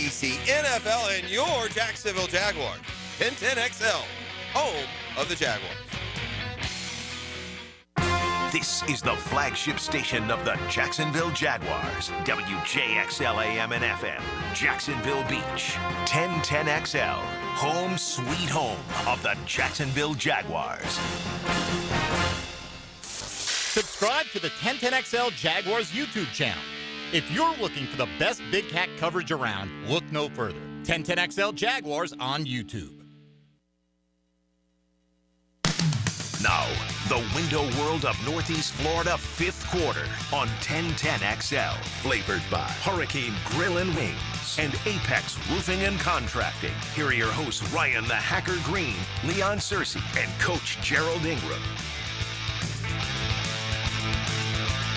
SEC, NFL, and your Jacksonville Jaguars. 1010XL, home of the Jaguars. This is the flagship station of the Jacksonville Jaguars. WJXL AM and FM, Jacksonville Beach. 1010XL, home sweet home of the Jacksonville Jaguars. Subscribe to the 1010XL Jaguars YouTube channel. If you're looking for the best Big Cat coverage around, look no further. 1010XL Jaguars on YouTube. Now, the window world of Northeast Florida fifth quarter on 1010XL. Flavored by Hurricane Grill and Wings and Apex Roofing and Contracting. Here are your hosts, Ryan the Hacker Green, Leon Searcy, and Coach Gerald Ingram.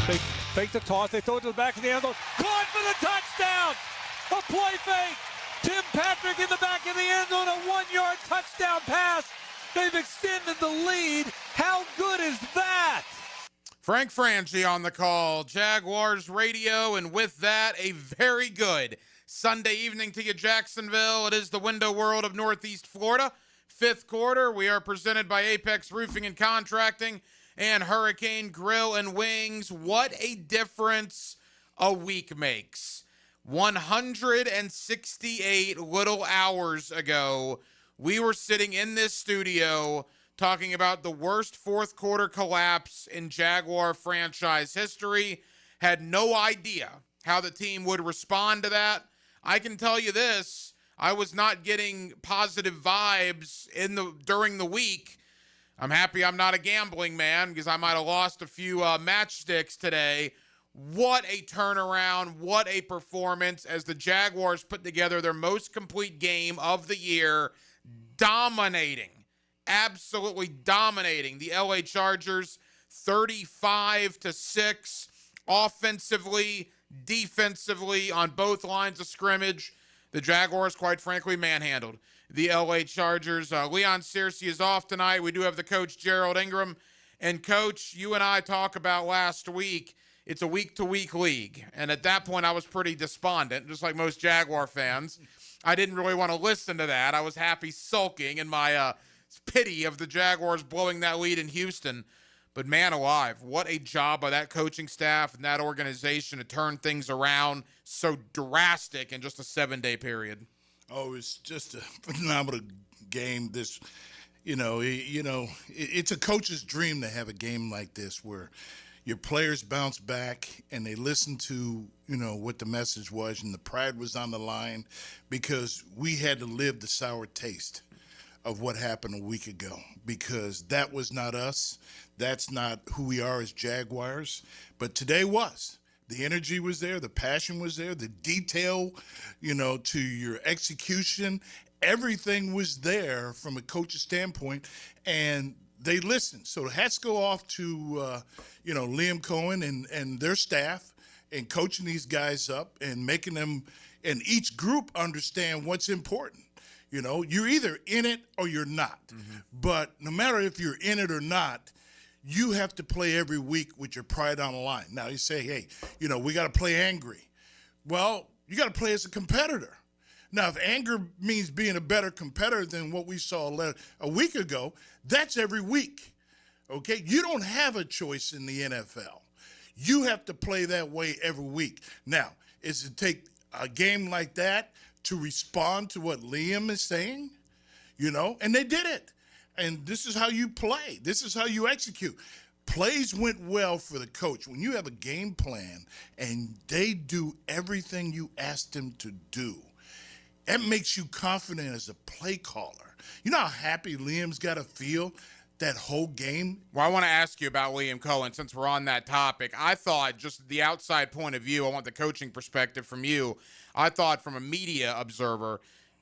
They fake the toss. They throw it to the back of the end zone. Caught for the touchdown. A play fake. Tim Patrick in the back of the end zone. A 1-yard touchdown pass. They've extended the lead. How good is that? Frank Franchi on the call. Jaguars radio, and with that, a very good Sunday evening to you, Jacksonville. It is the window world of Northeast Florida. Fifth quarter, we are presented by Apex Roofing and Contracting and Hurricane Grill and Wings. What a difference a week makes. 168 little hours ago, we were sitting in this studio talking about the worst fourth quarter collapse in Jaguar franchise history. Had no idea how the team would respond to that. I can tell you this, I was not getting positive vibes during the week. I'm happy I'm not a gambling man because I might have lost a few matchsticks today. What a turnaround. What a performance as the Jaguars put together their most complete game of the year, dominating, absolutely dominating the LA Chargers 35-6 offensively, defensively on both lines of scrimmage. The Jaguars, quite frankly, manhandled the LA Chargers. Leon Searcy is off tonight. We do have the coach, Gerald Ingram. And, Coach, you and I talk about last week, it's a week-to-week league. And at that point, I was pretty despondent, just like most Jaguar fans. I didn't really want to listen to that. I was happy sulking in my pity of the Jaguars blowing that lead in Houston. But, man alive, what a job by that coaching staff and that organization to turn things around so drastic in just a 7-day period. Oh, it's just a phenomenal game. It's a coach's dream to have a game like this where your players bounce back and they listen to, what the message was, and the pride was on the line because we had to live the sour taste of what happened a week ago because that was not us. That's not who we are as Jaguars. But today was. The energy was there. The passion was there. The detail, to your execution, everything was there from a coach's standpoint, and they listened. So the hats go off to, Liam Cohen and their staff and coaching these guys up and making them and each group understand what's important. You're either in it or you're not. Mm-hmm. But no matter if you're in it or not, you have to play every week with your pride on the line. Now you say, hey, we got to play angry. Well, you got to play as a competitor. Now, if anger means being a better competitor than what we saw a week ago, that's every week, okay? You don't have a choice in the NFL. You have to play that way every week. Now, is it take a game like that to respond to what Liam is saying? And they did it. And this is how you play. This is how you execute. Plays went well for the coach. When you have a game plan and they do everything you asked them to do, that makes you confident as a play caller. You know how happy Liam's got to feel that whole game? Well, I want to ask you about Liam Cohen since we're on that topic. I thought, just the outside point of view, I want the coaching perspective from you. I thought from a media observer,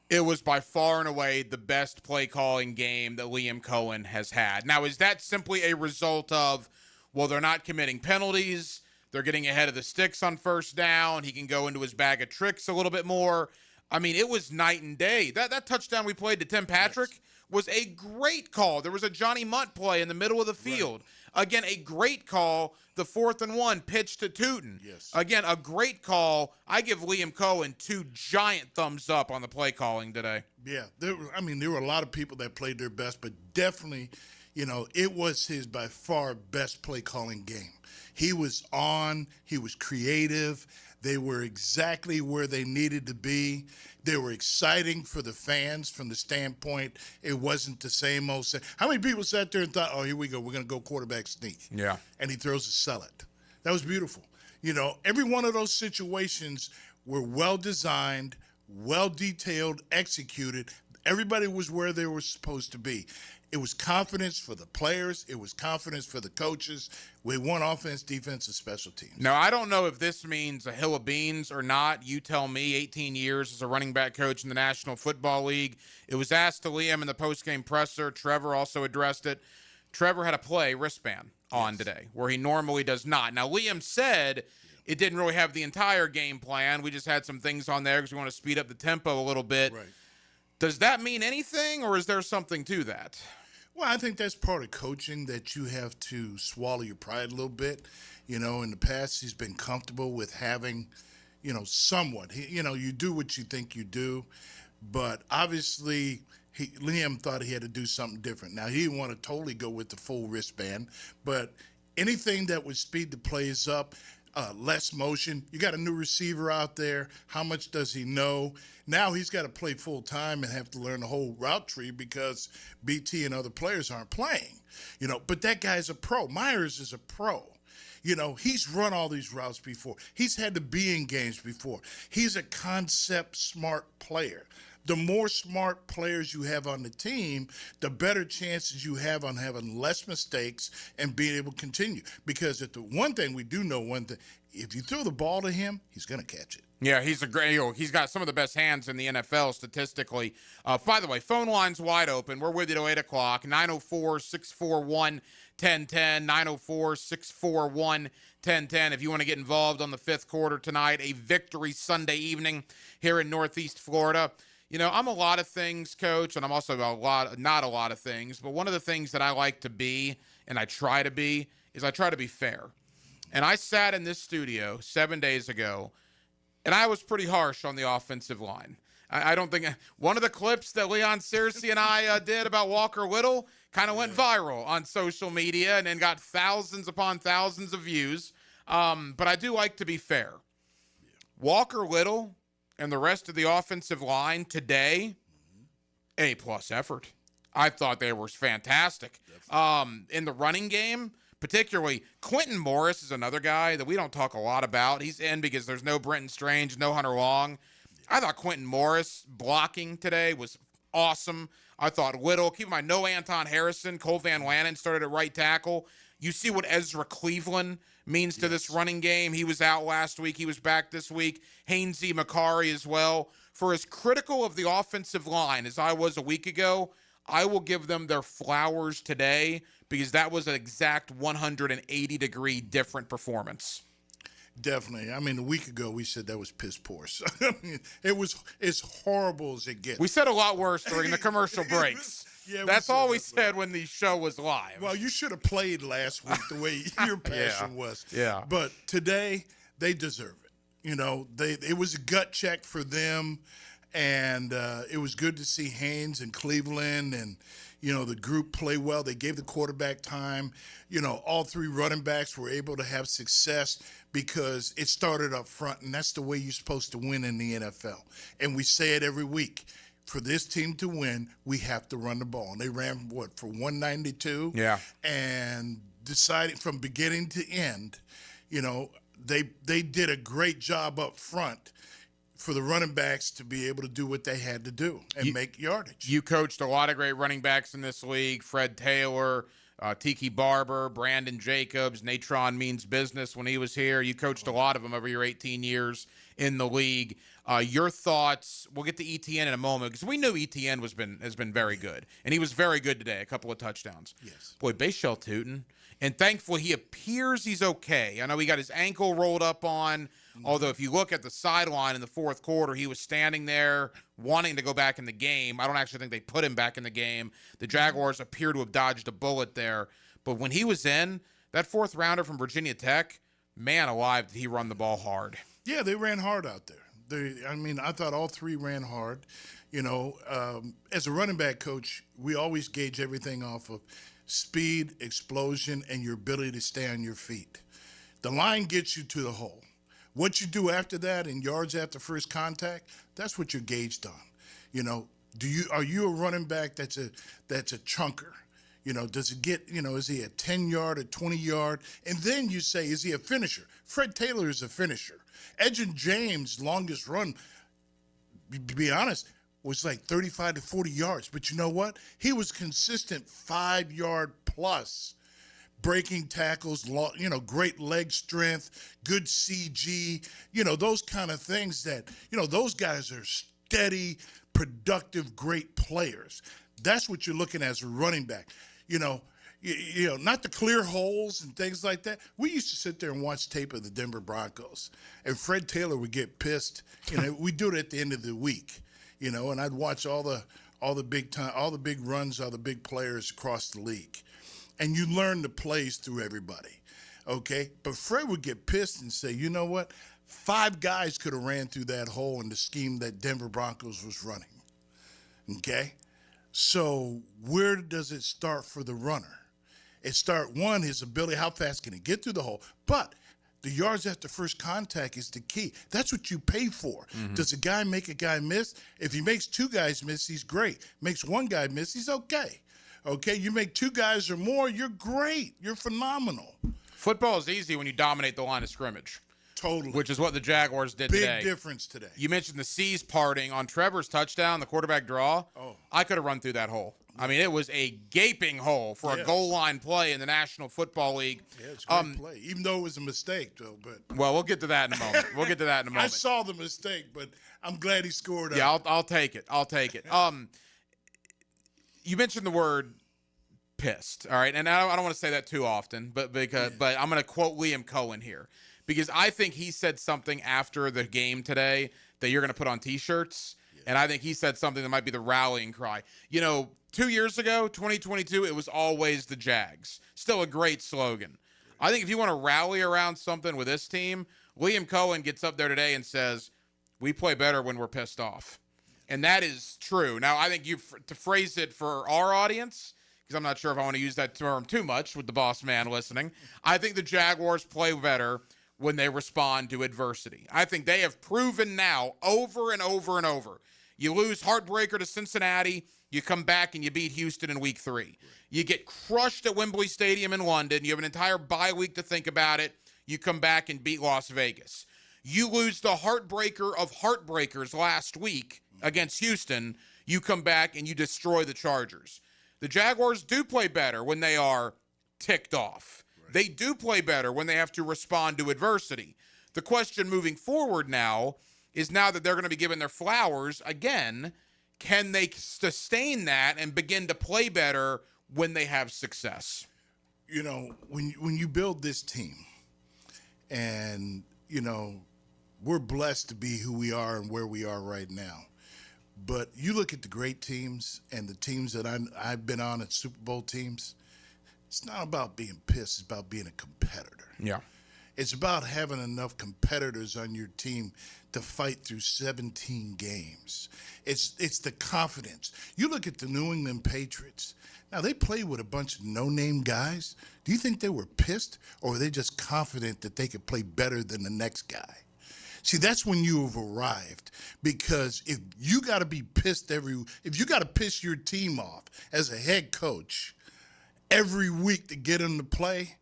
it was by far and away the best play calling game that Liam Cohen has had. Now, is that simply a result of, well, they're not committing penalties, they're getting ahead of the sticks on first down, he can go into his bag of tricks a little bit more? I mean, it was night and day. That touchdown we played to Tim Patrick was a great call. There was a Johnny Munt play in the middle of the field. Again, a great call, the 4th and 1 pitch to Tootin. Yes. Again, a great call. I give Liam Cohen 2 giant thumbs up on the play calling today. Yeah, there were a lot of people that played their best, but definitely, it was his by far best play calling game. He was on, he was creative. They were exactly where they needed to be. They were exciting for the fans from the standpoint it wasn't the same old. How many people sat there and thought, oh, here we go, we're going to go quarterback sneak. Yeah. And he throws a sellout. That was beautiful. Every one of those situations were well-designed, well-detailed, executed. Everybody was where they were supposed to be. It was confidence for the players. It was confidence for the coaches. We won offense, defense, and special teams. Now, I don't know if this means a hill of beans or not. You tell me. 18 years as a running back coach in the National Football League. It was asked to Liam in the postgame presser. Trevor also addressed it. Trevor had a play wristband on today where he normally does not. Now, Liam said it didn't really have the entire game plan. We just had some things on there because we want to speed up the tempo a little bit. Right. Does that mean anything, or is there something to that? Well, I think that's part of coaching, that you have to swallow your pride a little bit. In the past, he's been comfortable with having, somewhat. You do what you think you do, but obviously Liam thought he had to do something different. Now, he didn't want to totally go with the full wristband, but anything that would speed the plays up, less motion. You got a new receiver out there. How much does he know? Now he's got to play full time and have to learn the whole route tree because BT and other players aren't playing. But that guy's a pro. Myers is a pro. He's run all these routes before. He's had to be in games before. He's a concept smart player. The more smart players you have on the team, the better chances you have on having less mistakes and being able to continue. Because the one thing we do know, if you throw the ball to him, he's going to catch it. Yeah, he's got some of the best hands in the NFL statistically. By the way, phone line's wide open. We're with you till 8 o'clock, 904-641-1010, 904-641-1010. If you want to get involved on the 5th quarter tonight, a victory Sunday evening here in Northeast Florida. I'm a lot of things, Coach, and I'm also not a lot of things, but one of the things that I like to be, and I try to be, is I try to be fair. And I sat in this studio 7 days ago, and I was pretty harsh on the offensive line. I don't think one of the clips that Leon Searcy and I did about Walker Little kind of went viral on social media and then got thousands upon thousands of views. But I do like to be fair. Walker Little and the rest of the offensive line today, A-plus effort. I thought they were fantastic. In the running game, particularly, Quentin Morris is another guy that we don't talk a lot about. He's in because there's no Brenton Strange, no Hunter Long. I thought Quentin Morris blocking today was awesome. I thought Little, keep in mind, no Anton Harrison. Cole Van Lanen started at right tackle. You see what Ezra Cleveland means to this running game. He was out last week. He was back this week. Hainsey Macari as well. For as critical of the offensive line as I was a week ago, I will give them their flowers today because that was an exact 180-degree different performance. Definitely. A week ago we said that was piss poor. So, it was as horrible as it gets. We said a lot worse during the commercial breaks. Yeah, that's all we said when the show was live. Well, you should have played last week the way your passion was. Yeah. But today, they deserve it. It was a gut check for them, and it was good to see Haynes and Cleveland and, the group play well. They gave the quarterback time. All 3 running backs were able to have success because it started up front, and that's the way you're supposed to win in the NFL. And we say it every week. For this team to win, we have to run the ball. And they ran, for 192? Yeah. And decided from beginning to end, they did a great job up front for the running backs to be able to do what they had to do and make yardage. You coached a lot of great running backs in this league. Fred Taylor, Tiki Barber, Brandon Jacobs, Natron Means Business when he was here. You coached a lot of them over your 18 years in the league. Your thoughts, we'll get to ETN in a moment, because we knew ETN has been very good, and he was very good today, a couple of touchdowns. Yes. Boy, Bashal Tootin, and thankfully he appears he's okay. I know he got his ankle rolled up on, although if you look at the sideline in the 4th quarter, he was standing there wanting to go back in the game. I don't actually think they put him back in the game. The Jaguars appear to have dodged a bullet there. But when he was in, that fourth rounder from Virginia Tech, man alive, did he run the ball hard. Yeah, they ran hard out there. I thought all three ran hard. As a running back coach, we always gauge everything off of speed, explosion, and your ability to stay on your feet. The line gets you to the hole. What you do after that in yards after first contact, that's what you're gauged on. Are you a running back that's a chunker? Does it get, is he a 10-yard, a 20-yard? And then you say, is he a finisher? Fred Taylor is a finisher. Edgerrin James' longest run, to be honest, was like 35 to 40 yards. But you know what? He was consistent 5-yard plus, breaking tackles, great leg strength, good CG, those kind of things that, those guys are steady, productive, great players. That's what you're looking at as a running back. Not the clear holes and things like that. We used to sit there and watch tape of the Denver Broncos, and Fred Taylor would get pissed. We do it at the end of the week, and I'd watch all the big runs, all the big players across the league, and you learn the plays through everybody, okay? But Fred would get pissed and say, you know what? 5 guys could have ran through that hole in the scheme that Denver Broncos was running, okay? So where does it start for the runner? It his ability, how fast can he get through the hole? But the yards after first contact is the key. That's what you pay for. Mm-hmm. Does a guy make a guy miss? If he makes 2 guys miss, he's great. Makes 1 guy miss, he's okay. Okay, you make 2 guys or more, you're great. You're phenomenal. Football is easy when you dominate the line of scrimmage. Totally. Which is what the Jaguars did today. Big difference today. You mentioned the C's parting on Trevor's touchdown, the quarterback draw. Oh. I could have run through that hole. I mean, it was a gaping hole for a goal line play in the National Football League. Yeah, it's a great play, even though it was a mistake, though. But well, we'll get to that in a moment. I saw the mistake, but I'm glad he scored. Yeah, I'll take it. You mentioned the word pissed, all right? And I don't want to say that too often, but I'm going to quote Liam Cohen here because I think he said something after the game today that you're going to put on T-shirts, and I think he said something that might be the rallying cry. 2 years ago, 2022, it was always the Jags. Still a great slogan. I think if you want to rally around something with this team, Liam Cohen gets up there today and says, we play better when we're pissed off. And that is true. Now, I think to phrase it for our audience, because I'm not sure if I want to use that term too much with the boss man listening, I think the Jaguars play better when they respond to adversity. I think they have proven now over and over and over. You lose heartbreaker to Cincinnati, you come back and you beat Houston in week 3. You get crushed at Wembley Stadium in London. You have an entire bye week to think about it. You come back and beat Las Vegas. You lose the heartbreaker of heartbreakers last week against Houston. You come back and you destroy the Chargers. The Jaguars do play better when they are ticked off. Right. They do play better when they have to respond to adversity. The question moving forward now is, now that they're going to be given their flowers again, can they sustain that and begin to play better when they have success? When you build this team and, we're blessed to be who we are and where we are right now. But you look at the great teams and the teams that I've been on at Super Bowl teams, it's not about being pissed. It's about being a competitor. Yeah. It's about having enough competitors on your team to fight through 17 games. It's the confidence. You look at the New England Patriots. Now, they play with a bunch of no-name guys. Do you think they were pissed, or were they just confident that they could play better than the next guy? See, that's when you have arrived, because if you got to be pissed if you got to piss your team off as a head coach every week to get them to play,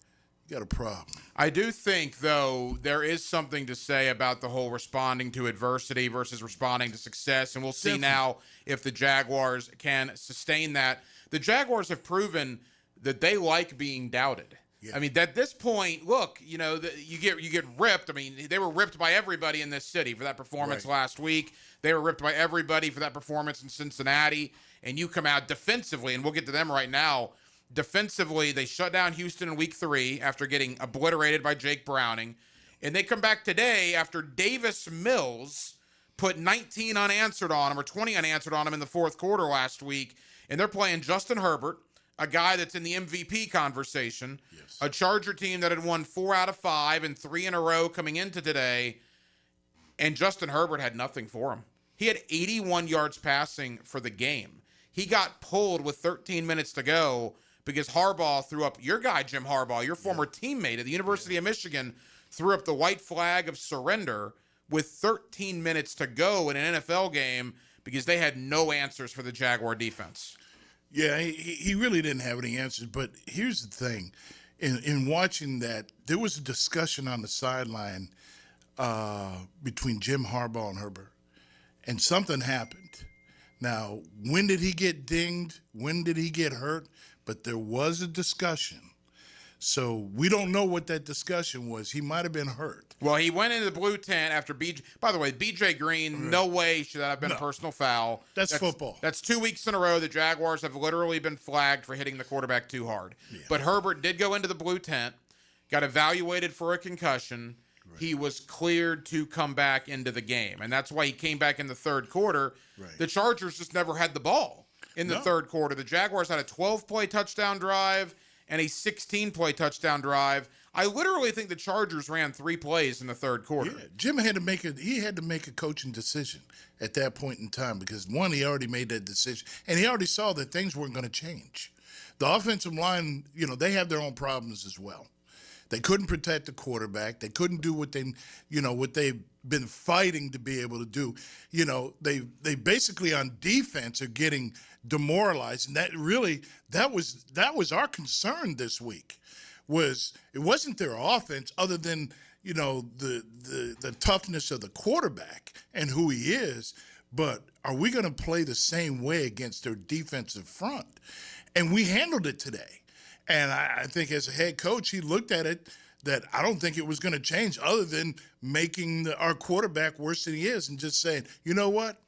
you got a problem. I do think, though, there is something to say about the whole responding to adversity versus responding to success, and we'll see now if the Jaguars can sustain that. The Jaguars have proven that they like being doubted. Yeah. I mean, at this point, look, you get ripped. I mean, they were ripped by everybody in this city for that performance last week. They were ripped by everybody for that performance in Cincinnati. And you come out defensively, and we'll get to them right now. Defensively, they shut down Houston in week 3 after getting obliterated by Jake Browning. And they come back today after Davis Mills put 19 unanswered on him, or 20 unanswered on him in the fourth quarter last week. And they're playing Justin Herbert, a guy that's in the MVP conversation, Yes. a Charger team that had won 4 out of 5 and 3 in a row coming into today, and Justin Herbert had nothing for him. He had 81 yards passing for the game. He got pulled with 13 minutes to go because Harbaugh threw up, your guy, Jim Harbaugh, your former teammate at the University of Michigan, threw up the white flag of surrender with 13 minutes to go in an NFL game because they had no answers for the Jaguar defense. Yeah, he really didn't have any answers. But here's the thing. In watching that, there was a discussion on the sideline between Jim Harbaugh and Herbert. And something happened. Now, when did he get dinged? When did he get hurt? But there was a discussion. So we don't know what that discussion was. He might have been hurt. Well, he went into the blue tent after BJ. By the way, BJ Green, no way should that have been a personal foul. That's football. That's 2 weeks in a row the Jaguars have literally been flagged for hitting the quarterback too hard. Yeah. But Herbert did go into the blue tent, got evaluated for a concussion. Right. He was cleared to come back into the game, and that's why he came back in the third quarter. Right. The Chargers just never had the ball in the third quarter. The Jaguars had a 12-play touchdown drive and a 16-play touchdown drive. I literally think the Chargers ran 3 plays in the third quarter. Yeah, Jim had to make a coaching decision at that point in time because, one, he already made that decision, and he already saw that things weren't going to change. The offensive line, they have their own problems as well. They couldn't protect the quarterback. They couldn't do what they've been fighting to be able to do. They basically on defense are getting demoralized, and that was our concern this week. It wasn't their offense other than the toughness of the quarterback and who he is, but are we going to play the same way against their defensive front? And we handled it today. And I think as a head coach, he looked at it that I don't think it was going to change other than making our quarterback worse than he is and just saying, you know what?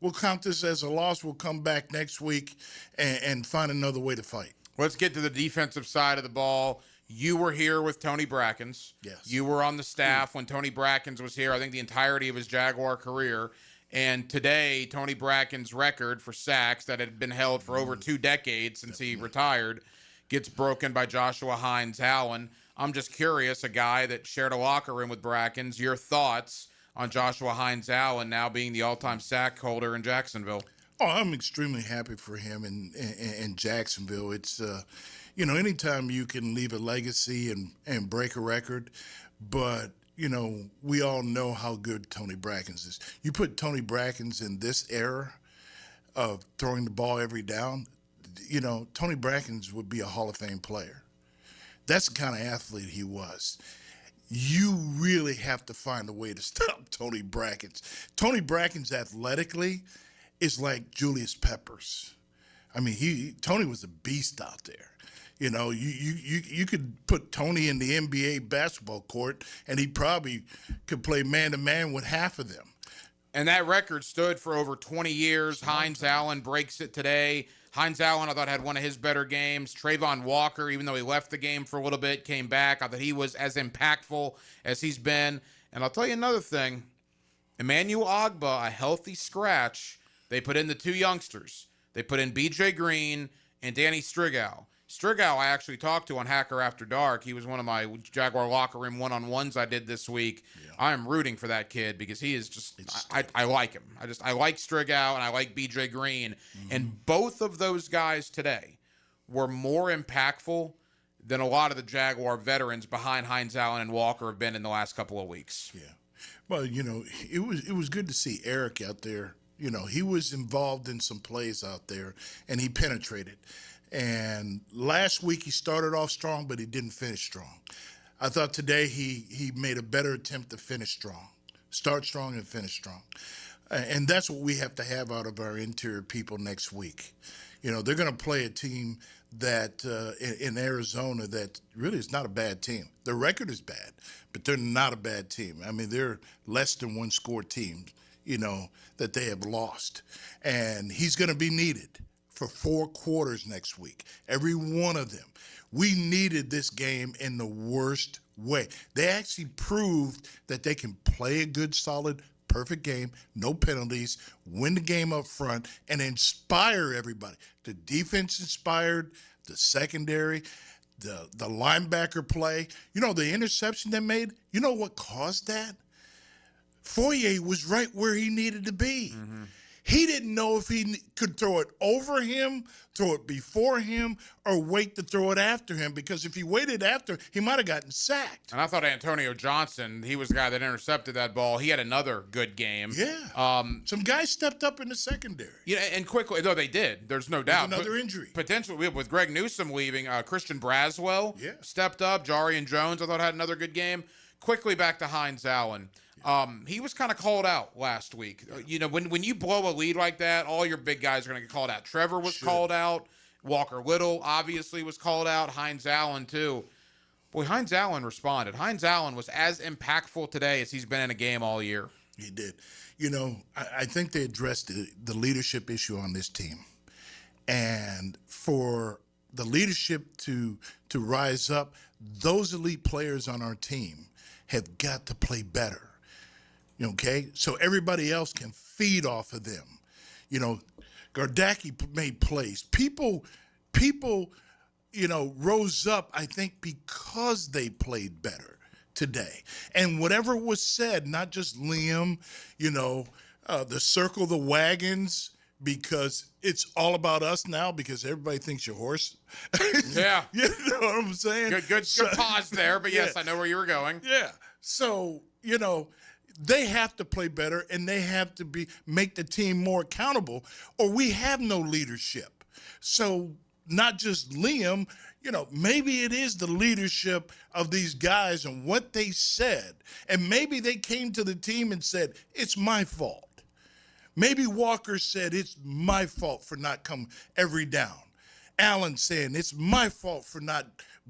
We'll count this as a loss. We'll come back next week and find another way to fight. Let's get to the defensive side of the ball. You were here with Tony Brackens. Yes. You were on the staff when Tony Brackens was here, I think the entirety of his Jaguar career. And today, Tony Brackens' record for sacks that had been held for over 2 decades since he retired gets broken by Joshua Hines-Allen. I'm just curious, a guy that shared a locker room with Brackens, your thoughts on Joshua Hines-Allen now being the all-time sack holder in Jacksonville? Oh, I'm extremely happy for him in Jacksonville. It's, anytime you can leave a legacy and break a record, but, we all know how good Tony Brackens is. You put Tony Brackens in this era of throwing the ball every down, Tony Brackens would be a Hall of Fame player. That's the kind of athlete he was. You really have to find a way to stop Tony Brackens. Tony Brackens athletically is like Julius Peppers. I mean, Tony was a beast out there. You could put Tony in the NBA basketball court, and he probably could play man-to-man with half of them. And that record stood for over 20 years. Hines-Allen breaks it today. Hines-Allen, I thought, had one of his better games. Trayvon Walker, even though he left the game for a little bit, came back. I thought he was as impactful as he's been. And I'll tell you another thing. Emmanuel Ogbah, a healthy scratch. They put in the 2 youngsters. They put in BJ Green and Danny Strigow. Strigow I actually talked to on Hacker After Dark. He was one of my Jaguar locker room one-on-ones I did this week. Yeah. I am rooting for that kid because he is just I like him. I like Strigow and I like BJ Green. Mm-hmm. And both of those guys today were more impactful than a lot of the Jaguar veterans behind Hines-Allen and Walker have been in the last couple of weeks. Yeah. Well, it was good to see Eric out there. He was involved in some plays out there and he penetrated. And last week he started off strong, but he didn't finish strong. I thought today he made a better attempt to finish strong. Start strong and finish strong. And that's what we have to have out of our interior people next week. They're going to play a team that in Arizona that really is not a bad team. Their record is bad, but they're not a bad team. I mean, they're less than 1-score teams, that they have lost. And he's going to be needed for 4 quarters next week, every one of them. We needed this game in the worst way. They actually proved that they can play a good, solid, perfect game, no penalties, win the game up front, and inspire everybody. The defense inspired, the secondary, the linebacker play. You know, the interception they made, you know what caused that? Foye was right where he needed to be. Mm-hmm. He didn't know if he could throw it over him, throw it before him, or wait to throw it after him, because if he waited after, he might have gotten sacked. And I thought Antonio Johnson, he was the guy that intercepted that ball. He had another good game. Yeah. Some guys stepped up in the secondary. Yeah, and quickly, though they did, there's no doubt. Another injury. Potentially, with Greg Newsome leaving, Christian Braswell stepped up. Jarian Jones, I thought, had another good game. Quickly back to Hines Allen. He was kind of called out last week. You know, when you blow a lead like that, all your big guys are going to get called out. Trevor was called out. Walker Little obviously was called out. Hines Allen, too. Boy, Hines Allen responded. Hines Allen was as impactful today as he's been in a game all year. He did. You know, I think they addressed the leadership issue on this team. And for the leadership to rise up, those elite players on our team have got to play better. Okay, so everybody else can feed off of them. You know, Gardacki made plays. People, you know, rose up, I think, because they played better today. And whatever was said, not just Liam, you know, the circle the wagons, because it's all about us now, because everybody thinks you're horse. Yeah. You know what I'm saying? Good pause there, but yes, I know where you were going. Yeah. So, you know, they have to play better, and they have to make the team more accountable, or we have no leadership. So not just Liam, you know, maybe it is the leadership of these guys and what they said. And maybe they came to the team and said, it's my fault. Maybe Walker said, it's my fault for not coming every down. Allen saying, it's my fault for not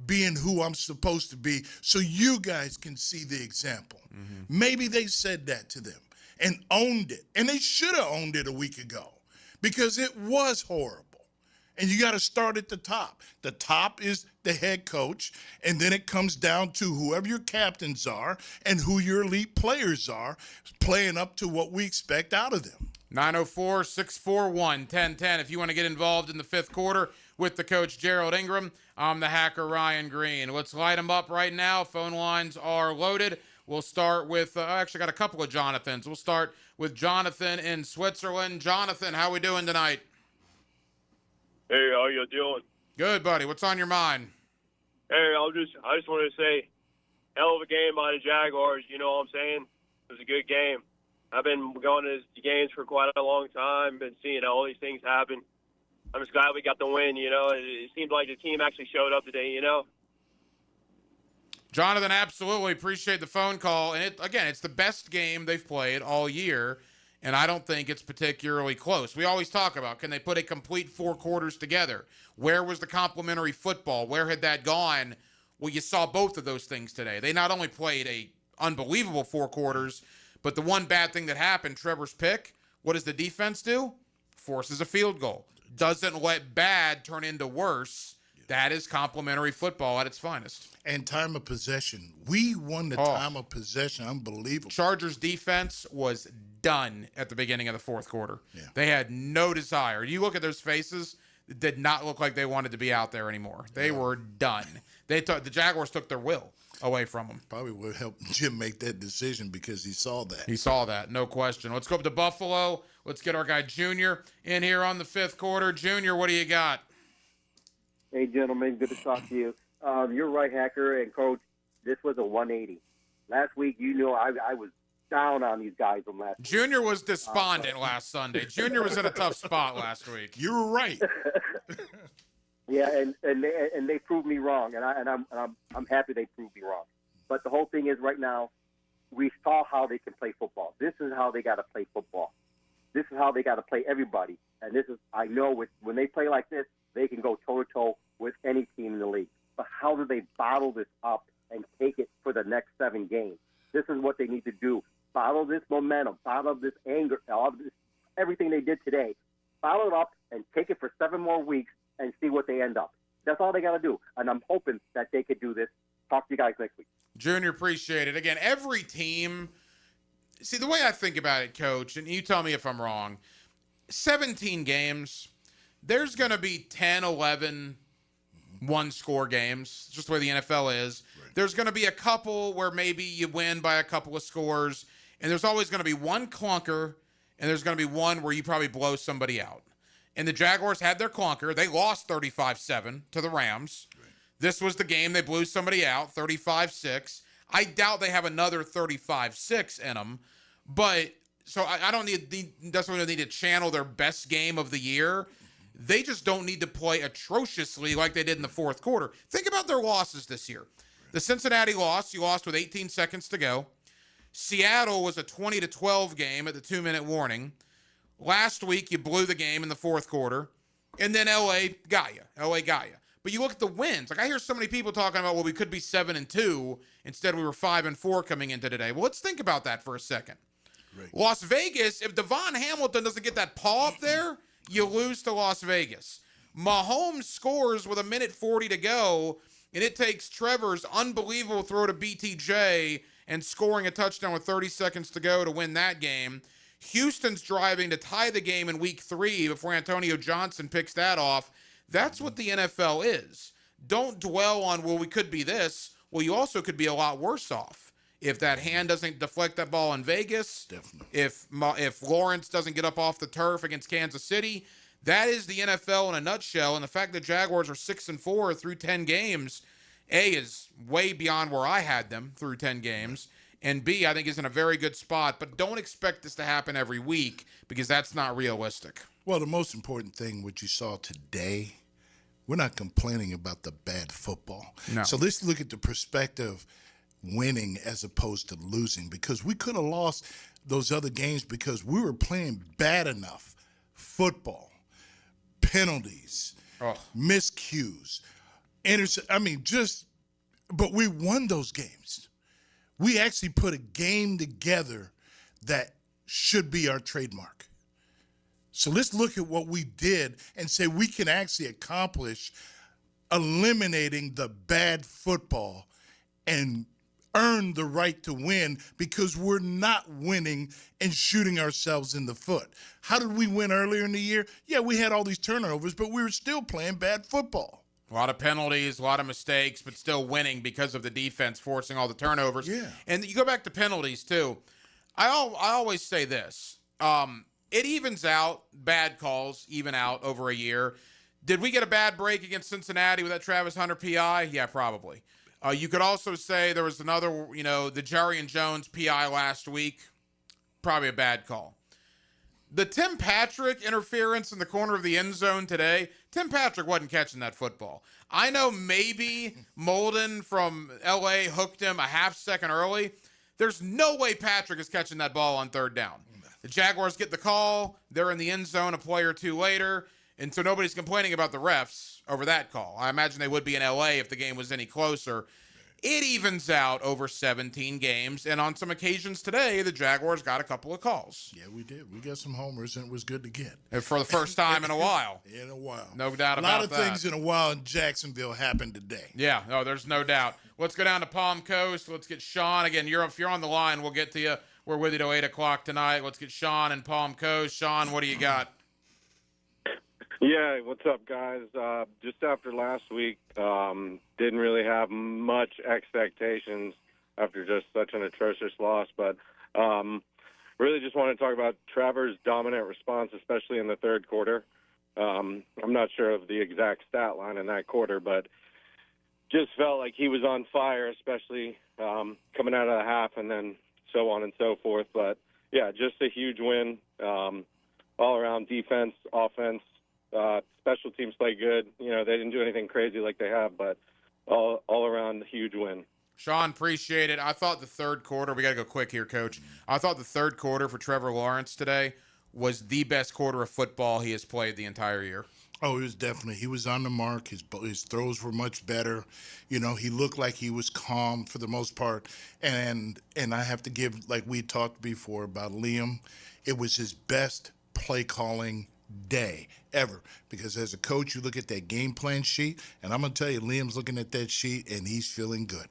being who I'm supposed to be, so you guys can see the example. Mm-hmm. Maybe they said that to them and owned it. And they should have owned it a week ago, because it was horrible. And you got to start at the top. The top is the head coach, and then it comes down to whoever your captains are and who your elite players are, playing up to what we expect out of them. 904-641-1010 if you want to get involved in the fifth quarter with the coach Gerald Ingram. I'm the hacker Ryan Green. Let's light them up right now. Phone lines are loaded. We'll start with, I actually got a couple of Jonathans. We'll start with Jonathan in Switzerland. Jonathan, how we doing tonight? Hey, how you doing? Good, buddy. What's on your mind? Hey, I just wanted to say, hell of a game by the Jaguars. You know what I'm saying? It was a good game. I've been going to the games for quite a long time, been seeing all these things happen. I'm just glad we got the win, you know. It seemed like the team actually showed up today, you know. Jonathan, absolutely appreciate the phone call. And, it's the best game they've played all year, and I don't think it's particularly close. We always talk about, can they put a complete 4 quarters together? Where was the complementary football? Where had that gone? Well, you saw both of those things today. They not only played a unbelievable 4 quarters, but the one bad thing that happened, Trevor's pick, what does the defense do? Forces a field goal. Doesn't let bad turn into worse. That is complimentary football at its finest. And time of possession. We won the time of possession. Unbelievable. Chargers defense was done at the beginning of the fourth quarter. Yeah. They had no desire. You look at those faces, it did not look like they wanted to be out there anymore. They were done. The Jaguars took their will away from them. Probably would help Jim make that decision, because he saw that. He saw that, no question. Let's go up to Buffalo. Let's get our guy Junior in here on the fifth quarter. Junior, what do you got? Hey, gentlemen, good to talk to you. You're right, Hacker and Coach. This was a 180. Last week, you know, I was down on these guys from last week. Junior was despondent last Sunday. Junior was in a tough spot last week. You were right. Yeah, and they proved me wrong, and I'm happy they proved me wrong. But the whole thing is, right now, we saw how they can play football. This is how they got to play football. This is how they got to play everybody. And this is, I know, when they play like this, they can go toe-to-toe with any team in the league. But how do they bottle this up and take it for the next 7 games? This is what they need to do. Bottle this momentum, bottle this anger, everything they did today. Bottle it up and take it for 7 more weeks and see what they end up. That's all they got to do. And I'm hoping that they could do this. Talk to you guys next week. Junior, appreciate it. Again, every team, see, the way I think about it, Coach, and you tell me if I'm wrong, 17 games, there's going to be 10, 11 one-score games. It's just the way the NFL is. Right. There's going to be a couple where maybe you win by a couple of scores, and there's always going to be one clunker, and there's going to be one where you probably blow somebody out. And the Jaguars had their clunker. They lost 35-7 to the Rams. Right. This was the game they blew somebody out, 35-6. I doubt they have another 35-6 in them, but so I don't necessarily need to channel their best game of the year. They just don't need to play atrociously like they did in the fourth quarter. Think about their losses this year. The Cincinnati loss, you lost with 18 seconds to go. Seattle was a 20-12 game at the 2-minute warning. Last week, you blew the game in the fourth quarter. And then LA got you. But you look at the wins. Like, I hear so many people talking about, well, we could be 7-2. Instead, we were 5-4 coming into today. Well, let's think about that for a second. Right. Las Vegas, if Devon Hamilton doesn't get that paw up there, you lose to Las Vegas. Mahomes scores with 1:40 to go, and it takes Trevor's unbelievable throw to BTJ and scoring a touchdown with 30 seconds to go to win that game. Houston's driving to tie the game in week 3 before Antonio Johnson picks that off. That's what the NFL is. Don't dwell on, well, we could be this. Well, you also could be a lot worse off. If that hand doesn't deflect that ball in Vegas, definitely. If Lawrence doesn't get up off the turf against Kansas City, that is the NFL in a nutshell. And the fact that Jaguars are 6-4 through 10 games, A, is way beyond where I had them through 10 games. And B, I think is in a very good spot. But don't expect this to happen every week because that's not realistic. Well, the most important thing, what you saw today, we're not complaining about the bad football. No. So let's look at the perspective winning as opposed to losing, because we could have lost those other games because we were playing bad enough football, penalties, miscues, but we won those games. We actually put a game together that should be our trademark. So let's look at what we did and say we can actually accomplish eliminating the bad football and earn the right to win, because we're not winning and shooting ourselves in the foot. How did we win earlier in the year? Yeah, we had all these turnovers, but we were still playing bad football. A lot of penalties, a lot of mistakes, but still winning because of the defense forcing all the turnovers. Yeah. And you go back to penalties, too. I always say this. It evens out. Bad calls even out over a year. Did we get a bad break against Cincinnati with that Travis Hunter PI? Yeah, probably. You could also say there was another, the Jarian Jones PI last week. Probably a bad call. The Tim Patrick interference in the corner of the end zone today, Tim Patrick wasn't catching that football. I know maybe Molden from L.A. hooked him a half second early. There's no way Patrick is catching that ball on third down. The Jaguars get the call. They're in the end zone a play or two later. And so nobody's complaining about the refs over that call. I imagine they would be in L.A. if the game was any closer. It evens out over 17 games. And on some occasions today, the Jaguars got a couple of calls. Yeah, we did. We got some homers, and it was good to get. And for the first time in a while. In a while. No doubt about that. A lot of things in a while in Jacksonville happened today. Yeah, no, there's no doubt. Let's go down to Palm Coast. Let's get Sean. Again, if you're on the line, we'll get to you. We're with you till 8 o'clock tonight. Let's get Sean in Palm Coast. Sean, what do you got? Yeah, what's up, guys? Just after last week, didn't really have much expectations after just such an atrocious loss, but really just want to talk about Trevor's dominant response, especially in the third quarter. I'm not sure of the exact stat line in that quarter, but just felt like he was on fire, especially coming out of the half and then so on and so forth. But, yeah, just a huge win all around, defense, offense. Special teams play good. They didn't do anything crazy like they have, but all around, huge win. Sean, appreciate it. I thought the third quarter, we got to go quick here, Coach. I thought the third quarter for Trevor Lawrence today was the best quarter of football he has played the entire year. Oh, it was definitely. He was on the mark. His throws were much better. He looked like he was calm for the most part. And I have to give, like we talked before about Liam, it was his best play calling day ever, because as a coach, you look at that game plan sheet, and I'm going to tell you, Liam's looking at that sheet, and he's feeling good.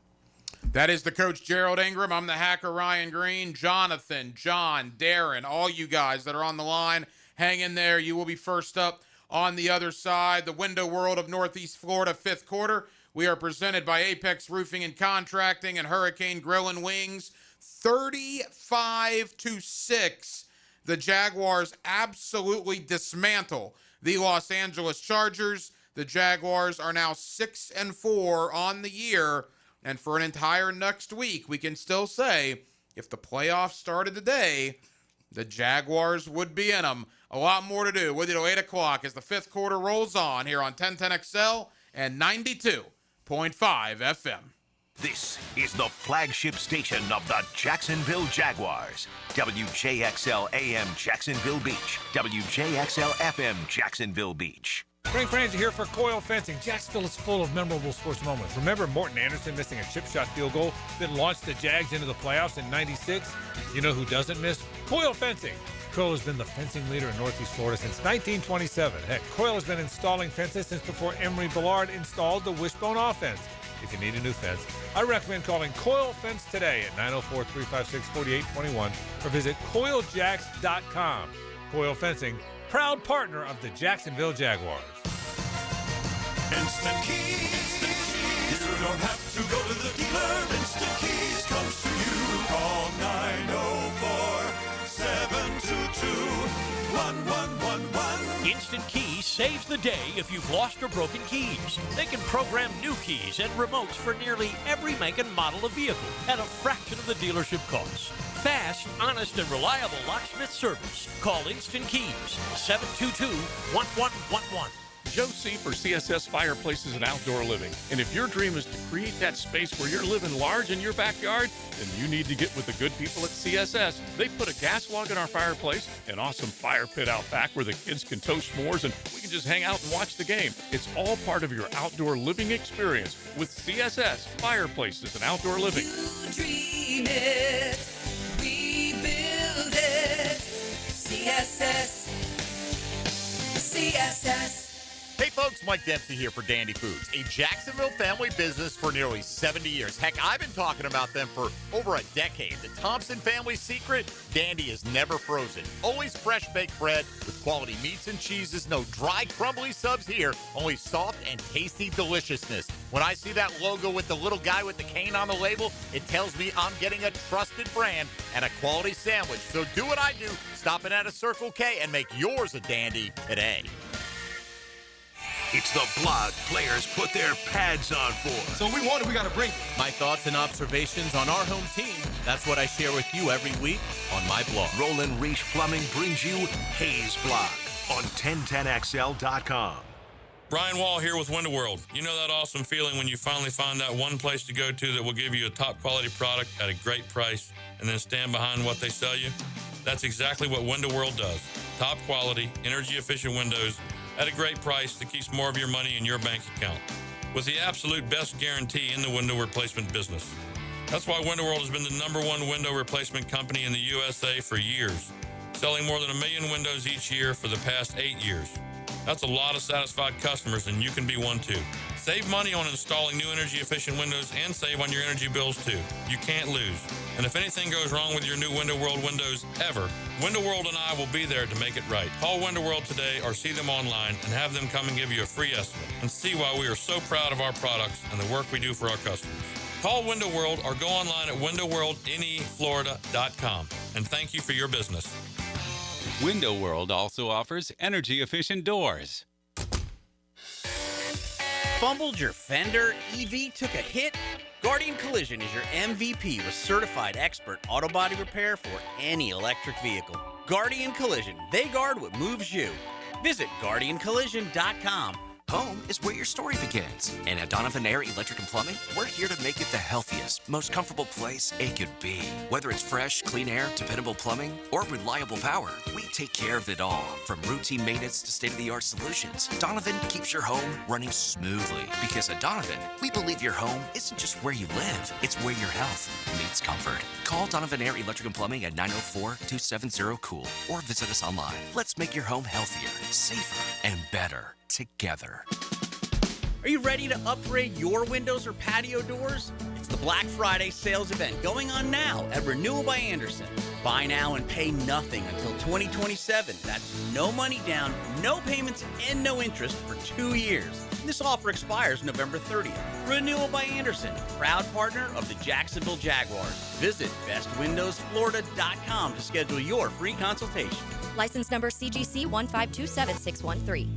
That is the coach, Gerald Ingram. I'm the hacker, Ryan Green. Jonathan, John, Darren, all you guys that are on the line, hang in there. You will be first up on the other side. The window world of Northeast Florida, fifth quarter. We are presented by Apex Roofing and Contracting and Hurricane Grill and Wings. 35-6. The Jaguars absolutely dismantle the Los Angeles Chargers. The Jaguars are now 6-4 on the year. And for an entire next week, we can still say, if the playoffs started today, the Jaguars would be in them. A lot more to do with you till 8 o'clock as the fifth quarter rolls on here on 1010XL and 92.5 FM. This is the flagship station of the Jacksonville Jaguars. WJXL AM Jacksonville Beach. WJXL FM Jacksonville Beach. Frank Franzi here for Coyle Fencing. Jacksonville is full of memorable sports moments. Remember Morton Anderson missing a chip shot field goal that launched the Jags into the playoffs in '96? You know who doesn't miss? Coyle Fencing. Coyle has been the fencing leader in Northeast Florida since 1927. Heck, Coyle has been installing fences since before Emery Bellard installed the wishbone offense. If you need a new fence, I recommend calling Coyle Fence today at 904-356-4821 or visit CoyleJacks.com. Coyle Fencing, proud partner of the Jacksonville Jaguars. Instant Keys. You don't have to go to the dealer. Instant Keys comes to you. Call 904-722-1111. Instant Keys saves the day if you've lost or broken keys. They can program new keys and remotes for nearly every make and model of vehicle at a fraction of the dealership cost. Fast, honest, and reliable locksmith service. Call Instant Keys, 722-1111. Joe C. for CSS Fireplaces and Outdoor Living. And if your dream is to create that space where you're living large in your backyard, then you need to get with the good people at CSS. They put a gas log in our fireplace, an awesome fire pit out back where the kids can toast s'mores and we can just hang out and watch the game. It's all part of your outdoor living experience with CSS Fireplaces and Outdoor Living. You dream it, we build it. CSS. Hey folks, Mike Dempsey here for Dandy Foods, a Jacksonville family business for nearly 70 years. Heck, I've been talking about them for over a decade. The Thompson family secret, Dandy is never frozen. Always fresh baked bread with quality meats and cheeses. No dry, crumbly subs here, only soft and tasty deliciousness. When I see that logo with the little guy with the cane on the label, it tells me I'm getting a trusted brand and a quality sandwich. So do what I do, stop in at a Circle K and make yours a Dandy today. It's the blog players put their pads on for. So we got to bring my thoughts and observations on our home team. That's what I share with you every week on my blog. Roland Reach Plumbing brings you Hayes Blog on 1010XL.com. Brian Wall here with Window World. You know that awesome feeling when you finally find that one place to go to that will give you a top quality product at a great price and then stand behind what they sell you? That's exactly what Window World does. Top quality, energy efficient windows at a great price that keeps more of your money in your bank account. With the absolute best guarantee in the window replacement business. That's why Window World has been the #1 window replacement company in the USA for years, selling more than 1 million windows each year for the past 8 years. That's a lot of satisfied customers, and you can be one too. Save money on installing new energy-efficient windows and save on your energy bills too. You can't lose. And if anything goes wrong with your new Window World windows ever, Window World and I will be there to make it right. Call Window World today or see them online and have them come and give you a free estimate and see why we are so proud of our products and the work we do for our customers. Call Window World or go online at windowworldneflorida.com. And thank you for your business. Window World also offers energy-efficient doors. Fumbled your fender? EV took a hit? Guardian Collision is your MVP with certified expert auto body repair for any electric vehicle. Guardian Collision, they guard what moves you. Visit GuardianCollision.com. Home is where your story begins. And at Donovan Air Electric and Plumbing, we're here to make it the healthiest, most comfortable place it could be. Whether it's fresh, clean air, dependable plumbing, or reliable power, we take care of it all. From routine maintenance to state-of-the-art solutions, Donovan keeps your home running smoothly. Because at Donovan, we believe your home isn't just where you live, it's where your health meets comfort. Call Donovan Air Electric and Plumbing at 904-270-COOL or visit us online. Let's make your home healthier, safer, and better together. Are you ready to upgrade your windows or patio doors? It's the Black Friday sales event going on now at Renewal by Andersen. Buy now and pay nothing until 2027. That's no money down, no payments, and no interest for 2 years. This offer expires November 30th. Renewal by Anderson, proud partner of the Jacksonville Jaguars. Visit bestwindowsflorida.com to schedule your free consultation. License number CGC 1527613.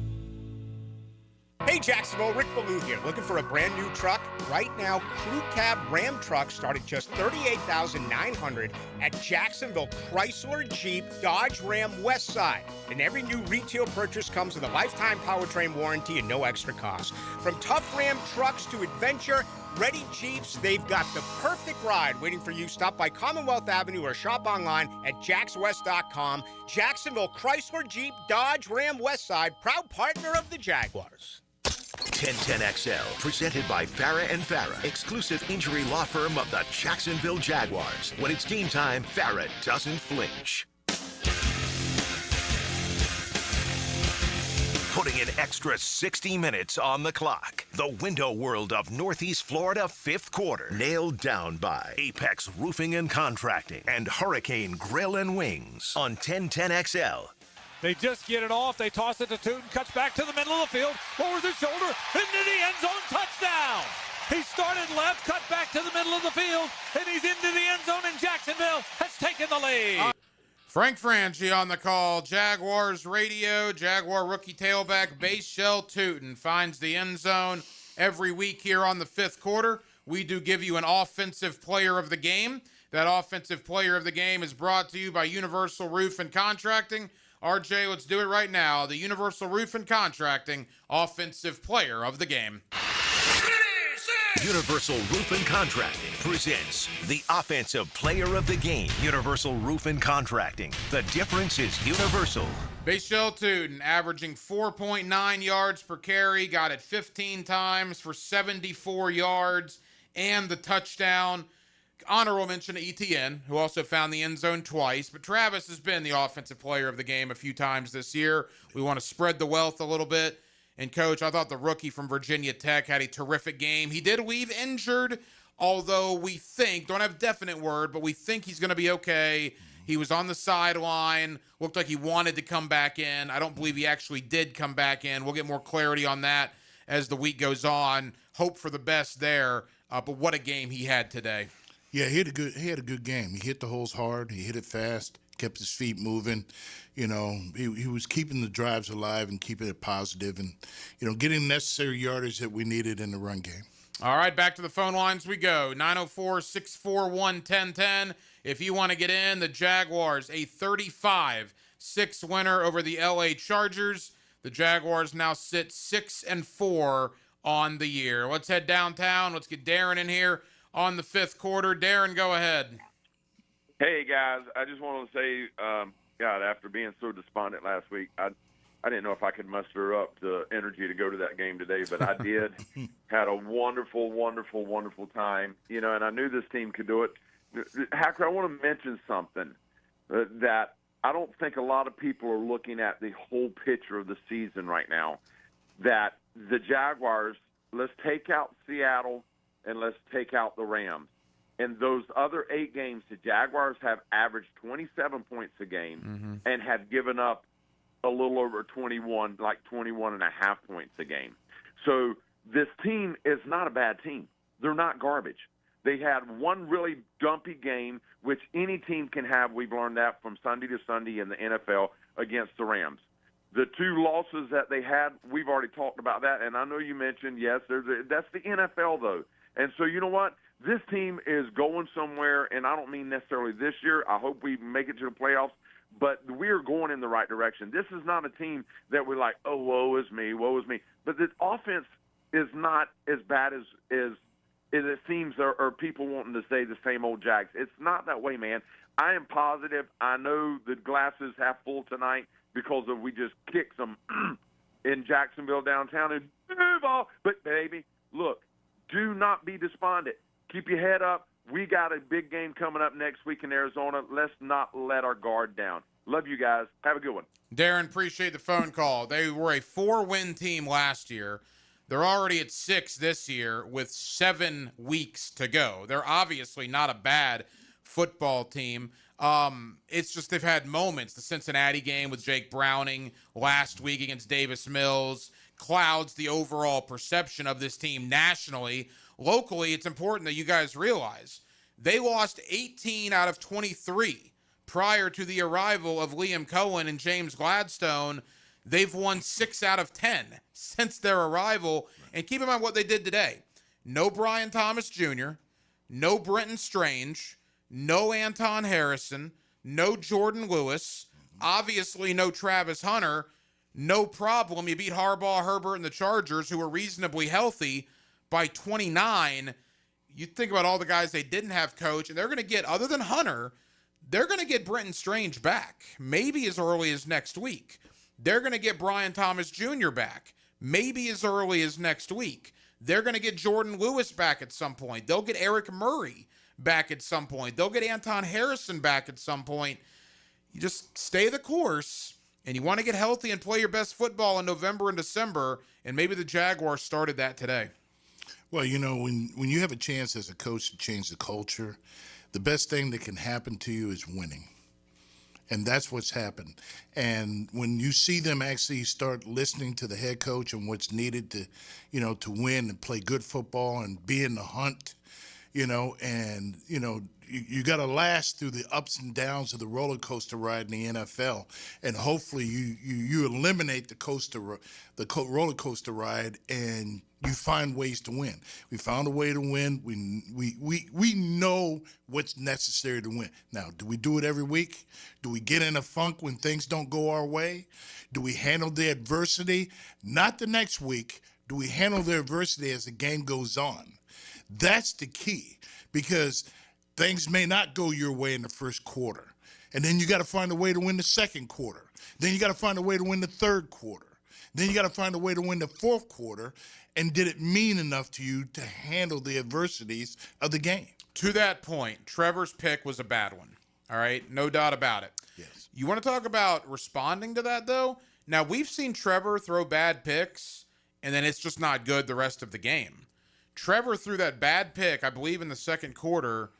Hey Jacksonville, Rick Ballou here. Looking for a brand new truck? Right now, Crew Cab Ram trucks start at just $38,900 at Jacksonville Chrysler Jeep Dodge Ram West Side. And every new retail purchase comes with a lifetime powertrain warranty and no extra cost. From tough Ram trucks to adventure ready Jeeps, they've got the perfect ride waiting for you. Stop by Commonwealth Avenue or shop online at jackswest.com. Jacksonville Chrysler Jeep Dodge Ram West Side, proud partner of the Jaguars. 1010XL, presented by Farah and Farah, exclusive injury law firm of the Jacksonville Jaguars. When it's game time, Farah doesn't flinch. Putting an extra 60 minutes on the clock. The window world of Northeast Florida fifth quarter. Nailed down by Apex Roofing and Contracting and Hurricane Grill and Wings on 1010XL. They just get it off. They toss it to Tootin. Cuts back to the middle of the field. Over the shoulder. Into the end zone. Touchdown. He started left. Cut back to the middle of the field. And he's into the end zone. And Jacksonville has taken the lead. Frank Franchi on the call. Jaguars radio. Jaguar rookie tailback Base Shell Tootin finds the end zone every week here on the fifth quarter. We do give you an offensive player of the game. That offensive player of the game is brought to you by Universal Roof and Contracting. RJ, let's do it right now. The Universal Roof and Contracting Offensive Player of the Game. Universal Roof and Contracting presents the Offensive Player of the Game. Universal Roof and Contracting. The difference is universal. Base Shell Tootin averaging 4.9 yards per carry. Got it 15 times for 74 yards and the touchdown. Honorable mention to ETN, who also found the end zone twice. But Travis has been the offensive player of the game a few times this year. We want to spread the wealth a little bit. And, Coach, I thought the rookie from Virginia Tech had a terrific game. He did leave injured, although we think, don't have definite word, but we think he's going to be okay. He was on the sideline, looked like he wanted to come back in. I don't believe he actually did come back in. We'll get more clarity on that as the week goes on. Hope for the best there, but what a game he had today. Yeah, he had a good game. He hit the holes hard. He hit it fast. Kept his feet moving. You know, he was keeping the drives alive and keeping it positive, and getting necessary yardage that we needed in the run game. All right, back to the phone lines we go. 904-641-1010. If you want to get in, the Jaguars a 35-6 winner over the LA Chargers. The Jaguars now sit 6-4 on the year. Let's head downtown. Let's get Darren in here on the fifth quarter. Darren, go ahead. Hey, guys. I just want to say, God, after being so despondent last week, I didn't know if I could muster up the energy to go to that game today, but I did. Had a wonderful, wonderful, wonderful time. And I knew this team could do it. Hacker, I want to mention something that I don't think a lot of people are looking at the whole picture of the season right now, that the Jaguars, let's take out Seattle and let's take out the Rams. In those other 8 games, the Jaguars have averaged 27 points a game and have given up a little over 21, like 21 and a half points a game. So this team is not a bad team. They're not garbage. They had one really dumpy game, which any team can have. We've learned that from Sunday to Sunday in the NFL against the Rams. The 2 losses that they had, we've already talked about that. And I know you mentioned, yes, that's the NFL, though. And so you know what? This team is going somewhere, and I don't mean necessarily this year. I hope we make it to the playoffs, but we're going in the right direction. This is not a team that we're like, oh, woe is me, woe is me. But the offense is not as bad as it seems, or people wanting to say the same old Jags. It's not that way, man. I am positive. I know the glass is half full tonight because we just kicked them in Jacksonville downtown and move on. But, baby, look, do not be despondent. Keep your head up. We got a big game coming up next week in Arizona. Let's not let our guard down. Love you guys. Have a good one. Darren, appreciate the phone call. They were a 4-win team last year. They're already at 6 this year with 7 weeks to go. They're obviously not a bad football team. It's just they've had moments. The Cincinnati game with Jake Browning last week against Davis Mills clouds the overall perception of this team nationally. Locally, it's important that you guys realize they lost 18 out of 23 prior to the arrival of Liam Cohen and James Gladstone. They've won 6 out of 10 since their arrival. And keep in mind what they did today. No Brian Thomas Jr., no Brenton Strange, no Anton Harrison, no Jordan Lewis, obviously no Travis Hunter. No problem. You beat Harbaugh, Herbert, and the Chargers, who were reasonably healthy, by 29. You think about all the guys they didn't have coach, and they're going to get, other than Hunter, they're going to get Brenton Strange back, maybe as early as next week. They're going to get Brian Thomas Jr. back, maybe as early as next week. They're going to get Jordan Lewis back at some point. They'll get Eric Murray back at some point. They'll get Anton Harrison back at some point. You just stay the course, and you want to get healthy and play your best football in November and December, and maybe the Jaguars started that today. Well, you know, when you have a chance as a coach to change the culture, the best thing that can happen to you is winning. And that's what's happened. And when you see them actually start listening to the head coach and what's needed to, you know, to win and play good football and be in the hunt, you know, and, you know, you got to last through the ups and downs of the roller coaster ride in the NFL, and hopefully you eliminate the roller coaster ride and you find ways to win. We found a way to win. We know what's necessary to win. Now, do we do it every week? Do we get in a funk when things don't go our way? Do we handle the adversity? Not the next week. Do we handle the adversity as the game goes on? That's the key, because things may not go your way in the first quarter. And then you got to find a way to win the second quarter. Then you got to find a way to win the third quarter. Then you got to find a way to win the fourth quarter. And did it mean enough to you to handle the adversities of the game? To that point, Trevor's pick was a bad one. All right? No doubt about it. Yes. You want to talk about responding to that, though? Now, we've seen Trevor throw bad picks, and then it's just not good the rest of the game. Trevor threw that bad pick, I believe, in the second quarter.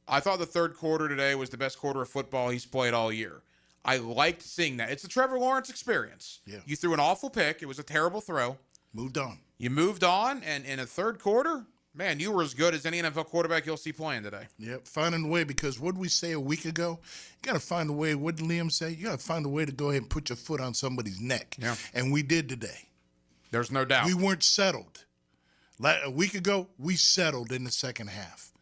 I thought the third quarter today was the best quarter of football he's played all year. I liked seeing that. It's the Trevor Lawrence experience. Yeah. You threw an awful pick. It was a terrible throw. Moved on. You moved on, and in a third quarter, man, you were as good as any NFL quarterback you'll see playing today. Yep, finding a way, because what did we say a week ago? You got to find a way. What did Liam say? You got to find a way to go ahead and put your foot on somebody's neck. Yeah. And we did today. There's no doubt. We weren't settled. A week ago, we settled in the second half.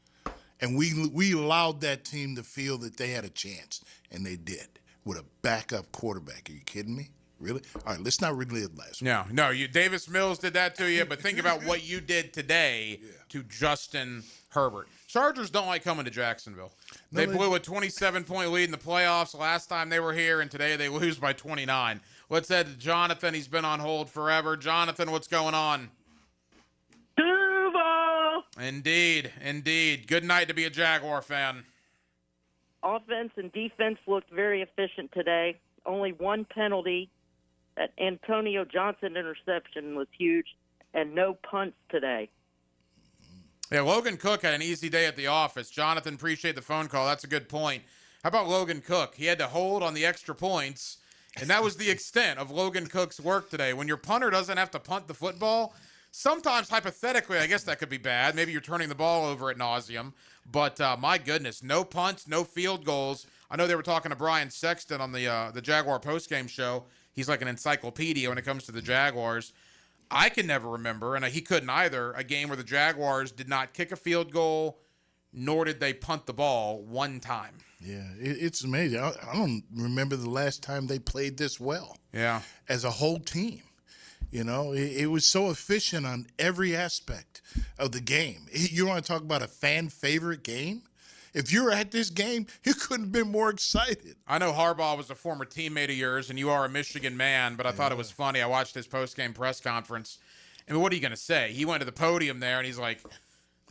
And we allowed that team to feel that they had a chance, and they did, with a backup quarterback. Are you kidding me? Really? All right, let's not relive last week. No, Davis Mills did that to you, but think about what you did today to Justin Herbert. Chargers don't like coming to Jacksonville. They blew a 27-point lead in the playoffs last time they were here, and today they lose by 29. Let's head to Jonathan. He's been on hold forever. Jonathan, what's going on? Duval! Indeed. Good night to be a Jaguar fan. Offense and defense looked very efficient today. Only one penalty. That Antonio Johnson interception was huge, and no punts today. Yeah, Logan Cook had an easy day at the office. Jonathan, appreciate the phone call. That's a good point. How about Logan Cook? He had to hold on the extra points, and that was the extent of Logan Cook's work today. When your punter doesn't have to punt the football, sometimes hypothetically, I guess that could be bad. Maybe you're turning the ball over at nauseum. But my goodness, no punts, no field goals. I know they were talking to Brian Sexton on the Jaguar postgame show. He's like an encyclopedia when it comes to the Jaguars. I can never remember, and he couldn't either, a game where the Jaguars did not kick a field goal, nor did they punt the ball one time. Yeah, it's amazing. I don't remember the last time they played this well. Yeah. As a whole team. You know, it was so efficient on every aspect of the game. You want to talk about a fan favorite game? If you were at this game, you couldn't have been more excited. I know Harbaugh was a former teammate of yours, and you are a Michigan man, but I thought it was funny. I watched his post-game press conference. I mean, what are you going to say? He went to the podium there, and he's like,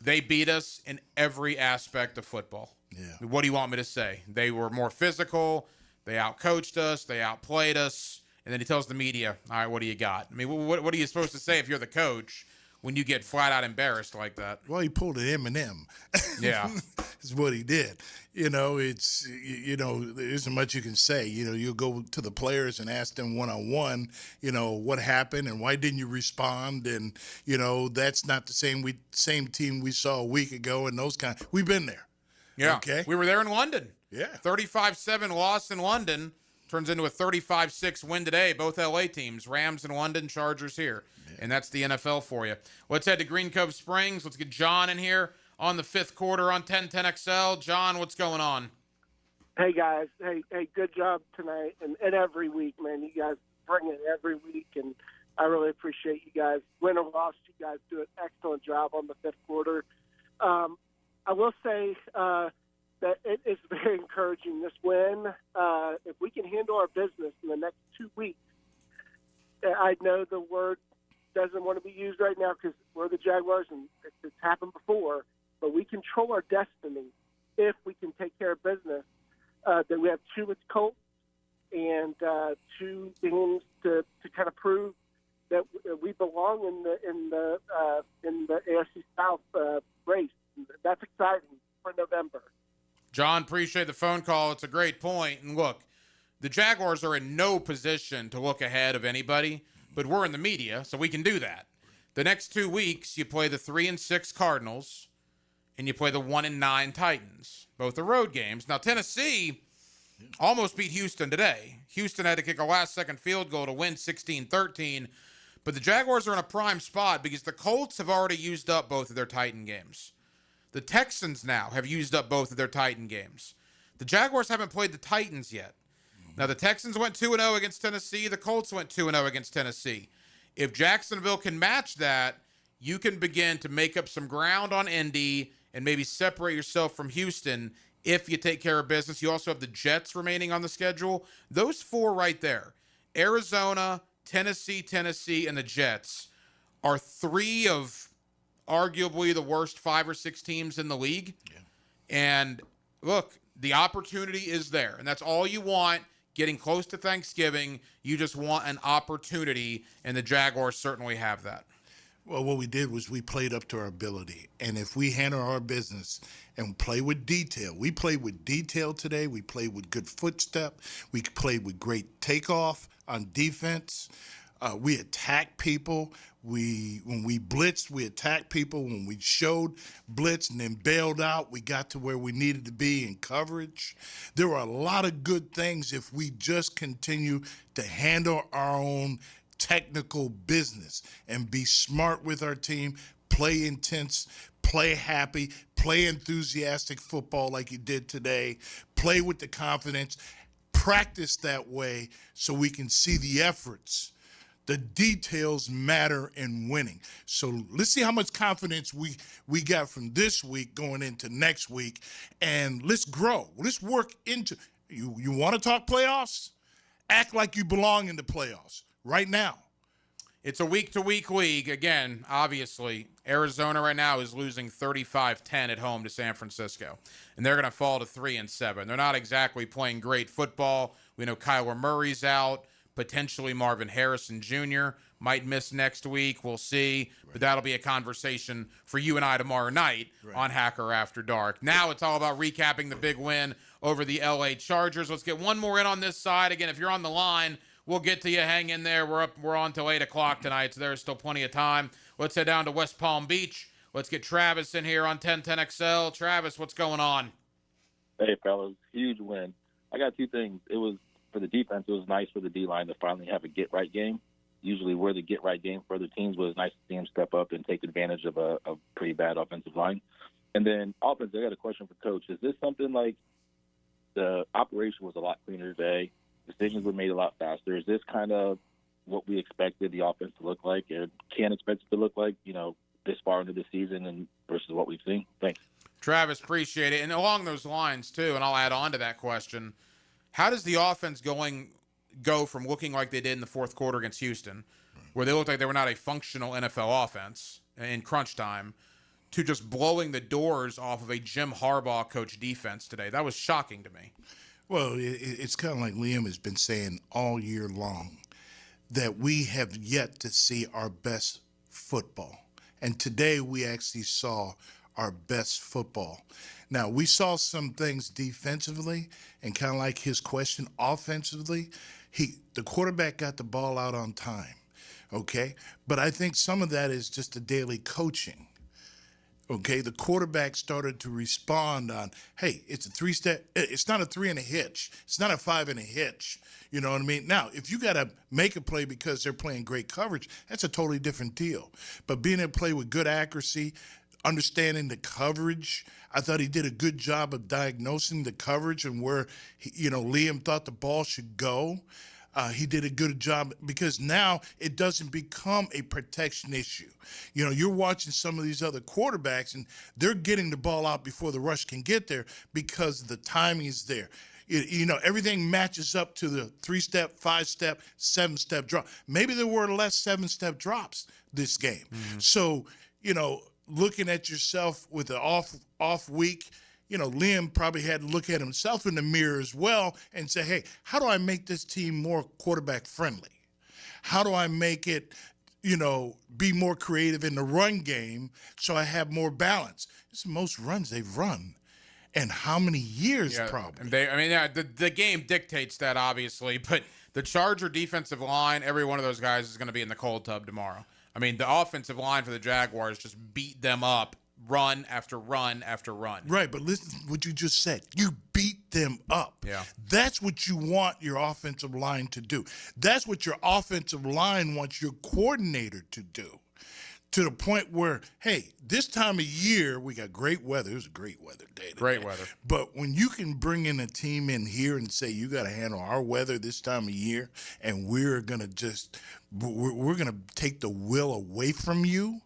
they beat us in every aspect of football. Yeah. I mean, what do you want me to say? They were more physical. They outcoached us. They outplayed us. And then he tells the media, all right, what do you got? I mean, what are you supposed to say if you're the coach when you get flat out embarrassed like that. Well, he pulled an Eminem. Yeah. Is what he did. There isn't much you can say. You'll go to the players and ask them one-on-one, what happened and why didn't you respond? And, that's not the same team we saw a week ago and those kind. We've been there. Yeah. Okay. We were there in London. Yeah. 35-7 loss in London turns into a 35-6 win today. Both LA teams, Rams in London, Chargers here. Yeah. And that's the NFL for you. Let's head to Green Cove Springs. Let's get John in here on the fifth quarter on 1010XL. John, what's going on? Hey, guys. Hey, good job tonight and every week, man. You guys bring it every week, and I really appreciate you guys. Win or loss, you guys do an excellent job on the fifth quarter. I will say that it is very encouraging, this win. If we can handle our business in the next 2 weeks, I know the word doesn't want to be used right now because we're the Jaguars and it's happened before, but we control our destiny if we can take care of business. That we have 2 with Colts and 2 games to kind of prove that we belong in the AFC South race. That's exciting for November. John, appreciate the phone call. It's a great point. And look, the Jaguars are in no position to look ahead of anybody, but we're in the media, so we can do that. The next 2 weeks, you play the 3-6 Cardinals, and you play the 1-9 Titans. Both are road games. Now, Tennessee almost beat Houston today. Houston had to kick a last-second field goal to win 16-13, but the Jaguars are in a prime spot because the Colts have already used up both of their Titan games. The Texans now have used up both of their Titan games. The Jaguars haven't played the Titans yet. Now, the Texans went 2-0 against Tennessee. The Colts went 2-0 against Tennessee. If Jacksonville can match that, you can begin to make up some ground on Indy and maybe separate yourself from Houston if you take care of business. You also have the Jets remaining on the schedule. Those 4 right there, Arizona, Tennessee, and the Jets, are 3 of arguably the worst 5 or 6 teams in the league. Yeah. And look, the opportunity is there, and that's all you want. Getting close to Thanksgiving, you just want an opportunity, and the Jaguars certainly have that. Well, what we did was we played up to our ability, and if we handle our business and play with detail, we played with detail today. We played with good footstep. We played with great takeoff on defense. We attacked people. When we blitzed, we attacked people. When we showed blitz and then bailed out, we got to where we needed to be in coverage. There were a lot of good things if we just continue to handle our own technical business and be smart with our team, play intense, play happy, play enthusiastic football like you did today, play with the confidence, practice that way so we can see the efforts. The details matter in winning. So let's see how much confidence we got from this week going into next week, and let's grow. Let's work into you. You want to talk playoffs? Act like you belong in the playoffs right now. It's a week-to-week league. Again, obviously, Arizona right now is losing 35-10 at home to San Francisco, and they're going to fall to 3-7. They're not exactly playing great football. We know Kyler Murray's out. Potentially Marvin Harrison Jr. might miss next week. We'll see. Right. But that'll be a conversation for you and I tomorrow night on Hacker After Dark. Now it's all about recapping the big win over the LA Chargers. Let's get one more in on this side. Again, if you're on the line, we'll get to you. Hang in there. We're on till 8 o'clock tonight, so there's still plenty of time. Let's head down to West Palm Beach. Let's get Travis in here on 1010XL. Travis, what's going on? Hey, fellas. Huge win. I got 2 things. For the defense, it was nice for the D-line to finally have a get-right game. Usually we're the get-right game for other teams, but it's nice to see them step up and take advantage of a pretty bad offensive line. And then offense, I got a question for Coach. Is this something like the operation was a lot cleaner today, decisions were made a lot faster? Is this kind of what we expected the offense to look like or can expect it to look like, this far into the season and versus what we've seen? Thanks. Travis, appreciate it. And along those lines, too, and I'll add on to that question, how does the offense go from looking like they did in the fourth quarter against Houston, where they looked like they were not a functional NFL offense in crunch time, to just blowing the doors off of a Jim Harbaugh coach defense today? That was shocking to me. Well, it's kind of like Liam has been saying all year long, that we have yet to see our best football. And today we actually saw our best football. Now, we saw some things defensively, and kind of like his question, offensively, the quarterback got the ball out on time, okay? But I think some of that is just the daily coaching, okay? The quarterback started to respond on, hey, it's a three-step, it's not a 3 and a hitch. It's not a 5 and a hitch. You know what I mean? Now, if you got to make a play because they're playing great coverage, that's a totally different deal. But being able to play with good accuracy, understanding the coverage, I thought he did a good job of diagnosing the coverage and where, Liam thought the ball should go. He did a good job because now it doesn't become a protection issue. You're watching some of these other quarterbacks and they're getting the ball out before the rush can get there because the timing is there. Everything matches up to the 3-step, 5-step, 7-step drop. Maybe there were less 7-step drops this game. Mm-hmm. So, looking at yourself with an off week, Liam probably had to look at himself in the mirror as well and say, hey, how do I make this team more quarterback friendly? How do I make it, be more creative in the run game so I have more balance? It's the most runs they've run. And how many years, probably? The game dictates that, obviously, but the Charger defensive line, every one of those guys is going to be in the cold tub tomorrow. The offensive line for the Jaguars just beat them up run after run after run. Right, but listen to what you just said. You beat them up. Yeah. That's what you want your offensive line to do. That's what your offensive line wants your coordinator to do. To the point where, hey, this time of year, we got great weather. It was a great weather day today. Great weather. But when you can bring in a team in here and say, you got to handle our weather this time of year, and we're going to take the will away from you,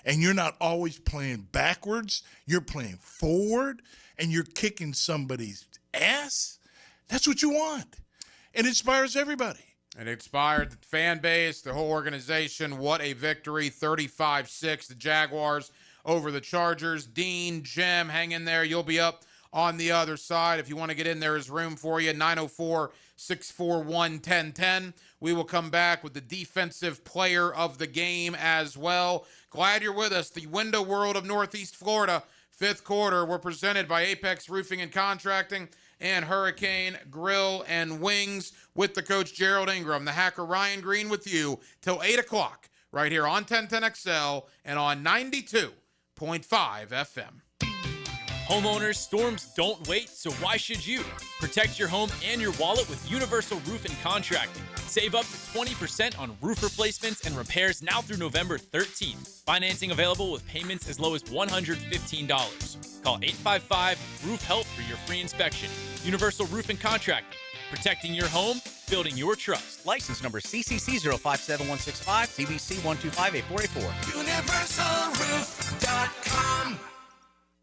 and you're not always playing backwards, you're playing forward, and you're kicking somebody's ass, that's what you want. It inspires everybody. It inspired the fan base, the whole organization. What a victory, 35-6, the Jaguars over the Chargers. Dean, Jim, hang in there. You'll be up on the other side. If you want to get in, there is room for you, 904-641-1010. We will come back with the defensive player of the game as well. Glad you're with us. The window world of Northeast Florida, fifth quarter. We're presented by Apex Roofing and Contracting and Hurricane Grill and Wings with the coach Gerald Ingram, the hacker Ryan Green with you till 8 o'clock right here on 1010XL and on 92.5 FM. Homeowners, storms don't wait, so why should you? Protect your home and your wallet with Universal Roof and Contracting. Save up to 20% on roof replacements and repairs now through November 13th. Financing available with payments as low as $115. Call 855-ROOF-HELP for your free inspection. Universal Roof and Contracting. Protecting your home, building your trust. License number CCC 057165, CBC 1258484. UniversalRoof.com.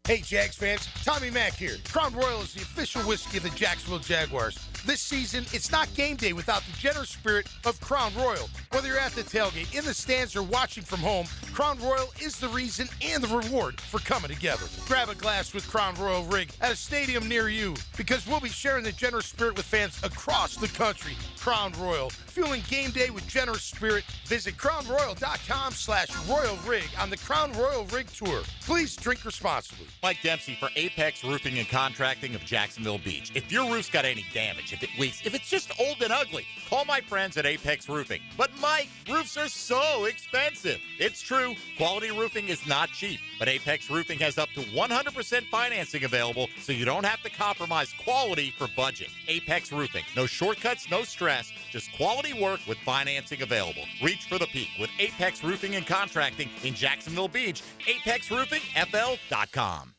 Hey, Jags fans, Tommy Mack here. Crown Royal is the official whiskey of the Jacksonville Jaguars. This season, it's not game day without the generous spirit of Crown Royal. Whether you're at the tailgate, in the stands, or watching from home, Crown Royal is the reason and the reward for coming together. Grab a glass with Crown Royal Rig at a stadium near you, because we'll be sharing the generous spirit with fans across the country. Crown Royal, fueling game day with generous spirit. Visit crownroyal.com/Royal Rig on the Crown Royal Rig Tour. Please drink responsibly. Mike Dempsey for Apex Roofing and Contracting of Jacksonville Beach. If your roof's got any damage, if it leaks, if it's just old and ugly, call my friends at Apex Roofing. But Mike, roofs are so expensive. It's true, quality roofing is not cheap, but Apex Roofing has up to 100% financing available, so you don't have to compromise quality for budget. Apex Roofing, no shortcuts, no stress, just quality work with financing available. Reach for the peak with Apex Roofing and Contracting in Jacksonville Beach. ApexRoofingFL.com.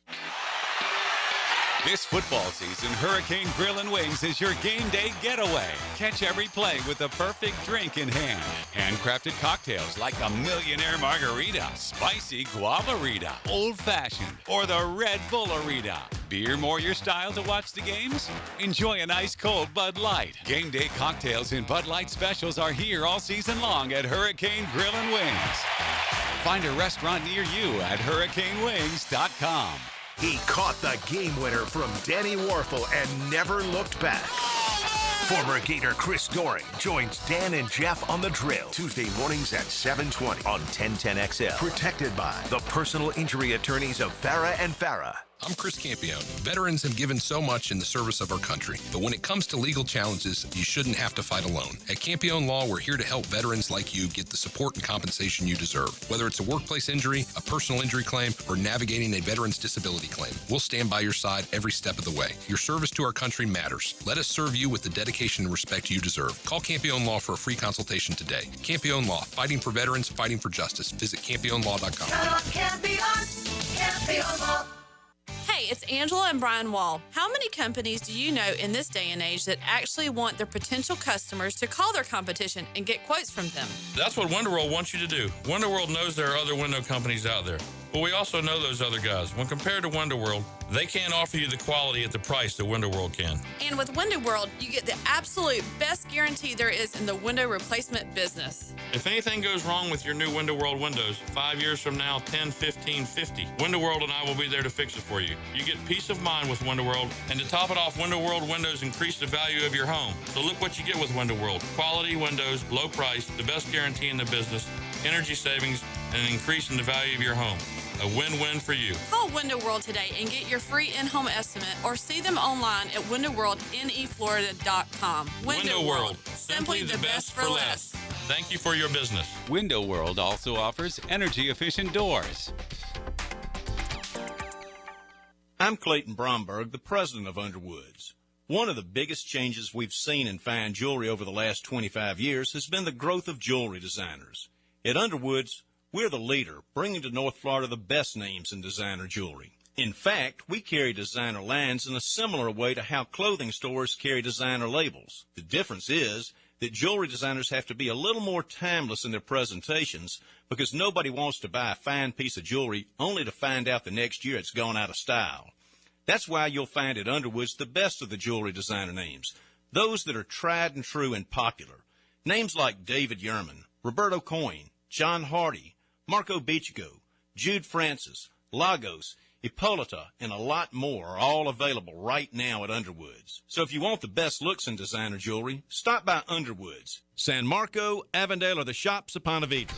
This football season, Hurricane Grill and Wings is your game day getaway. Catch every play with the perfect drink in hand. Handcrafted cocktails like the Millionaire Margarita, Spicy Guavarita, Old Fashioned, or the Red Bullerita. Beer more your style to watch the games? Enjoy an ice cold Bud Light. Game day cocktails and Bud Light specials are here all season long at Hurricane Grill and Wings. Find a restaurant near you at hurricanewings.com. He caught the game winner from Danny Warfel and never looked back. Former Gator Chris Goring joins Dan and Jeff on The Drill Tuesday mornings at 7:20 on 1010XL. Protected by the personal injury attorneys of Farah and Farah. I'm Chris Campione. Veterans have given so much in the service of our country, but when it comes to legal challenges, you shouldn't have to fight alone. At Campione Law, we're here to help veterans like you get the support and compensation you deserve. Whether it's a workplace injury, a personal injury claim, or navigating a veteran's disability claim, we'll stand by your side every step of the way. Your service to our country matters. Let us serve you with the dedication and respect you deserve. Call Campione Law for a free consultation today. Campione Law, fighting for veterans, fighting for justice. Visit CampioneLaw.com. Campione Law. Hey, it's Angela and Brian Wall. How many companies do you know in this day and age that actually want their potential customers to call their competition and get quotes from them? That's what WonderWorld wants you to do. WonderWorld knows there are other window companies out there, but we also know those other guys. When compared to WonderWorld, they can't offer you the quality at the price that WonderWorld can. And with Window World, you get the absolute best guarantee there is in the window replacement business. If anything goes wrong with your new WonderWorld windows, 5 years from now, 10, 15, 50, WonderWorld and I will be there to fix it for you. You get peace of mind with WonderWorld, and to top it off, WonderWorld windows increase the value of your home. So look what you get with WonderWorld. Quality windows, low price, the best guarantee in the business, energy savings, and an increase in the value of your home. A win-win for you. Call Window World today and get your free in-home estimate or see them online at windowworldneflorida.com. Window World. Simply the best for less. Thank you for your business. Window World also offers energy-efficient doors. I'm Clayton Bromberg, the president of Underwoods. One of the biggest changes we've seen in fine jewelry over the last 25 years has been the growth of jewelry designers. At Underwoods, we're the leader, bringing to North Florida the best names in designer jewelry. In fact, we carry designer lines in a similar way to how clothing stores carry designer labels. The difference is that jewelry designers have to be a little more timeless in their presentations because nobody wants to buy a fine piece of jewelry only to find out the next year it's gone out of style. That's why you'll find at Underwoods the best of the jewelry designer names, those that are tried and true and popular. Names like David Yerman, Roberto Coin, John Hardy, Marco Bichigo, Jude Francis, Lagos, Hippolyta, and a lot more are all available right now at Underwoods. So if you want the best looks in designer jewelry, stop by Underwoods. San Marco, Avondale are the shops of Ponte Vedra.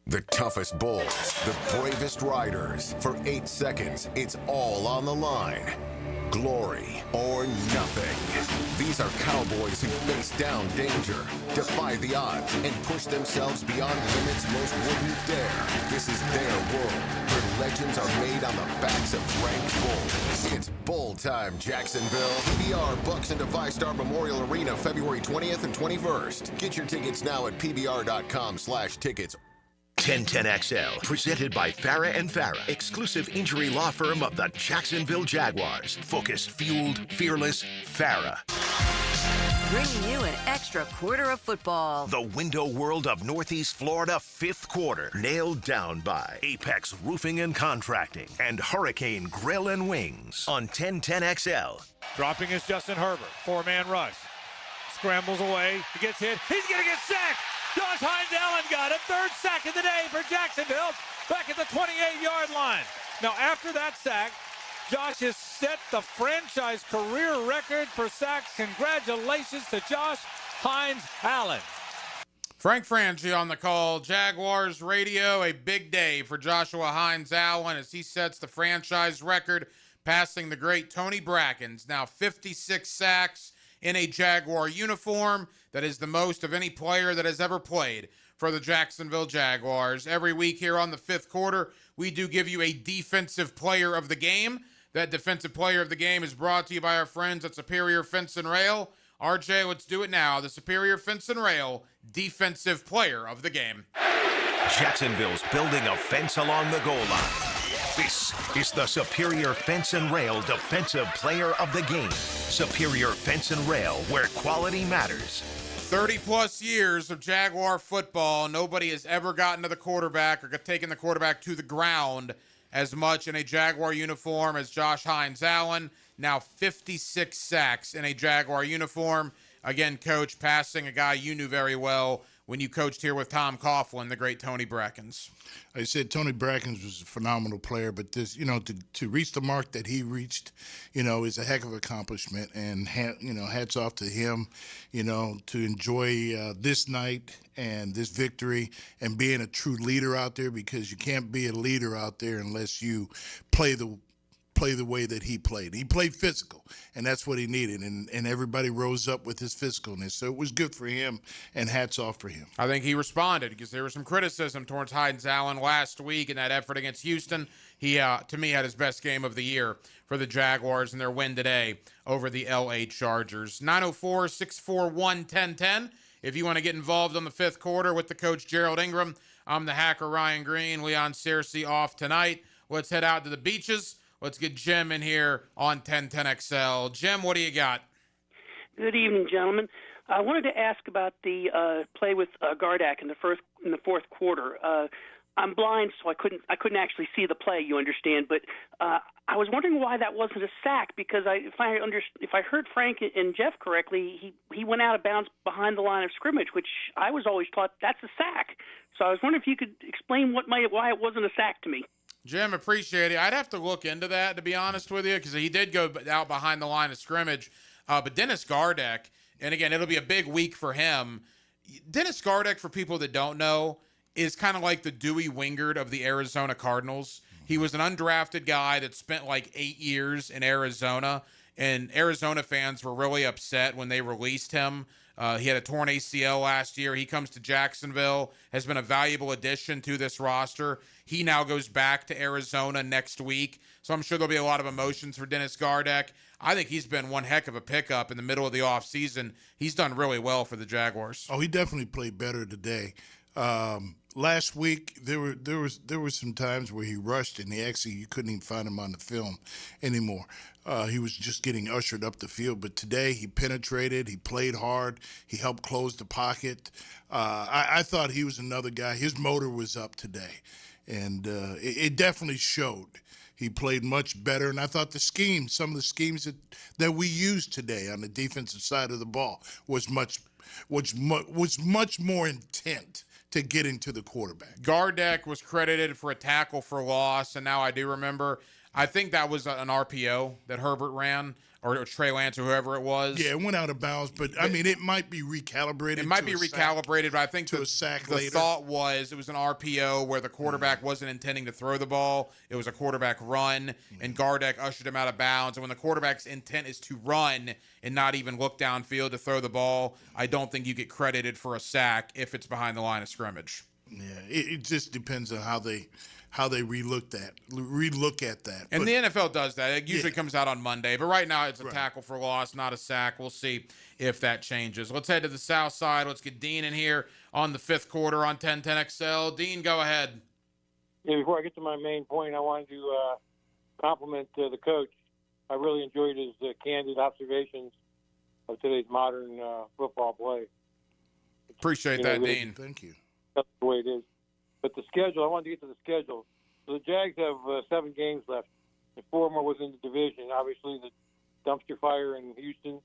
The toughest bulls, the bravest riders. For 8 seconds, it's all on the line. Glory or nothing. These are cowboys who face down danger, defy the odds, and push themselves beyond limits most wouldn't dare. This is their world, where legends are made on the backs of ranked bulls. It's bull time, Jacksonville. PBR Bucks into ViStar Memorial Arena February 20th and 21st. Get your tickets now at pbr.com/tickets. 1010XL, presented by Farah and Farah, exclusive injury law firm of the Jacksonville Jaguars. Focused, fueled, fearless, Farah. Bringing you an extra quarter of football. The window world of Northeast Florida, 5th quarter, nailed down by Apex Roofing and Contracting and Hurricane Grill and Wings on 1010XL. Dropping is Justin Herbert. 4-man rush. Scrambles away. He gets hit. He's going to get sacked. Josh Hines Allen got it. 3rd sack of the day for Jacksonville. Back at the 28-yard line. Now, after that sack, Josh has set the franchise career record for sacks. Congratulations to Josh Hines Allen. Frank Franchi on the call. Jaguars radio, a big day for Joshua Hines Allen as he sets the franchise record, passing the great Tony Bracken's now 56 sacks in a Jaguar uniform. That is the most of any player that has ever played for the Jacksonville Jaguars. Every week here on the 5th quarter, we do give you a defensive player of the game. That defensive player of the game is brought to you by our friends at Superior Fence and Rail. RJ, let's do it now. The Superior Fence and Rail defensive player of the game. Jacksonville's building a fence along the goal line. This is the Superior Fence and Rail defensive player of the game. Superior Fence and Rail, where quality matters. 30-plus years of Jaguar football, nobody has ever gotten to the quarterback or taken the quarterback to the ground as much in a Jaguar uniform as Josh Hines Allen. Now 56 sacks in a Jaguar uniform. Again, Coach, passing a guy you knew very well when you coached here with Tom Coughlin, the great Tony Brackens? I said Tony Brackens was a phenomenal player, but this, to reach the mark that he reached, is a heck of an accomplishment. And hats off to him, to enjoy this night and this victory and being a true leader out there, because you can't be a leader out there unless you play the way that he played. He played physical, and that's what he needed, and everybody rose up with his physicalness. So it was good for him, and hats off for him. I think he responded, because there was some criticism towards Hines Allen last week in that effort against Houston. He, to me, had his best game of the year for the Jaguars in their win today over the L.A. Chargers. 904-641-1010. If you want to get involved on the fifth quarter with the coach Gerald Ingram, I'm the hacker Ryan Green. Leon Searcy off tonight. Let's head out to the beaches. Let's get Jim in here on 1010XL. Jim, what do you got? Good evening, gentlemen. I wanted to ask about the play with Gardak in the fourth quarter. I'm blind, so I couldn't actually see the play. You understand, but I was wondering why that wasn't a sack, because if I heard Frank and Jeff correctly, he went out of bounds behind the line of scrimmage, which I was always taught that's a sack. So I was wondering if you could explain why it wasn't a sack to me. Jim, appreciate it. I'd have to look into that, to be honest with you, because he did go out behind the line of scrimmage. But Dennis Gardeck, and again, it'll be a big week for him. Dennis Gardeck, for people that don't know, is kind of like the Dewey Wingard of the Arizona Cardinals. He was an undrafted guy that spent like 8 years in Arizona, and Arizona fans were really upset when they released him. He had a torn ACL last year. He comes to Jacksonville, has been a valuable addition to this roster. He now goes back to Arizona next week, so I'm sure there'll be a lot of emotions for Dennis Gardeck. I think he's been one heck of a pickup in the middle of the offseason. He's done really well for the Jaguars. Oh, he definitely played better today. Last week, there were some times where he rushed, and you couldn't even find him on the film anymore. He was just getting ushered up the field. But today, he penetrated, he played hard, he helped close the pocket. I thought he was another guy. His motor was up today, and it definitely showed. He played much better, and I thought some of the schemes that we used today on the defensive side of the ball was much more intent to getting to the quarterback. Gardeck was credited for a tackle for loss, and now I do remember, I think that was an RPO that Herbert ran, or Trey Lance, or whoever it was. Yeah, it went out of bounds, but I mean, it might be recalibrated. It might be recalibrated, but I think the thought was it was an RPO where the quarterback wasn't intending to throw the ball. It was a quarterback run, and Gardeck ushered him out of bounds. And when the quarterback's intent is to run and not even look downfield to throw the ball, I don't think you get credited for a sack if it's behind the line of scrimmage. Yeah, it just depends on how they relook at that. And the NFL does that. It usually comes out on Monday. But right now it's a tackle for loss, not a sack. We'll see if that changes. Let's head to the south side. Let's get Dean in here on the fifth quarter on 1010XL. Dean, go ahead. Yeah, before I get to my main point, I wanted to compliment the coach. I really enjoyed his candid observations of today's modern football play. Appreciate that, really, Dean. Thank you. That's the way it is. But the schedule, I wanted to get to the schedule. So the Jags have 7 games left, and 4 more within the division. Obviously, the dumpster fire in Houston,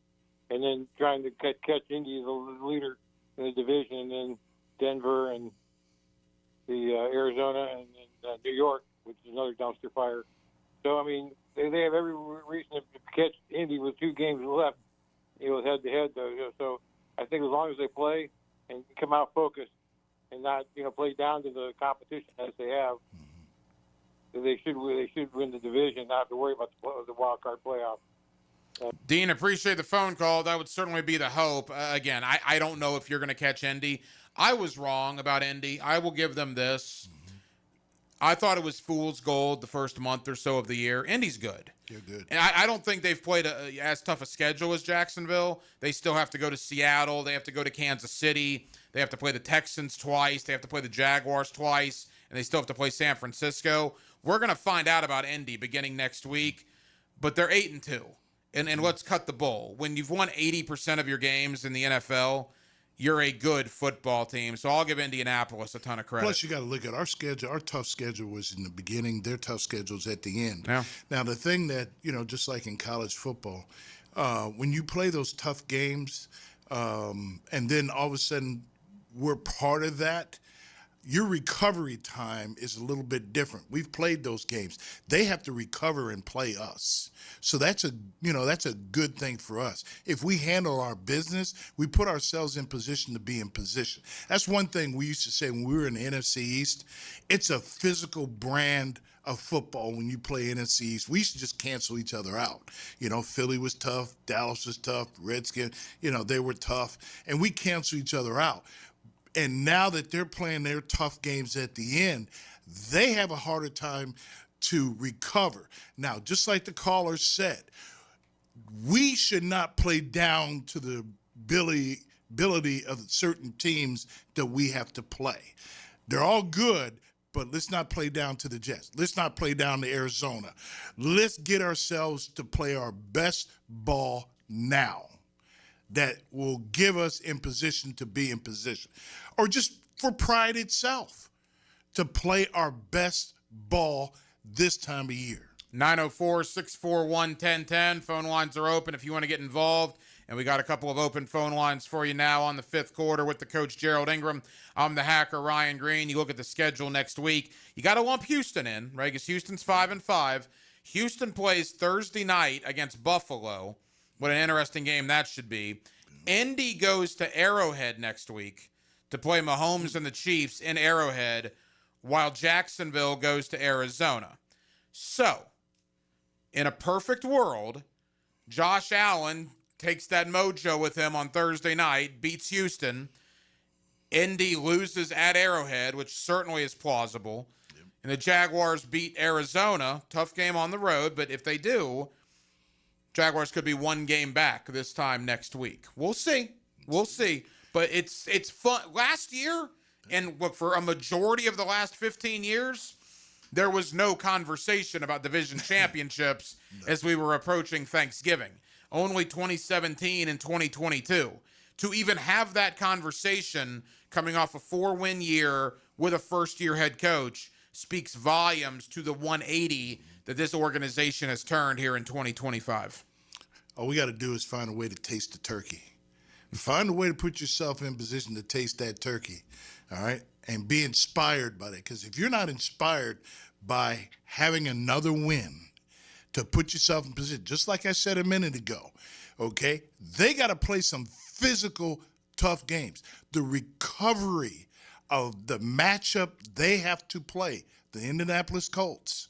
and then trying to catch Indy as the leader in the division, and then Denver and the Arizona and New York, which is another dumpster fire. So, I mean, they have every reason to catch Indy with 2 games left, head-to-head, though. So I think as long as they play and come out focused, and not, play down to the competition as they have, they should win the division, not have to worry about the wild card playoff. Dean, appreciate the phone call. That would certainly be the hope. Again, I don't know if you're going to catch Indy. I was wrong about Indy. I will give them this. I thought it was fool's gold the first month or so of the year. Indy's good. You're good. And I don't think they've played as tough a schedule as Jacksonville. They still have to go to Seattle. They have to go to Kansas City. They have to play the Texans twice. They have to play the Jaguars twice. And they still have to play San Francisco. We're going to find out about Indy beginning next week. But they're 8-2. And let's cut the bull. When you've won 80% of your games in the NFL, you're a good football team. So I'll give Indianapolis a ton of credit. Plus, you got to look at our schedule. Our tough schedule was in the beginning. Their tough schedule's at the end. Yeah. Now, the thing that, just like in college football, when you play those tough games, and then all of a sudden we're part of that, your recovery time is a little bit different. We've played those games. They have to recover and play us. So that's a good thing for us. If we handle our business, we put ourselves in position to be in position. That's one thing we used to say when we were in the NFC East. It's a physical brand of football when you play NFC East. We used to just cancel each other out. Philly was tough, Dallas was tough, Redskins, they were tough, and we cancel each other out. And now that they're playing their tough games at the end, they have a harder time to recover. Now, just like the caller said, we should not play down to the ability of certain teams that we have to play. They're all good, but let's not play down to the Jets. Let's not play down to Arizona. Let's get ourselves to play our best ball now. That will give us in position to be in position. Or just for pride itself, to play our best ball this time of year. 904-641-1010. Phone lines are open if you want to get involved. And we got a couple of open phone lines for you now on the fifth quarter with the coach, Gerald Ingram. I'm the hacker, Ryan Green. You look at the schedule next week. You got to lump Houston in, right? Because Houston's 5-5. Houston plays Thursday night against Buffalo. What an interesting game that should be. Indy goes to Arrowhead next week to play Mahomes and the Chiefs in Arrowhead, while Jacksonville goes to Arizona. So, in a perfect world, Josh Allen takes that mojo with him on Thursday night, beats Houston. Indy loses at Arrowhead, which certainly is plausible. And the Jaguars beat Arizona. Tough game on the road, but if they do, Jaguars could be one game back this time next week. We'll see. But it's fun. Last year, and look, for a majority of the last 15 years, there was no conversation about division championships as we were approaching Thanksgiving. Only 2017 and 2022. To even have that conversation coming off a 4-win year with a first-year head coach speaks volumes to the 180 that this organization has turned here in 2025. All we got to do is find a way to taste the turkey. Find a way to put yourself in position to taste that turkey, all right? And be inspired by that. Because if you're not inspired by having another win to put yourself in position, just like I said a minute ago, okay? They got to play some physical, tough games. The recovery of the matchup they have to play, the Indianapolis Colts,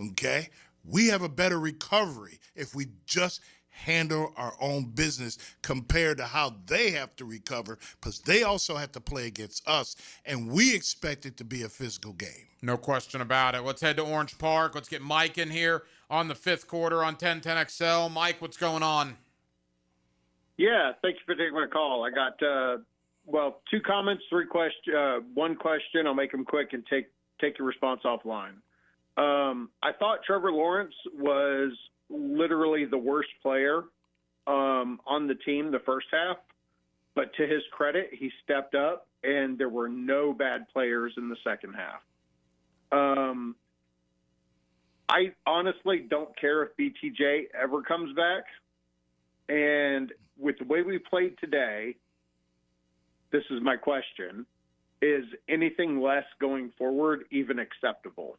okay? We have a better recovery if we just handle our own business compared to how they have to recover, because they also have to play against us, and we expect it to be a physical game. No question about it. Let's head to Orange Park. Let's get Mike in here on the fifth quarter on 1010XL. Mike, what's going on? Yeah, thank you for taking my call. I got, 2 comments, 3 questions, 1 question. I'll make them quick and take your response offline. I thought Trevor Lawrence was literally the worst player on the team the first half, but to his credit, he stepped up, and there were no bad players in the second half. I honestly don't care if BTJ ever comes back, and with the way we played today, this is my question, is anything less going forward even acceptable?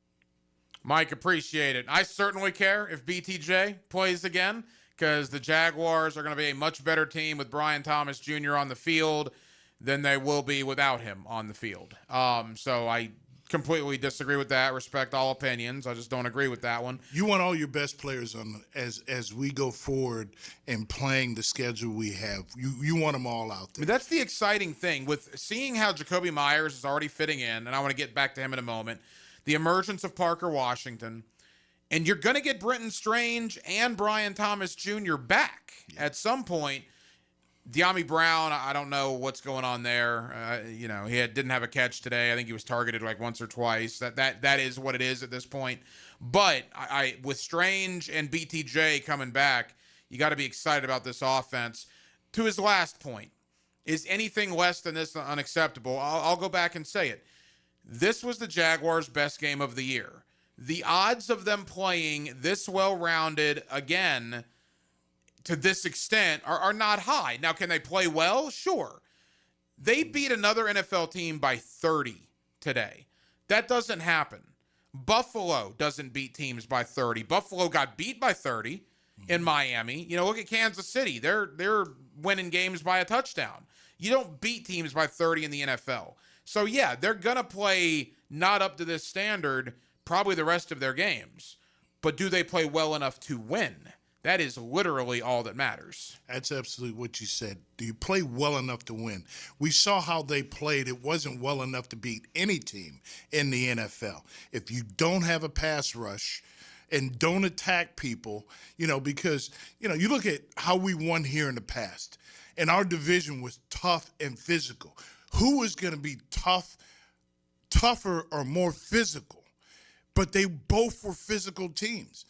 Mike, appreciate it. I certainly care if BTJ plays again, because the Jaguars are going to be a much better team with Brian Thomas Jr. on the field than they will be without him on the field. So I completely disagree with that. Respect all opinions. I just don't agree with that one. You want all your best players on as we go forward in playing the schedule we have. You want them all out there. I mean, that's the exciting thing with seeing how Jacoby Myers is already fitting in, and I want to get back to him in a moment. The emergence of Parker Washington, and you're going to get Brenton Strange and Brian Thomas Jr. back at some point. De'Ami Brown, I don't know what's going on there. He didn't have a catch today. I think he was targeted like once or twice. That is what it is at this point. But I with Strange and BTJ coming back, you got to be excited about this offense. To his last point, is anything less than this unacceptable? I'll go back and say it. This was the Jaguars' best game of the year. The odds of them playing this well-rounded again to this extent are not high. Now, can they play well? Sure. They beat another NFL team by 30 today. That doesn't happen. Buffalo doesn't beat teams by 30. Buffalo got beat by 30 in Miami. Look at Kansas City. They're winning games by a touchdown. You don't beat teams by 30 in the NFL. So, yeah, they're going to play not up to this standard probably the rest of their games. But do they play well enough to win? That is literally all that matters. That's absolutely what you said. Do you play well enough to win? We saw how they played. It wasn't well enough to beat any team in the NFL. If you don't have a pass rush and don't attack people, because, you look at how we won here in the past, and our division was tough and physical. Who is going to be tougher or more physical? But they both were physical teams.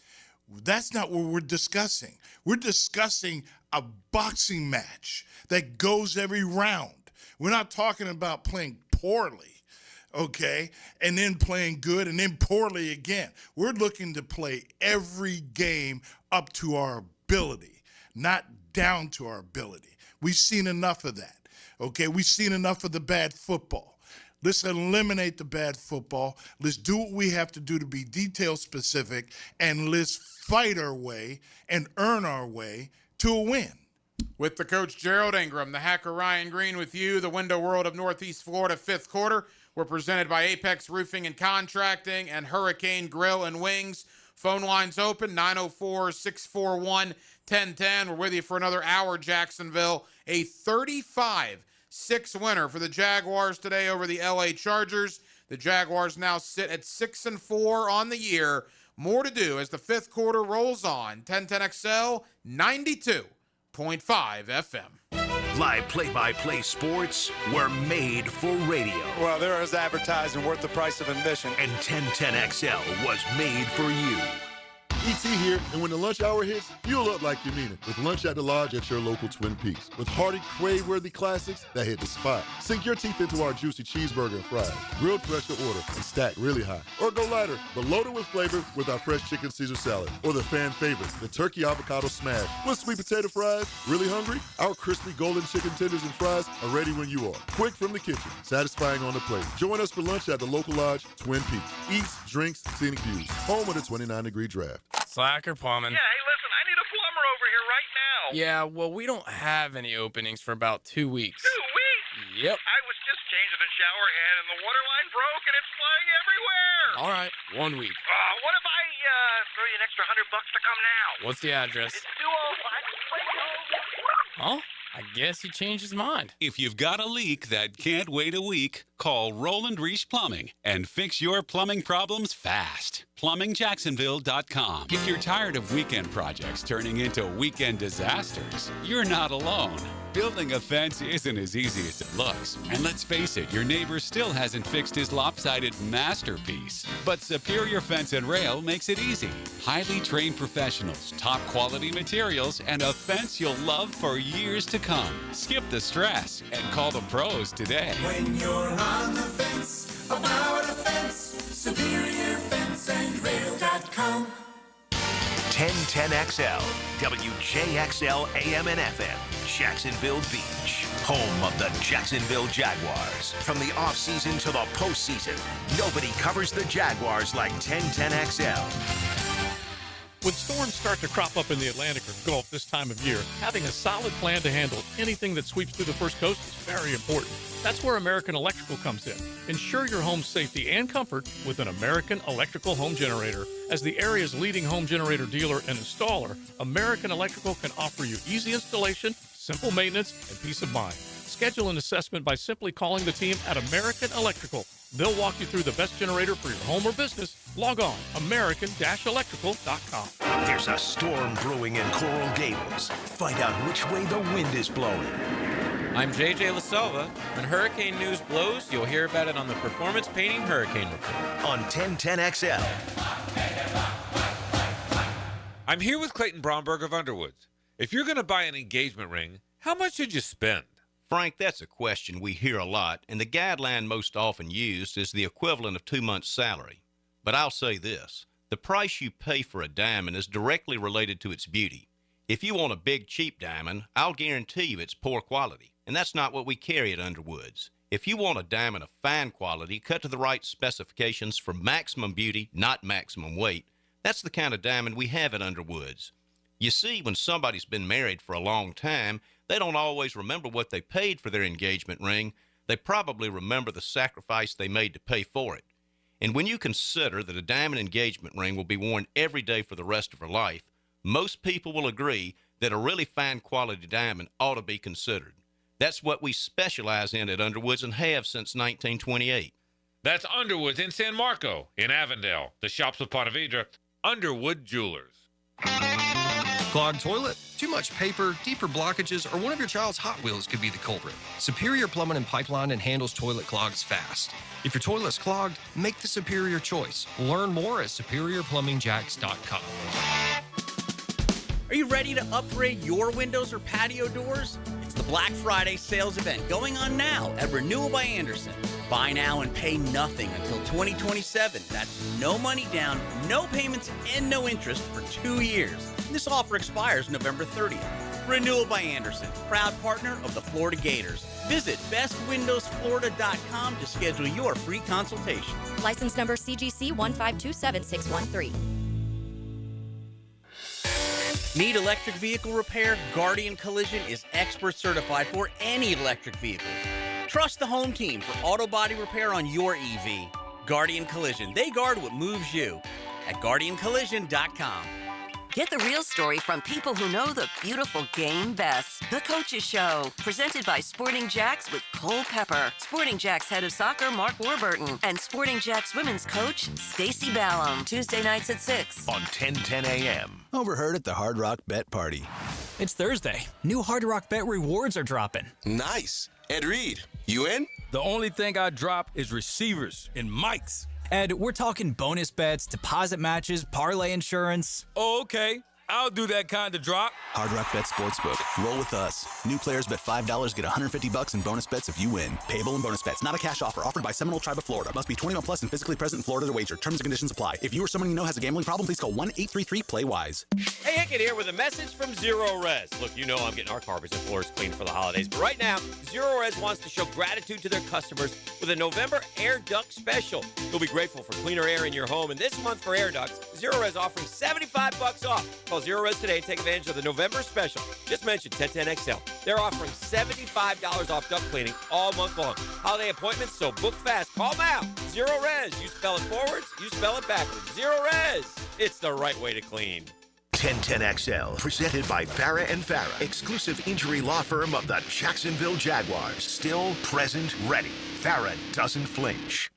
That's not what we're discussing. We're discussing a boxing match that goes every round. We're not talking about playing poorly, okay, and then playing good and then poorly again. We're looking to play every game up to our ability, not down to our ability. We've seen enough of that, okay? We've seen enough of the bad football. Let's eliminate the bad football. Let's do what we have to do to be detail specific, and let's fight our way and earn our way to a win. With the coach Gerald Ingram, the hacker Ryan Green with you, the Window World of Northeast Florida fifth quarter. We're presented by Apex Roofing and Contracting and Hurricane Grill and Wings. Phone lines open, 904-641-1010. We're with you for another hour, Jacksonville. A 35-6 winner for the Jaguars today over the LA Chargers. The Jaguars now sit at 6-4 on the year. More to do as the fifth quarter rolls on. 1010XL 92.5 FM. Live play-by-play sports were made for radio. Well, there is advertising worth the price of admission. And 1010XL was made for you. ET here, and when the lunch hour hits, fuel up like you mean it with Lunch at the Lodge at your local Twin Peaks. With hearty, crave-worthy classics that hit the spot. Sink your teeth into our juicy cheeseburger and fries, grilled fresh to order, and stacked really high. Or go lighter, but loaded with flavor with our fresh chicken Caesar salad. Or the fan favorite, the turkey avocado smash with sweet potato fries. Really hungry? Our crispy golden chicken tenders and fries are ready when you are. Quick from the kitchen, satisfying on the plate. Join us for lunch at the local lodge, Twin Peaks. Eats, drinks, scenic views. Home of the 29-degree draft. Slacker plumbing. Yeah, hey, listen, I need a plumber over here right now. Yeah, well, we don't have any openings for about 2 weeks. 2 weeks? Yep. I was just changing the shower head and the water line broke and it's flying everywhere. All right, 1 week. What if I throw you an extra $100 to come now? What's the address? It's 205. Oh, I guess he changed his mind. If you've got a leak that can't wait a week, call Roland Reich Plumbing and fix your plumbing problems fast. PlumbingJacksonville.com. If you're tired of weekend projects turning into weekend disasters, you're not alone. Building a fence isn't as easy as it looks. And let's face it, your neighbor still hasn't fixed his lopsided masterpiece. But Superior Fence and Rail makes it easy. Highly trained professionals, top quality materials, and a fence you'll love for years to come. Skip the stress and call the pros today. When you're on the fence, about a fence, SuperiorFenceandRail.com. 1010XL, WJXL AM and FM, Jacksonville Beach, home of the Jacksonville Jaguars. From the offseason to the postseason, nobody covers the Jaguars like 1010XL. When storms start to crop up in the Atlantic or Gulf this time of year, having a solid plan to handle anything that sweeps through the First Coast is very important. That's where American Electrical comes in. Ensure your home's safety and comfort with an American Electrical home generator. As the area's leading home generator dealer and installer, American Electrical can offer you easy installation, simple maintenance, and peace of mind. Schedule an assessment by simply calling the team at American Electrical. They'll walk you through the best generator for your home or business. Log on, american-electrical.com. There's a storm brewing in Coral Gables. Find out which way the wind is blowing. I'm JJ LaSalva. When hurricane news blows, you'll hear about it on the Performance Painting Hurricane Report. On 1010XL. I'm here with Clayton Bromberg of Underwoods. If you're going to buy an engagement ring, how much should you spend? Frank, that's a question we hear a lot, and the guideline most often used is the equivalent of 2 months' salary. But I'll say this, the price you pay for a diamond is directly related to its beauty. If you want a big, cheap diamond, I'll guarantee you it's poor quality. and that's not what we carry at Underwood's. If you want a diamond of fine quality, cut to the right specifications for maximum beauty, not maximum weight, that's the kind of diamond we have at Underwood's. You see, when somebody's been married for a long time, they don't always remember what they paid for their engagement ring. They probably remember the sacrifice they made to pay for it. And when you consider that a diamond engagement ring will be worn every day for the rest of her life, most people will agree that a really fine quality diamond ought to be considered. That's what we specialize in at Underwood's and have since 1928. That's Underwood's in San Marco, in Avondale, the shops of Ponte Vedra, Underwood Jewelers. Clogged toilet, too much paper, deeper blockages, or one of your child's Hot Wheels could be the culprit. Superior Plumbing and Pipeline and handles toilet clogs fast. If your toilet's clogged, make the superior choice. Learn more at superiorplumbingjacks.com. Are you ready to upgrade your windows or patio doors? It's the Black Friday sales event going on now at Renewal by Andersen. Buy now and pay nothing until 2027. That's no money down, no payments, and no interest for 2 years. This offer expires November 30th. Renewal by Andersen, proud partner of the Florida Gators. Visit bestwindowsflorida.com to schedule your free consultation. License number CGC 1527613. Need electric vehicle repair? Guardian Collision is expert certified for any electric vehicle. Trust the home team for auto body repair on your EV. Guardian Collision. They guard what moves you at guardiancollision.com. Get the real story from people who know the beautiful game best. The Coaches Show, presented by Sporting Jacks with Cole Pepper, Sporting Jacks head of soccer Mark Warburton, and Sporting Jacks women's coach Stacy Ballum. Tuesday nights at 6 on 1010 a.m. Overheard at the Hard Rock Bet Party. It's Thursday. New Hard Rock Bet rewards are dropping. Nice. Ed Reed, you in? The only thing I drop is receivers and mics. Ed, we're talking bonus bets, deposit matches, parlay insurance. Oh, okay. I'll do that kind of drop. Hard Rock Bet Sportsbook. Roll with us. New players bet $5, get $150 in bonus bets if you win. Payable in bonus bets. Not a cash offer. Offered by Seminole Tribe of Florida. Must be 21 plus and physically present in Florida to wager. Terms and conditions apply. If you or someone you know has a gambling problem, please call 1-833-PLAY-WISE. Hey, Hickett here with a message from Zero Res. Look, you know I'm getting our carpets and floors cleaned for the holidays, but right now, Zero Res wants to show gratitude to their customers with a November air duct special. You'll be grateful for cleaner air in your home, and this month for air ducts, Zero Res offering $75 off. Call Zero Res today and take advantage of the November special. Just mention 1010XL. They're offering $75 off duct cleaning all month long. Holiday appointments, so book fast. Call now. Zero Res. You spell it forwards, you spell it backwards. Zero Res. It's the right way to clean. 1010XL, presented by Farah and Farah, exclusive injury law firm of the Jacksonville Jaguars. Still, present, ready. Farah doesn't flinch.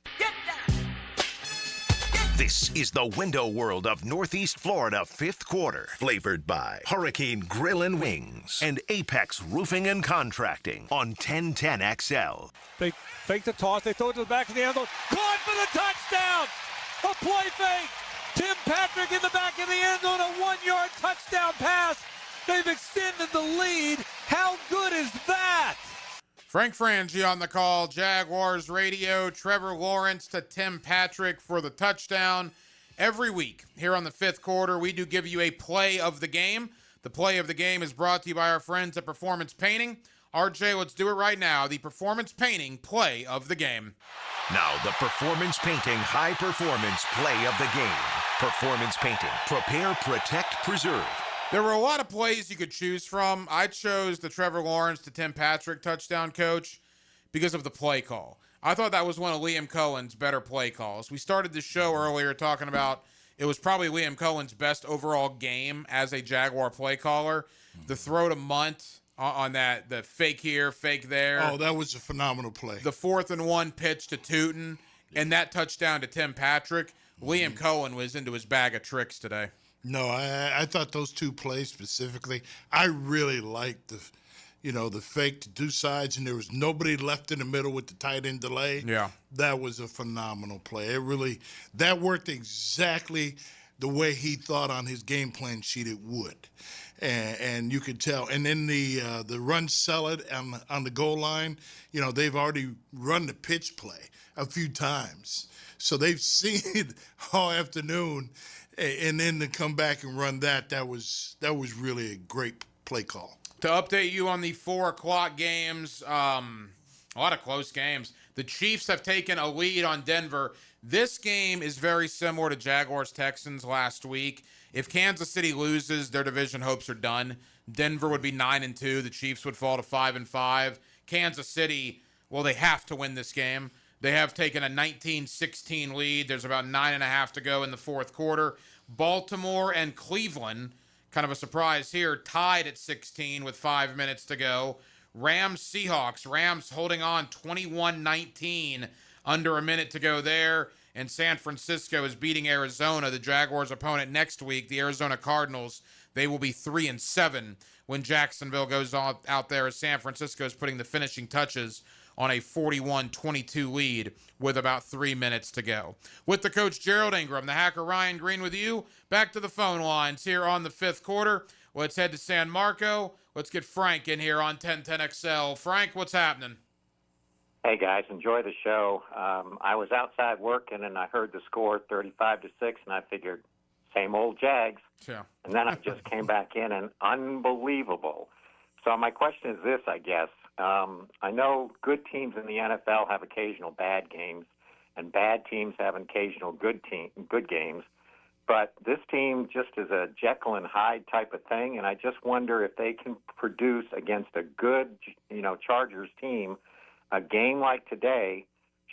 This is the window world of Northeast Florida fifth quarter, flavored by Hurricane Grill and Wings and Apex Roofing and Contracting on 1010XL. They fake the toss. They throw it to the back of the end zone. Caught for the touchdown. A play fake. Tim Patrick in the back of the end zone. A 1-yard touchdown pass. They've extended the lead. How good is that? Frank Frangie on the call, Jaguars radio, Trevor Lawrence to Tim Patrick for the touchdown. Every week here on the fifth quarter, we do give you a play of the game. The play of the game is brought to you by our friends at Performance Painting. RJ, let's do it right now. The Performance Painting play of the game. Now, the Performance Painting high performance play of the game. Performance Painting. Prepare, protect, preserve. There were a lot of plays you could choose from. I chose the Trevor Lawrence to Tim Patrick touchdown, coach, because of the play call. I thought that was one of Liam Cohen's better play calls. We started the show earlier talking about it was probably Liam Cohen's best overall game as a Jaguar play caller. The throw to Munt on that, the fake here, fake there. Oh, that was a phenomenal play. The 4th and 1 pitch to Tootin, and that touchdown to Tim Patrick. Liam Cohen was into his bag of tricks today. No, I thought those two plays specifically, I really liked the fake to two sides, and there was nobody left in the middle with the tight end delay. Yeah. That was a phenomenal play. That worked exactly the way he thought on his game plan sheet it would. And you could tell. And then the run sell it on the goal line, they've already run the pitch play a few times. So they've seen it all afternoon. And then to come back and run that was really a great play call. To update you on the 4 o'clock games, a lot of close games. The Chiefs have taken a lead on Denver. This game is very similar to Jaguars-Texans last week. If Kansas City loses, their division hopes are done. Denver would be 9-2. The Chiefs would fall to 5-5. Kansas City, well, they have to win this game. They have taken a 19-16 lead. There's about 9.5 to go in the fourth quarter. Baltimore and Cleveland, kind of a surprise here, tied at 16 with 5 minutes to go. Rams-Seahawks. Rams holding on 21-19, under a minute to go there. And San Francisco is beating Arizona, the Jaguars' opponent next week. The Arizona Cardinals, they will be 3-7 when Jacksonville goes out there, as San Francisco is putting the finishing touches on a 41-22 lead with about 3 minutes to go. With the coach Gerald Ingram, the hacker Ryan Green with you. Back to the phone lines here on the fifth quarter. Let's head to San Marco. Let's get Frank in here on 1010XL. Frank, what's happening? Hey, guys, enjoy the show. I was outside working, and I heard the score 35-6, and I figured, same old Jags. Yeah. And then I just came back in, and unbelievable. So my question is this, I guess. I know good teams in the NFL have occasional bad games, and bad teams have occasional good games. But this team just is a Jekyll and Hyde type of thing, and I just wonder if they can produce against a good, Chargers team a game like today.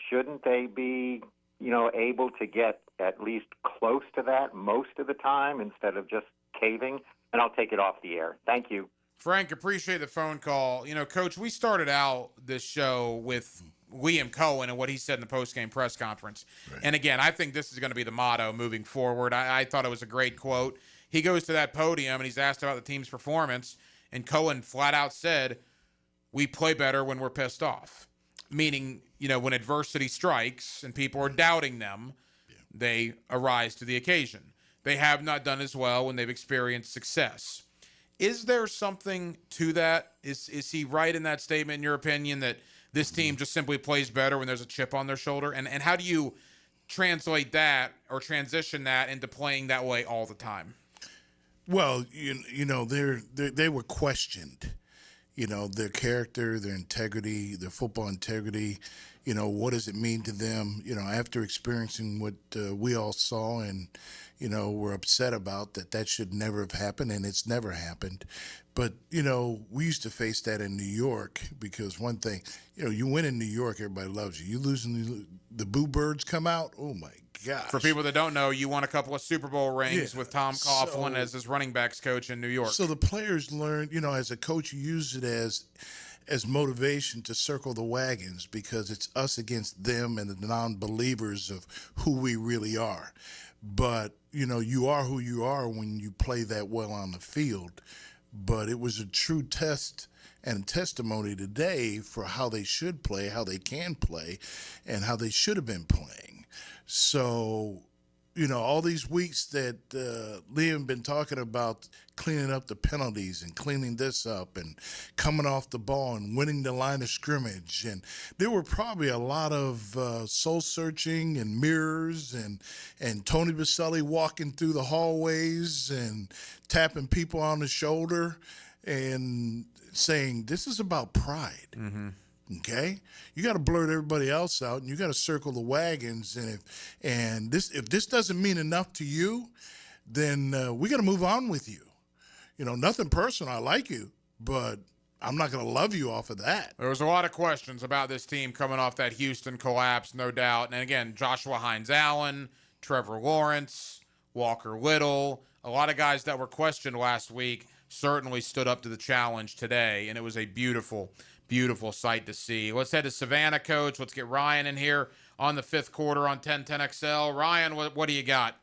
Shouldn't they be, able to get at least close to that most of the time instead of just caving? And I'll take it off the air. Thank you. Frank, appreciate the phone call. Coach, we started out this show with Liam Cohen and what he said in the postgame press conference. Right. And again, I think this is going to be the motto moving forward. I thought it was a great quote. He goes to that podium and he's asked about the team's performance, and Cohen flat out said, we play better when we're pissed off. Meaning, when adversity strikes and people are doubting them, they arise to the occasion. They have not done as well when they've experienced success. Is there something to that? Is he right in that statement, in your opinion, that this team just simply plays better when there's a chip on their shoulder? And how do you translate that or transition that into playing that way all the time? Well, they were questioned. Their character, their integrity, their football integrity, what does it mean to them? After experiencing what we all saw and, we're upset about that should never have happened, and it's never happened. But, we used to face that in New York because one thing, you win in New York, everybody loves you. You lose in the Boo Birds come out, oh, my gosh. For people that don't know, you won a couple of Super Bowl rings with Tom Coughlin as his running backs coach in New York. So the players learn, as a coach, you use it as motivation to circle the wagons because it's us against them and the non-believers of who we really are. But, you are who you are when you play that well on the field. But it was a true test and testimony today for how they should play, how they can play, and how they should have been playing. So, all these weeks that Liam been talking about cleaning up the penalties and cleaning this up and coming off the ball and winning the line of scrimmage. And there were probably a lot of soul-searching and mirrors and Tony Baselli walking through the hallways and tapping people on the shoulder and saying, this is about pride. Mm-hmm. Okay, you got to blurt everybody else out, and you got to circle the wagons. And if this doesn't mean enough to you, then we got to move on with you. Nothing personal. I like you, but I'm not going to love you off of that. There was a lot of questions about this team coming off that Houston collapse, no doubt. And again, Joshua Hines-Allen, Trevor Lawrence, Walker Little, a lot of guys that were questioned last week certainly stood up to the challenge today, and it was a beautiful sight to see. Let's head to Savannah, Coach. Let's get Ryan in here on the fifth quarter on 1010XL. Ryan, what do you got?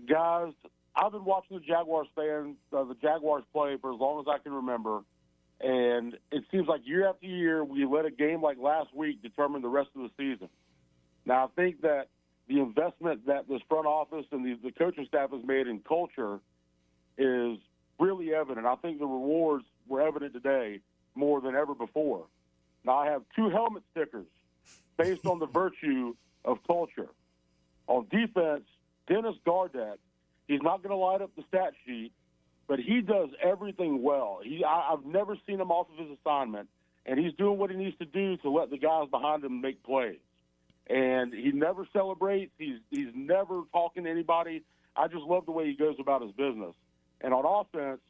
Guys, I've been watching the Jaguars play for as long as I can remember, and it seems like year after year we let a game like last week determine the rest of the season. Now, I think that the investment that this front office and the coaching staff has made in culture is really evident. I think the rewards were evident today more than ever before. Now, I have 2 helmet stickers based on the virtue of culture. On defense, Dennis Gardeck, he's not going to light up the stat sheet, but he does everything well. I've never seen him off of his assignment, and he's doing what he needs to do to let the guys behind him make plays. And he never celebrates. He's never talking to anybody. I just love the way he goes about his business. And on offense,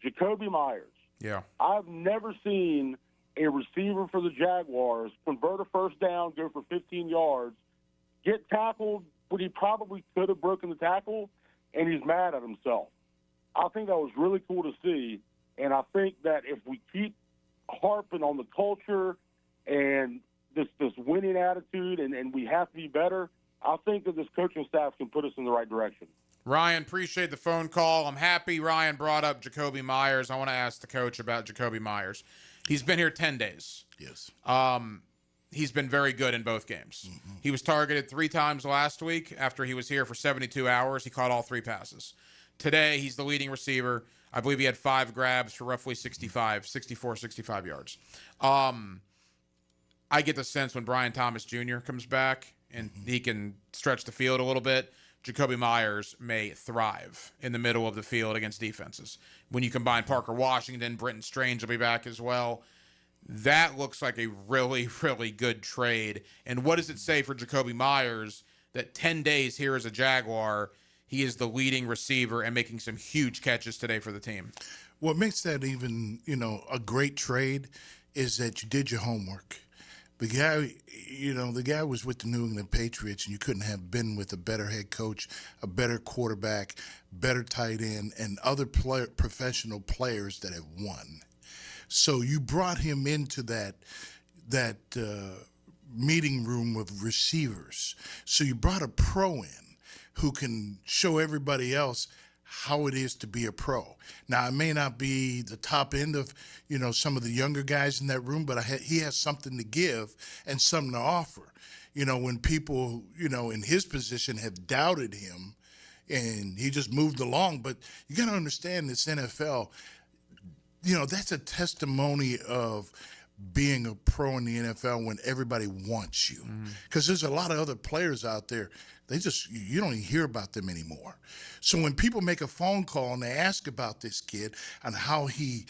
Jacoby Myers. Yeah. I've never seen a receiver for the Jaguars convert a first down, go for 15 yards, get tackled when he probably could have broken the tackle, and he's mad at himself. I think that was really cool to see, and I think that if we keep harping on the culture and this winning attitude and we have to be better, I think that this coaching staff can put us in the right direction. Ryan, appreciate the phone call. I'm happy Ryan brought up Jacoby Myers. I want to ask the coach about Jacoby Myers. He's been here 10 days. Yes. He's been very good in both games. Mm-hmm. He was targeted 3 times last week. After he was here for 72 hours, he caught all 3 passes. Today, he's the leading receiver. I believe he had 5 grabs for roughly 65 yards. I get the sense when Brian Thomas Jr. comes back and he can stretch the field a little bit, Jacoby Myers may thrive in the middle of the field against defenses. When you combine Parker Washington, Brenton Strange will be back as well. That looks like a really, really good trade. And what does it say for Jacoby Myers that 10 days here as a Jaguar, he is the leading receiver and making some huge catches today for the team? What makes that even, a great trade is that you did your homework. The guy was with the New England Patriots, and you couldn't have been with a better head coach, a better quarterback, better tight end, and other professional players that have won. So you brought him into that meeting room of receivers. So you brought a pro in who can show everybody else how it is to be a pro. Now, it may not be the top end of, some of the younger guys in that room, but he has something to give and something to offer. When people, in his position have doubted him and he just moved along. But you got to understand this NFL, that's a testimony of being a pro in the NFL when everybody wants you. Because there's a lot of other players out there, you don't even hear about them anymore. So when people make a phone call and they ask about this kid and how he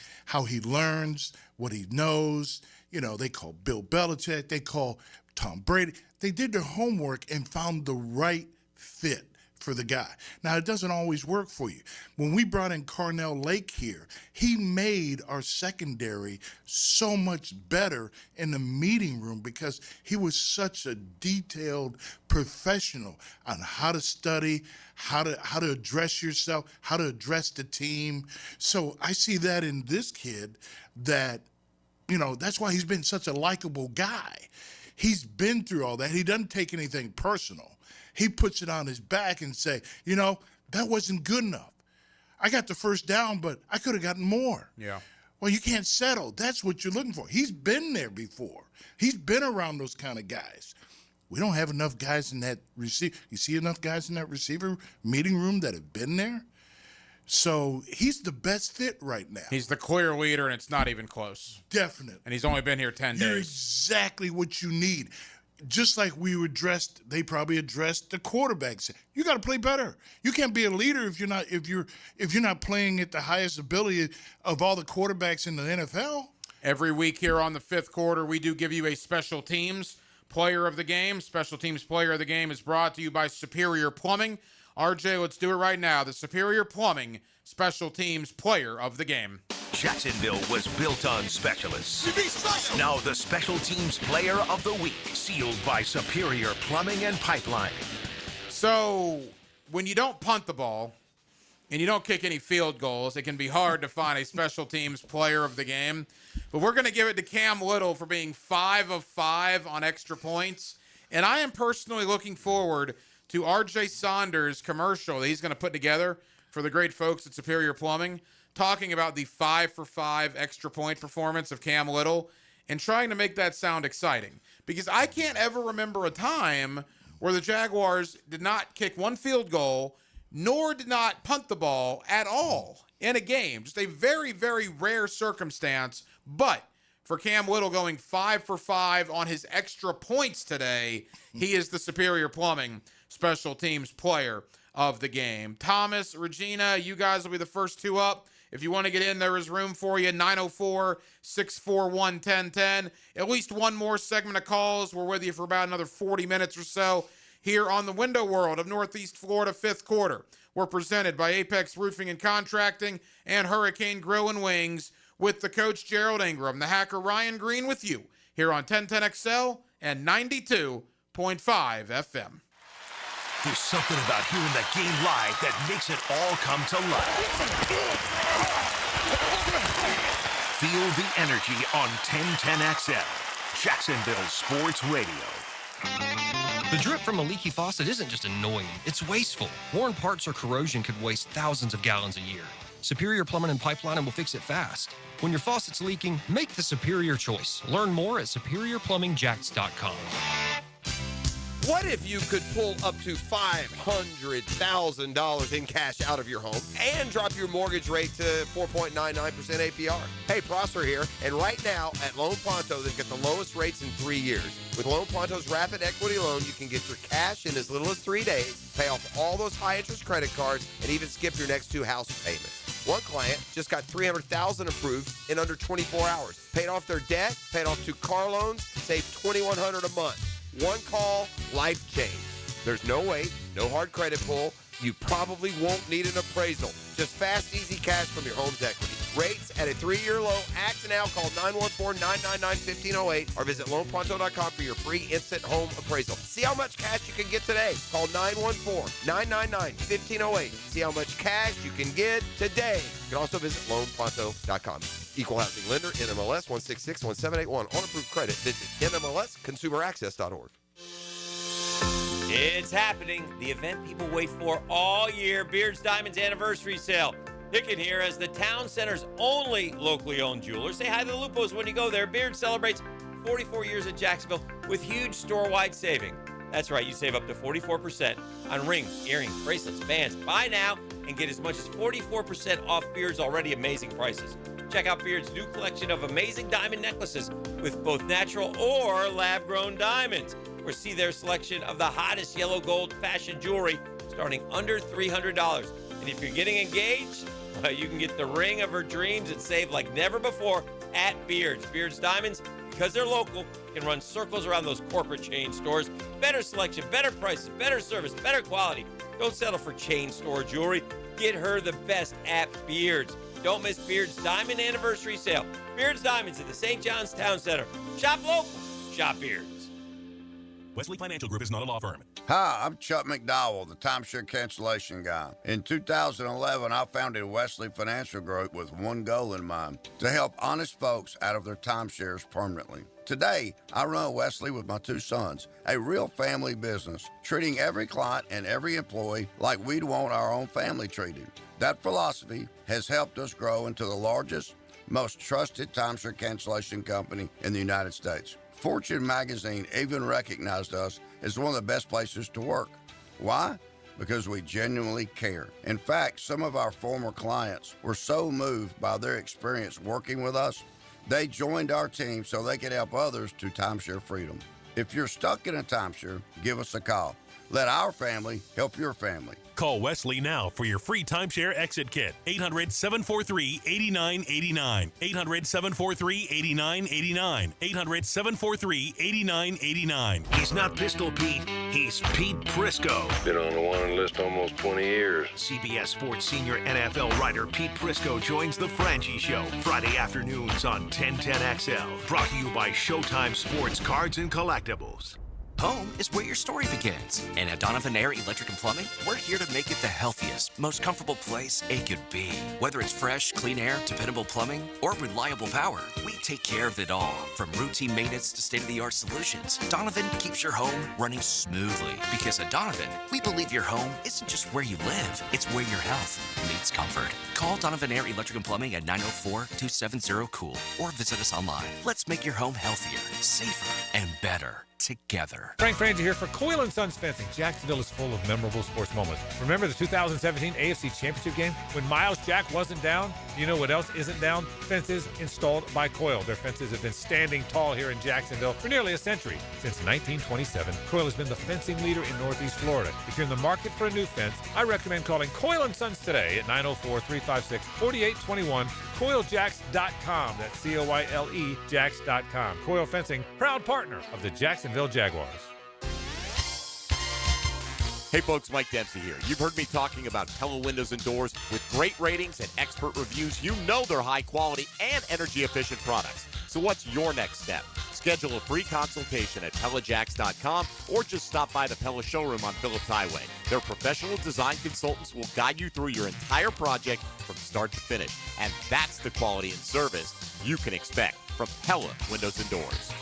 learns, what he knows, they call Bill Belichick, they call Tom Brady. They did their homework and found the right fit for the guy. Now, it doesn't always work for you. When we brought in Carnell Lake here, he made our secondary so much better in the meeting room because he was such a detailed professional on how to study, how to address yourself, how to address the team. So I see that in this kid that, that's why he's been such a likable guy. He's been through all that. He doesn't take anything personal. He puts it on his back and say, that wasn't good enough. I got the first down, but I could have gotten more. Yeah. Well, you can't settle. That's what you're looking for. He's been there before. He's been around those kind of guys. We don't have enough guys in that receiver. You see enough guys in that receiver meeting room that have been there? So he's the best fit right now. He's the clear leader, and it's not even close. Definitely. And he's only been here 10 You're days. Exactly what you need. Just like they probably addressed the quarterbacks. You got to play better. You can't be a leader if you're not playing at the highest ability of all the quarterbacks in the NFL. Every week here on the fifth quarter, we do give you a special teams player of the game. Special teams player of the game is brought to you by Superior Plumbing. RJ, let's do it right now. The Superior Plumbing special teams player of the game. Jacksonville was built on specialists. Now the special teams player of the week, sealed by Superior Plumbing and Pipeline. So when you don't punt the ball and you don't kick any field goals, it can be hard to find a special teams player of the game. But we're going to give it to Cam Little for being 5 of 5 on extra points. And I am personally looking forward to RJ Saunders' commercial that he's going to put together for the great folks at Superior Plumbing, talking about the 5 for 5 extra point performance of Cam Little and trying to make that sound exciting. Because I can't ever remember a time where the Jaguars did not kick one field goal, nor did not punt the ball at all in a game. Just a very, very rare circumstance. But for Cam Little going 5 for 5 on his extra points today, he is the Superior Plumbing special teams player of the game. Thomas, Regina, you guys will be the first two up. If you want to get in, there is room for you. 904-641-1010. At least one more segment of calls. We're with you for about another 40 minutes or so here on the Window World of Northeast Florida fifth quarter. We're presented by Apex Roofing and Contracting and Hurricane Grill and Wings with the coach Gerald Ingram, the hacker Ryan Green with you here on 1010XL and 92.5 FM. There's something about hearing the game live that makes it all come to life. Feel the energy on 1010XL, Jacksonville Sports Radio. The drip from a leaky faucet isn't just annoying, it's wasteful. Worn parts or corrosion could waste thousands of gallons a year. Superior Plumbing and Pipelining will fix it fast. When your faucet's leaking, make the superior choice. Learn more at superiorplumbingjacks.com. What if you could pull up to $500,000 in cash out of your home and drop your mortgage rate to 4.99% APR? Hey, Prosser here, and right now at Loan Pronto, they've got the lowest rates in 3 years. With Loan Pronto's rapid equity loan, you can get your cash in as little as 3 days, pay off all those high-interest credit cards, and even skip your next 2 house payments. One client just got $300,000 approved in under 24 hours. Paid off their debt, paid off 2 car loans, saved $2,100 a month. One call, life change. There's no wait, no hard credit pull. You probably won't need an appraisal. Just fast, easy cash from your home's equity. Rates at a 3-year low. Act now. Call 914-999-1508 or visit loanpronto.com for your free instant home appraisal. See how much cash you can get today. Call 914-999-1508. See how much cash you can get today. You can also visit loanpronto.com. Equal housing lender, NMLS 1661781. On approved credit, visit NMLSconsumeraccess.org. It's happening. The event people wait for all year, Beard's Diamonds Anniversary Sale. Hicken here as the town center's only locally owned jeweler. Say hi to the Lupos when you go there. Beard celebrates 44 years at Jacksonville with huge store-wide saving. That's right, you save up to 44% on rings, earrings, bracelets, bands. Buy now and get as much as 44% off Beard's already amazing prices. Check out Beard's new collection of amazing diamond necklaces with both natural or lab-grown diamonds. Or see their selection of the hottest yellow gold fashion jewelry starting under $300. And if you're getting engaged, you can get the ring of her dreams and save like never before at Beard's. Beard's Diamonds, because they're local, can run circles around those corporate chain stores. Better selection, better prices, better service, better quality. Don't settle for chain store jewelry. Get her the best at Beard's. Don't miss Beard's Diamond Anniversary Sale. Beard's Diamonds at the St. John's Town Center. Shop local. Shop Beard's. Wesley Financial Group is not a law firm. Hi, I'm Chuck McDowell, the timeshare cancellation guy. In 2011, I founded Wesley Financial Group with one goal in mind, to help honest folks out of their timeshares permanently. Today, I run Wesley with my 2 sons, a real family business, treating every client and every employee like we'd want our own family treated. That philosophy has helped us grow into the largest, most trusted timeshare cancellation company in the United States. Fortune magazine even recognized us as one of the best places to work. Why? Because we genuinely care. In fact, some of our former clients were so moved by their experience working with us, they joined our team so they could help others to timeshare freedom. If you're stuck in a timeshare, give us a call. Let our family help your family. Call Wesley now for your free timeshare exit kit. 800-743-8989. 800-743-8989. 800-743-8989. He's not Pistol Pete, he's Pete Prisco. Been on the wanted list almost 20 years. CBS Sports senior NFL writer Pete Prisco joins the Frangie Show Friday afternoons on 1010XL. Brought to you by Showtime Sports Cards and Collectibles. Home is where your story begins. And at Donovan Air Electric and Plumbing, we're here to make it the healthiest, most comfortable place it could be. Whether it's fresh, clean air, dependable plumbing, or reliable power, we take care of it all. From routine maintenance to state-of-the-art solutions, Donovan keeps your home running smoothly. Because at Donovan, we believe your home isn't just where you live, it's where your health meets comfort. Call Donovan Air Electric and Plumbing at 904-270-COOL or visit us online. Let's make your home healthier, safer, and better together. Frank Frangie here for Coyle & Sons Fencing. Jacksonville is full of memorable sports moments. Remember the 2017 AFC Championship game when Miles Jack wasn't down? You know what else isn't down? Fences installed by Coyle. Their fences have been standing tall here in Jacksonville for nearly a century. Since 1927, Coyle has been the fencing leader in Northeast Florida. If you're in the market for a new fence, I recommend calling Coyle & Sons today at 904-356-4821, CoyleJacks.com. That's COYLE Jacks.com. Coyle Fencing, proud partner of the Jacksonville Jaguars. Hey folks, Mike Dempsey here. You've heard me talking about Pella Windows and Doors with great ratings and expert reviews. You know they're high quality and energy efficient products. So what's your next step? Schedule a free consultation at PellaJacks.com or just stop by the Pella showroom on Phillips Highway. Their professional design consultants will guide you through your entire project from start to finish. And that's the quality and service you can expect from Pella Windows and Doors.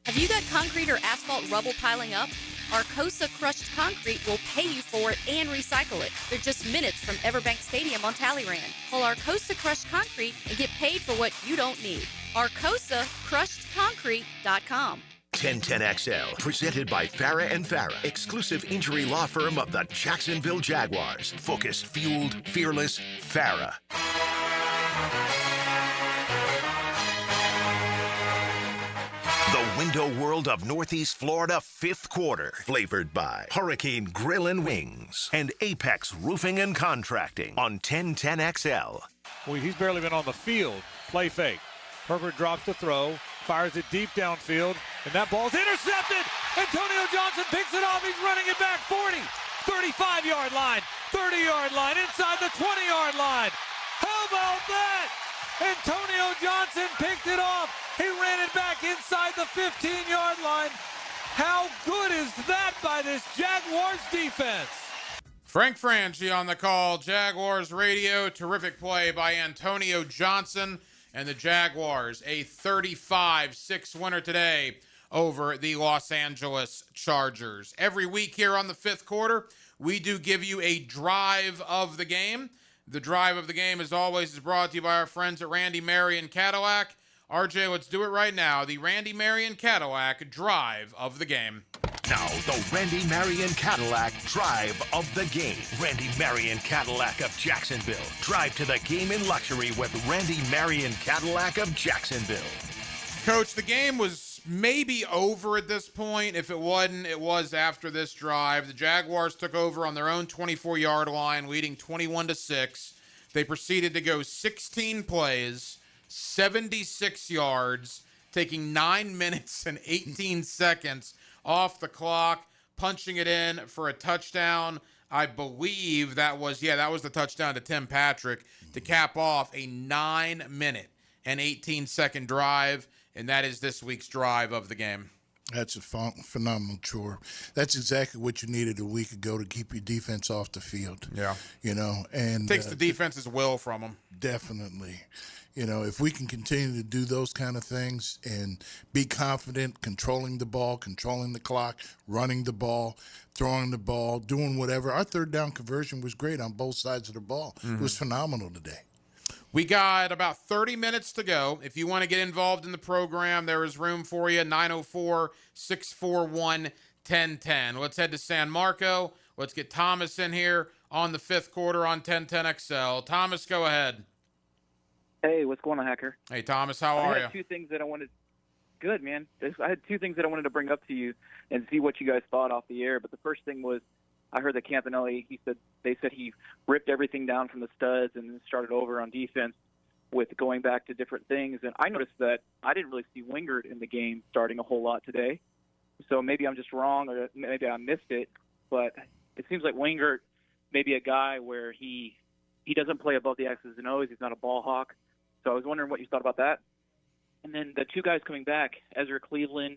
Have you got concrete or asphalt rubble piling up? Arcosa Crushed Concrete will pay you for it and recycle it. They're just minutes from Everbank Stadium on Talleyrand. Call Arcosa Crushed Concrete and get paid for what you don't need. ArcosaCrushedConcrete.com. 1010XL, presented by Farah and Farah, exclusive injury law firm of the Jacksonville Jaguars. Focused, fueled, fearless, Farah. The window world of Northeast Florida, fifth quarter. Flavored by Hurricane Grill and Wings and Apex Roofing and Contracting on 1010XL. Well, he's barely been on the field. Play fake. Herbert drops the throw, fires it deep downfield, and that ball's intercepted. Antonio Johnson picks it off. He's running it back 40, 35-yard line, 30-yard line, inside the 20-yard line. How about that? Antonio Johnson picked it off. He ran it back inside the 15-yard line. How good is that by this Jaguars defense? Frank Frangie on the call. Jaguars radio. Terrific play by Antonio Johnson and the Jaguars. A 35-6 winner today over the Los Angeles Chargers. Every week here on the fifth quarter, we do give you a drive of the game. The drive of the game, as always, is brought to you by our friends at Randy Marion Cadillac. RJ, let's do it right now. The Randy Marion Cadillac drive of the game. Now, the Randy Marion Cadillac drive of the game. Randy Marion Cadillac of Jacksonville. Drive to the game in luxury with Randy Marion Cadillac of Jacksonville. Coach, the game was maybe over at this point. If it wasn't, it was after this drive. The Jaguars took over on their own 24-yard line, leading 21-6. They proceeded to go 16 plays, 76 yards, taking 9 minutes and 18 seconds off the clock, punching it in for a touchdown. I believe that was the touchdown to Tim Patrick to cap off a 9-minute and 18-second drive, and that is this week's drive of the game. That's a phenomenal chore. That's exactly what you needed a week ago to keep your defense off the field. Yeah. And takes the defense's will from them. Definitely. If we can continue to do those kind of things and be confident, controlling the ball, controlling the clock, running the ball, throwing the ball, doing whatever. Our third down conversion was great on both sides of the ball. Mm-hmm. It was phenomenal today. We got about 30 minutes to go. If you want to get involved in the program, there is room for you, 904-641-1010. Let's head to San Marco. Let's get Thomas in here on the fifth quarter on 1010XL. Thomas, go ahead. Hey, what's going on, Hacker? Hey, Thomas, how are you? I had two things that I wanted. Good, man. I had two things that I wanted to bring up to you and see what you guys thought off the air. But the first thing was, I heard that Campanelli, they said he ripped everything down from the studs and then started over on defense with going back to different things. And I noticed that I didn't really see Wingard in the game starting a whole lot today. So maybe I'm just wrong, or maybe I missed it. But it seems like Wingard may be a guy where he doesn't play above the X's and O's. He's not a ball hawk. So I was wondering what you thought about that. And then the two guys coming back, Ezra Cleveland,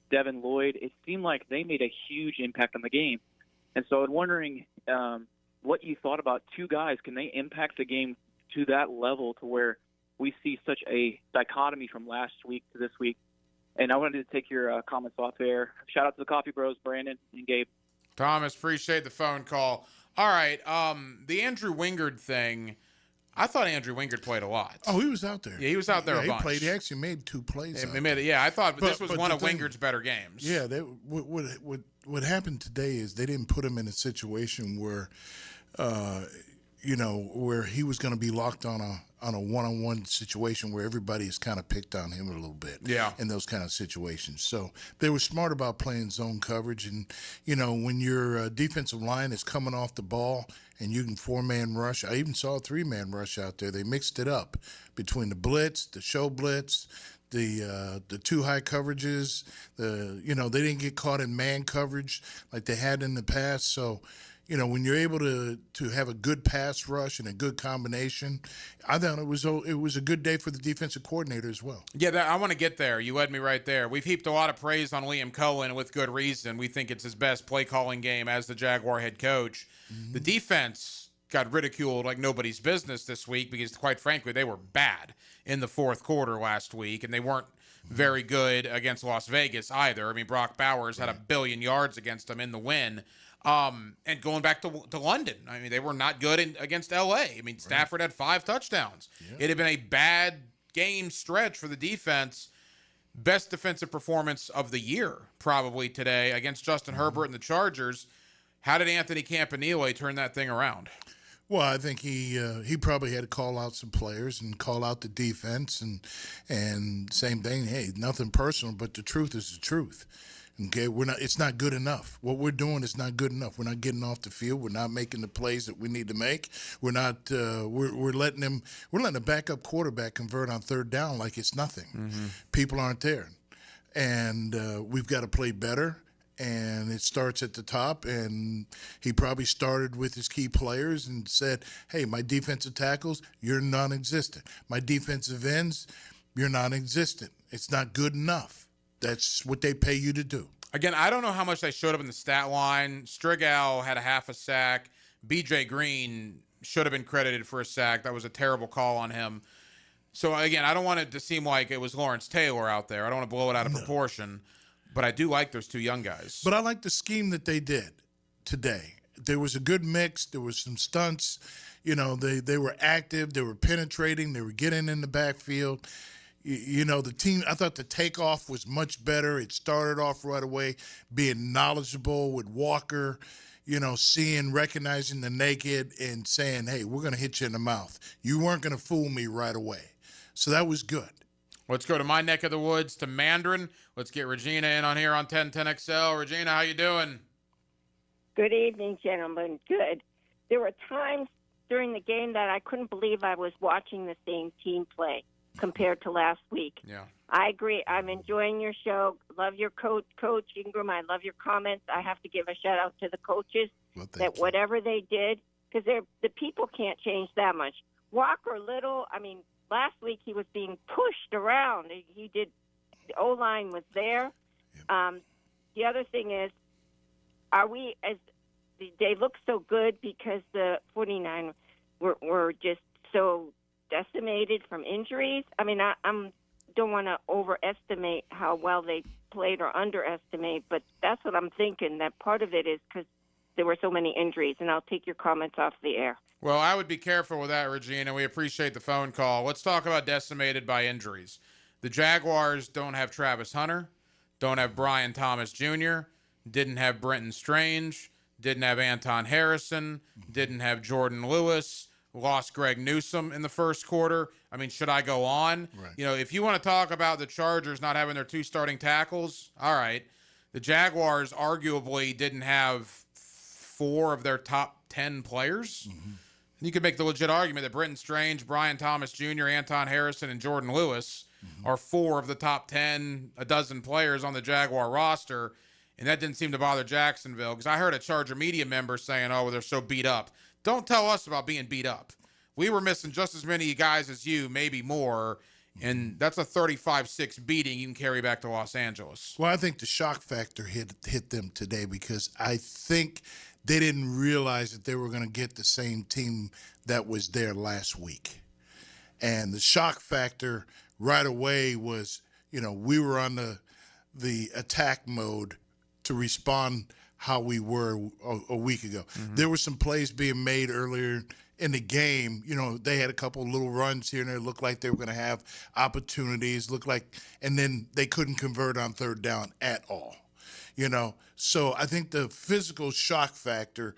Devin Lloyd, it seemed like they made a huge impact on the game. And so I'm wondering what you thought about two guys. Can they impact the game to that level to where we see such a dichotomy from last week to this week? And I wanted to take your comments off air. Shout out to the Coffee Bros, Brandon and Gabe. Thomas, appreciate the phone call. All right, the Andrew Wingard thing, I thought Andrew Wingard played a lot. Oh, he was out there. Yeah, he was out there a bunch. He played. He actually made 2 plays. I thought this was one of Wingard's better games. Yeah, what happened today is they didn't put him in a situation where, where he was going to be locked on a one-on-one situation where everybody is kind of picked on him a little bit. Yeah. In those kind of situations. So they were smart about playing zone coverage. And, when your defensive line is coming off the ball and you can 4-man rush, I even saw a 3-man rush out there. They mixed it up between the blitz, the show blitz, the 2 high coverages. They didn't get caught in man coverage like they had in the past. So, when you're able to have a good pass rush and a good combination, I thought it was a good day for the defensive coordinator as well. Yeah, I want to get there. You led me right there. We've heaped a lot of praise on Liam Cohen with good reason. We think it's his best play calling game as the Jaguar head coach. Mm-hmm. The defense got ridiculed like nobody's business this week because, quite frankly, they were bad in the fourth quarter last week, and they weren't very good against Las Vegas either. I mean, Brock Bowers had 1 billion yards against them in the win. And going back to London, I mean, they were not good against L.A. I mean, Stafford had 5 touchdowns. Yeah. It had been a bad game stretch for the defense. Best defensive performance of the year probably today against Justin Herbert and the Chargers. How did Anthony Campanile turn that thing around? Well, I think he probably had to call out some players and call out the defense and same thing. Hey, nothing personal, but the truth is the truth. Okay, it's not good enough. What we're doing is not good enough. We're not getting off the field. We're not making the plays that we need to make. We're not. We're letting a backup quarterback convert on 3rd down like it's nothing. Mm-hmm. People aren't there, and we've got to play better. And it starts at the top. And he probably started with his key players and said, "Hey, my defensive tackles, you're non-existent. My defensive ends, you're non-existent. It's not good enough." That's what they pay you to do. Again, I don't know how much they showed up in the stat line. Strigal had a half a sack. B.J. Green should have been credited for a sack. That was a terrible call on him. So, again, I don't want it to seem like it was Lawrence Taylor out there. I don't want to blow it out of proportion. But I do like those 2 young guys. But I like the scheme that they did today. There was a good mix. There was some stunts. They were active. They were penetrating. They were getting in the backfield. The team, I thought the takeoff was much better. It started off right away being knowledgeable with Walker, recognizing the naked and saying, hey, we're going to hit you in the mouth. You weren't going to fool me right away. So that was good. Let's go to my neck of the woods, to Mandarin. Let's get Regina in on here on 1010XL. Regina, how you doing? Good evening, gentlemen. Good. There were times during the game that I couldn't believe I was watching the same team play compared to last week. Yeah. I agree. I'm enjoying your show. Love your Coach Ingram. I love your comments. I have to give a shout-out to the coaches that whatever they did, because the people can't change that much. Walker Little, last week he was being pushed around. He did. The O-line was there. The other thing is, they look so good because the 49 were just so decimated from injuries. I don't want to overestimate how well they played or underestimate, but that's what I'm thinking, that part of it is because there were so many injuries, and I'll take your comments off the air. Well, I would be careful with that, Regina. We appreciate the phone call. Let's talk about decimated by injuries. The Jaguars don't have Travis Hunter, don't have Brian Thomas Jr., didn't have Brenton Strange, didn't have Anton Harrison, didn't have Jordan Lewis, lost Greg Newsome in the first quarter. Should I go on? Right. If you want to talk about the Chargers not having their 2 starting tackles, all right. The Jaguars arguably didn't have 4 of their top 10 players. Mm-hmm. You could make the legit argument that Brenton Strange, Brian Thomas Jr., Anton Harrison, and Jordan Lewis are 4 of the top 10, a dozen players on the Jaguar roster, and that didn't seem to bother Jacksonville because I heard a Charger media member saying, oh, they're so beat up. Don't tell us about being beat up. We were missing just as many guys as you, maybe more, and that's a 35-6 beating you can carry back to Los Angeles. Well, I think the shock factor hit them today because I think they didn't realize that they were going to get the same team that was there last week. And the shock factor right away was, we were on the attack mode to respond how we were a week ago. Mm-hmm. There were some plays being made earlier in the game, they had a couple little runs here and there, looked like they were going to have opportunities, and then they couldn't convert on third down at all. So I think the physical shock factor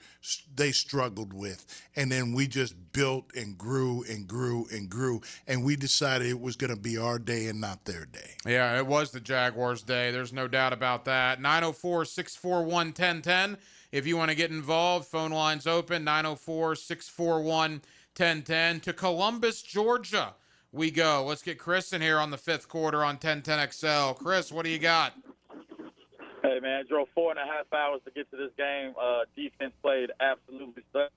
they struggled with, and then we just built and grew and grew and grew, and we decided it was going to be our day and not their day. Yeah, it was the Jaguars' day. There's no doubt about that. 904-641-1010. If you want to get involved, phone lines open, 904-641-1010. To Columbus, Georgia, we go. Let's get Chris in here on the fifth quarter on 1010XL. Chris, what do you got? Hey, man, drove 4.5 hours to get to this game. Defense played absolutely stuck.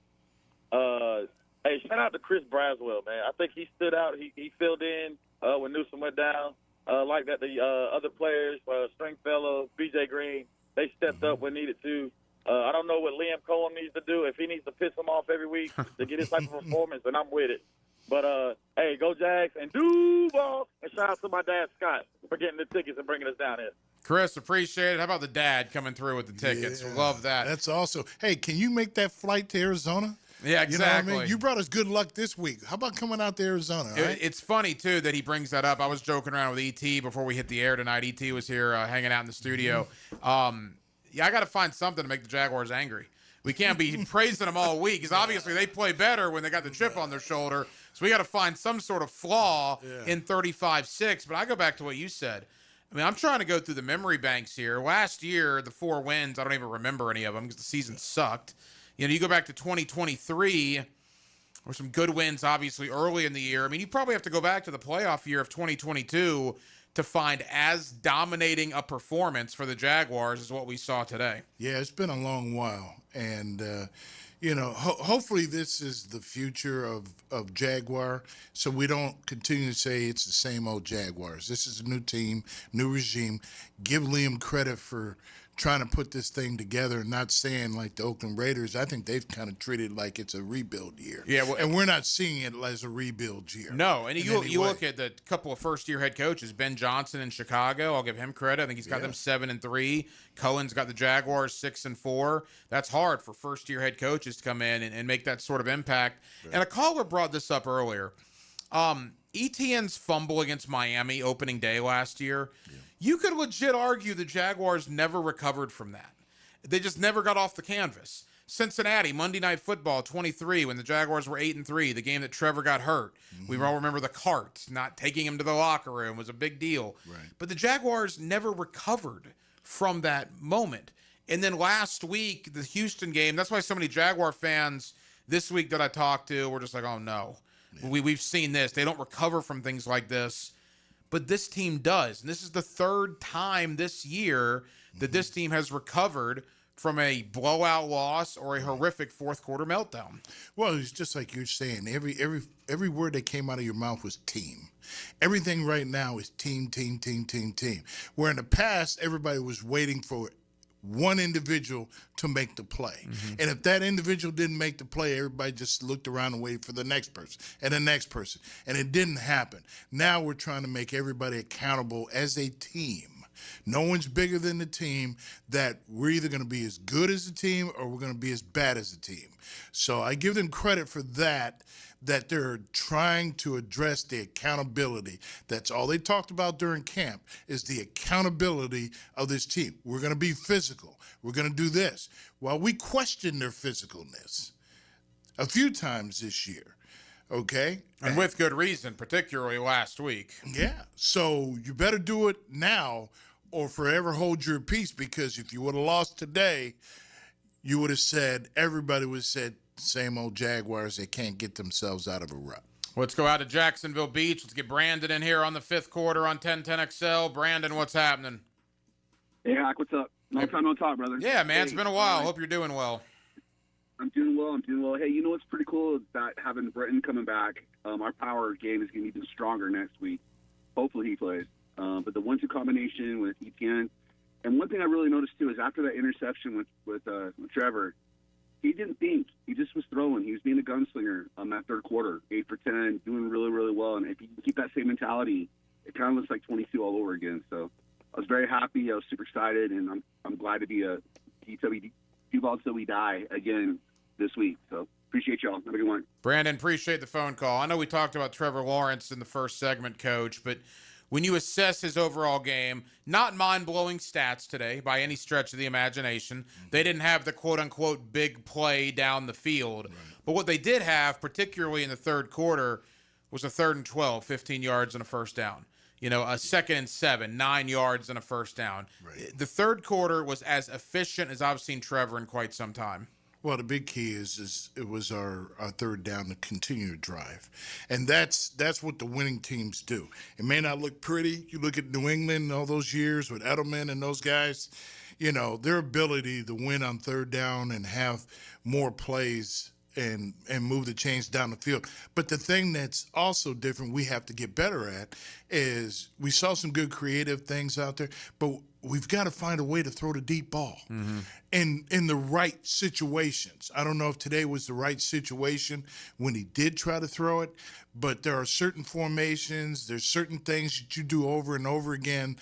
Hey, shout out to Chris Braswell, man. I think he stood out. He filled in when Newsom went down. Like that, the other players, Stringfellow, B.J. Green, they stepped up when needed to. I don't know what Liam Cohen needs to do. If he needs to piss him off every week to get his type of performance, then I'm with it. But, hey, go Jags and do ball. And shout out to my dad, Scott, for getting the tickets and bringing us down here. Chris, appreciate it. How about the dad coming through with the tickets? Yeah, Love that. That's awesome. Hey, can you make that flight to Arizona? Yeah, exactly. You know what I mean? You brought us good luck this week. How about coming out to Arizona? Right? It's funny, too, that he brings that up. I was joking around with E.T. before we hit the air tonight. E.T. was here hanging out in the studio. Yeah, I got to find something to make the Jaguars angry. We can't be praising them all week because obviously they play better when they got the chip on their shoulder. So we got to find some sort of flaw in 35-6. But I go back to what you said. I mean, I'm trying to go through the memory banks here. Last year, the 4 wins, I don't even remember any of them because the season sucked. You go back to 2023, there were some good wins, obviously, early in the year. I mean, you probably have to go back to the playoff year of 2022 to find as dominating a performance for the Jaguars as what we saw today. Yeah, it's been a long while. And, hopefully this is the future of Jaguar, so we don't continue to say it's the same old Jaguars. This is a new team, new regime. Give Liam credit for trying to put this thing together and not saying like the Oakland Raiders. I think they've kind of treated it like it's a rebuild year. Yeah, well, and we're not seeing it as a rebuild year. No, and you look at the couple of first-year head coaches, Ben Johnson in Chicago. I'll give him credit. I think he's got them 7-3. Cohen's got the Jaguars 6-4. That's hard for first-year head coaches to come in and make that sort of impact. Right. And a caller brought this up earlier. Etienne's fumble against Miami opening day last year. Yeah. You could legit argue the Jaguars never recovered from that. They just never got off the canvas. Cincinnati, Monday Night Football, 23, when the Jaguars were 8-3, the game that Trevor got hurt. Mm-hmm. We all remember the cart, not taking him to the locker room was a big deal. Right. But the Jaguars never recovered from that moment. And then last week, the Houston game, that's why so many Jaguar fans this week that I talked to were just like, oh, no. Yeah. We've seen this. They don't recover from things like this. But this team does. And this is the third time this year that this team has recovered from a blowout loss or a horrific fourth quarter meltdown. Well, it's just like you're saying. Every word that came out of your mouth was team. Everything right now is team, team, team, team, team. Where in the past, everybody was waiting for one individual to make the play. Mm-hmm. And if that individual didn't make the play, everybody just looked around and waited for the next person and the next person. And it didn't happen. Now we're trying to make everybody accountable as a team. No one's bigger than the team, that we're either going to be as good as a team or we're going to be as bad as a team. So I give them credit for that they're trying to address the accountability. That's all they talked about during camp, is the accountability of this team. We're going to be physical. We're going to do this. Well, we questioned their physicalness a few times this year, okay? And with good reason, particularly last week. Yeah, so you better do it now or forever hold your peace, because if you would have lost today, you would have said, everybody would have said, same old Jaguars, they can't get themselves out of a rut. Let's go out to Jacksonville Beach. Let's get Brandon in here on the fifth quarter on 1010XL. Brandon, what's happening? Hey, Hack, what's up? Long time no talk, brother. Yeah, man, it's been a while. Hope you're doing well. I'm doing well. Hey, you know what's pretty cool is that having Britton coming back, our power game is going to be even stronger next week. Hopefully he plays. But the 1-2 combination with Etienne, and one thing I really noticed too is after that interception with Trevor, he didn't think. He just was throwing. He was being a gunslinger on that third quarter, 8 for 10, doing really, really well. And if you can keep that same mentality, it kind of looks like 22 all over again. So I was very happy. I was super excited, and I'm glad to be a DW till we die again this week. So Appreciate y'all. Have a good one. Brandon, appreciate the phone call. I know we talked about Trevor Lawrence in the first segment, Coach, but when you assess his overall game, not mind-blowing stats today by any stretch of the imagination. They didn't have the quote-unquote big play down the field. Right. But what they did have, particularly in the third quarter, was a 3rd and 12, 15 yards and a first down. A 2nd and 7, 9 yards and a first down. Right. The third quarter was as efficient as I've seen Trevor in quite some time. Well, the big key is it was our third down to continue to drive. And that's what the winning teams do. It may not look pretty. You look at New England all those years with Edelman and those guys, their ability to win on third down and have more plays and move the chains down the field. But the thing that's also different we have to get better at is we saw some good creative things out there, but we've got to find a way to throw the deep ball in the right situations. I don't know if today was the right situation when he did try to throw it, but there are certain formations, there's certain things that you do over and over again,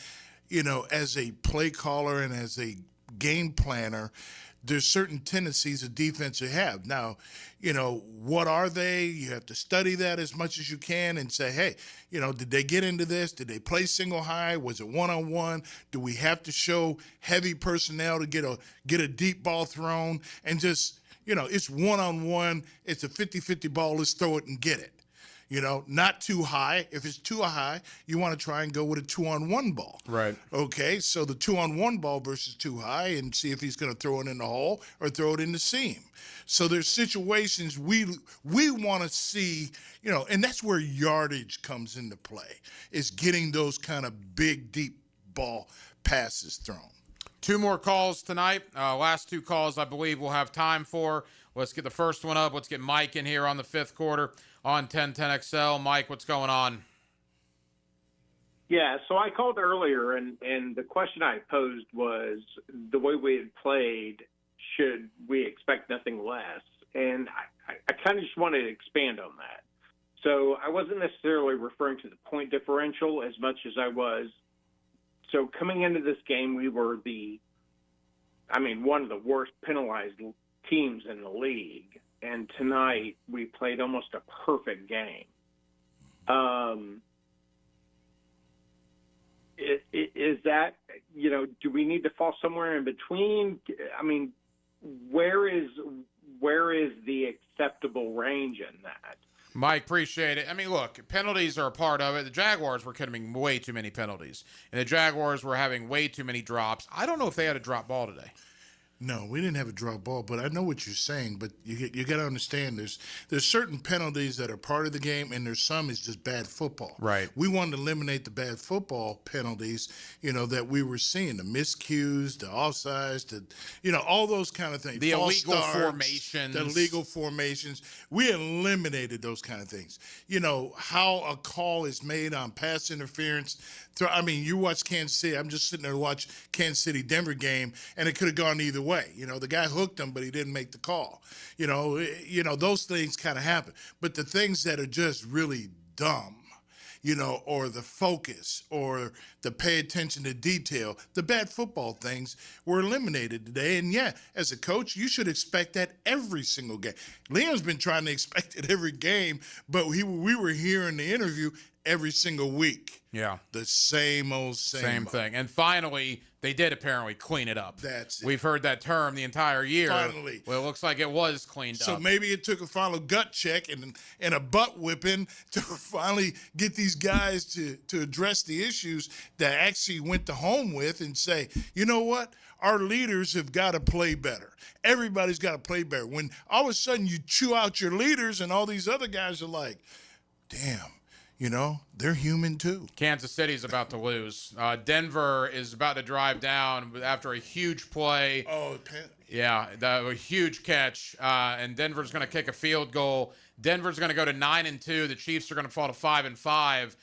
as a play caller and as a game planner. There's certain tendencies a defense will have. Now, what are they? You have to study that as much as you can and say, hey, did they get into this? Did they play single high? Was it one-on-one? Do we have to show heavy personnel to get a deep ball thrown? And just, it's one-on-one. It's a 50-50 ball. Let's throw it and get it. Not too high. If it's too high, you want to try and go with a 2-on-1 ball. Right. Okay, so the 2-on-1 ball versus too high and see if he's going to throw it in the hole or throw it in the seam. So there's situations we want to see, and that's where yardage comes into play, is getting those kind of big, deep ball passes thrown. 2 more calls tonight. Last 2 calls I believe we'll have time for. Let's get the first one up. Let's get Mike in here on the 5th quarter on 1010XL. Mike, what's going on? Yeah, so I called earlier, and the question I posed was the way we had played, should we expect nothing less? And I kind of just wanted to expand on that. So I wasn't necessarily referring to the point differential as much as I was. So coming into this game, we were one of the worst penalized teams in the league. And tonight we played almost a perfect game. Is that, do we need to fall somewhere in between? Where is the acceptable range in that? Mike, appreciate it. Look, penalties are a part of it. The Jaguars were committing way too many penalties, and the Jaguars were having way too many drops. I don't know if they had a drop ball today. No, we didn't have a drop ball, but I know what you're saying. But you got to understand, there's certain penalties that are part of the game, and there's some is just bad football. Right. We wanted to eliminate the bad football penalties, that we were seeing, the miscues, the offsides, all those kind of things. The False illegal starts, formations. The illegal formations. We eliminated those kind of things. How a call is made on pass interference. You watch Kansas City. I'm just sitting there to watch Kansas City-Denver game, and it could have gone either way. The guy hooked him, but he didn't make the call. Those things kind of happen. But the things that are just really dumb, or the focus or the pay attention to detail, the bad football things were eliminated today. And, yeah, as a coach, you should expect that every single game. Leon's been trying to expect it every game, but we were here in the interview every single week. Yeah. The same old same thing. And finally, they did apparently clean it up. That's it. We've heard that term the entire year. Finally. Well, it looks like it was cleaned up. So maybe it took a final gut check and a butt whipping to finally get these guys to address the issues that actually went to home with and say, you know what? Our leaders have got to play better. Everybody's got to play better. When all of a sudden you chew out your leaders and all these other guys are like, damn. They're human too. Kansas City's about to lose. Denver is about to drive down after a huge play. Oh, yeah, a huge catch. And Denver's going to kick a field goal. Denver's going to go to 9-2. The Chiefs are going to fall to 5-5,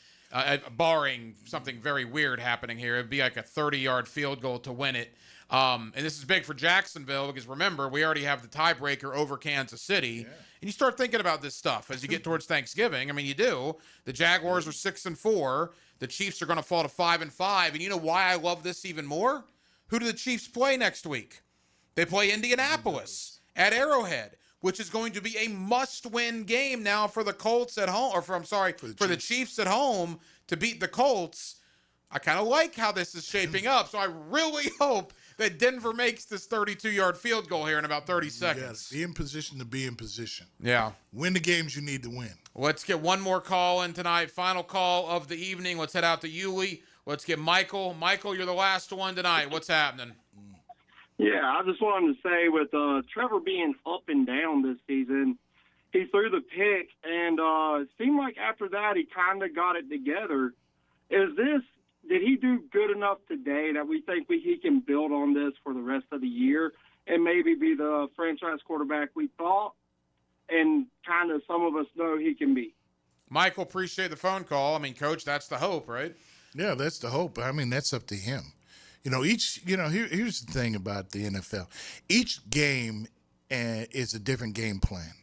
barring something very weird happening here. It'd be like a 30-yard field goal to win it. And this is big for Jacksonville because, remember, we already have the tiebreaker over Kansas City. Yeah. And you start thinking about this stuff as you get towards Thanksgiving. You do. The Jaguars are 6-4. The Chiefs are going to fall to 5-5. And you know why I love this even more? Who do the Chiefs play next week? They play Indianapolis at Arrowhead. which is going to be a must-win game now for the Colts at home, or for the Chiefs at home to beat the Colts. I kind of like how this is shaping up, so I really hope that Denver makes this 32-yard field goal here in about 30 seconds. Be in position to be in position. Yeah. Win the games you need to win. Let's get one more call in tonight. Final call of the evening. Let's head out to Yulee. Let's get Michael. Michael, you're the last one tonight. What's happening? Yeah, I just wanted to say with Trevor being up and down this season, he threw the pick, and it seemed like after that he kind of got it together. Did he do good enough today that we think he can build on this for the rest of the year and maybe be the franchise quarterback we thought and kind of some of us know he can be? Michael, appreciate the phone call. I mean, Coach, that's the hope, right? Yeah, that's the hope. I mean, that's up to him. Here's the thing about the NFL. Each game is a different game plan.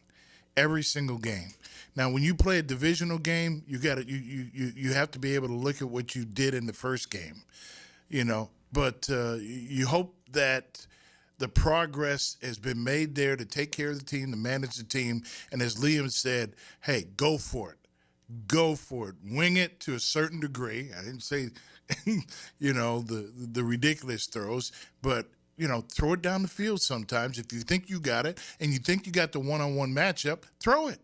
Every single game. Now, when you play a divisional game, you have to be able to look at what you did in the first game, But you hope that the progress has been made there to take care of the team, to manage the team, and as Liam said, hey, go for it. Go for it. Wing it to a certain degree. I didn't say, the ridiculous throws, but throw it down the field sometimes. If you think you got it and you think you got the one-on-one matchup, throw it.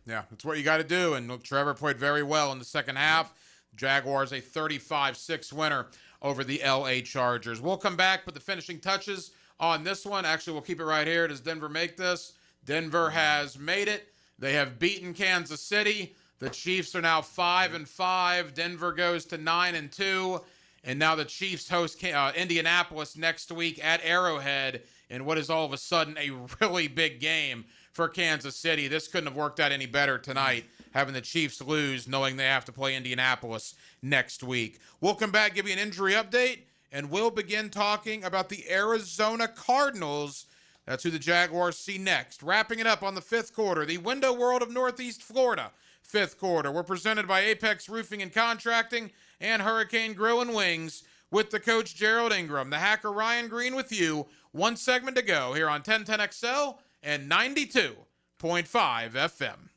Yeah, that's what you got to do. And look, Trevor played very well in the second half. Jaguars a 35-6 winner over the L.A. Chargers. We'll come back, put the finishing touches on this one. Actually, we'll keep it right here. Does Denver make this? Denver has made it. They have beaten Kansas City. The Chiefs are now 5-5. Denver goes to 9-2. And now the Chiefs host Indianapolis next week at Arrowhead in what is all of a sudden a really big game for Kansas City. This couldn't have worked out any better tonight, having the Chiefs lose, knowing they have to play Indianapolis next week. We'll come back, give you an injury update, and we'll begin talking about the Arizona Cardinals. That's who the Jaguars see next. Wrapping it up on the fifth quarter, the Window World of Northeast Florida. Fifth quarter. We're presented by Apex Roofing and Contracting and Hurricane Grill and Wings with the coach Gerald Ingram. The hacker Ryan Green with you. One segment to go here on 1010XL and 92.5 FM.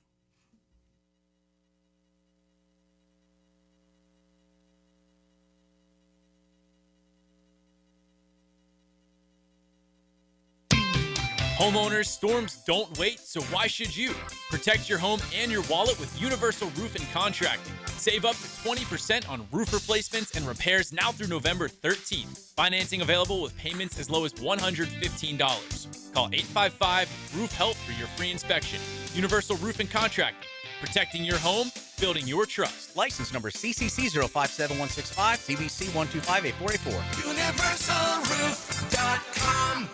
Homeowners, storms don't wait, so why should you? Protect your home and your wallet with Universal Roof and Contracting. Save up to 20% on roof replacements and repairs now through November 13th. Financing available with payments as low as $115. Call 855-ROOF-HELP for your free inspection. Universal Roof and Contracting. Protecting your home, building your trust. License number CCC 057165, CBC 1258484. UniversalRoof.com.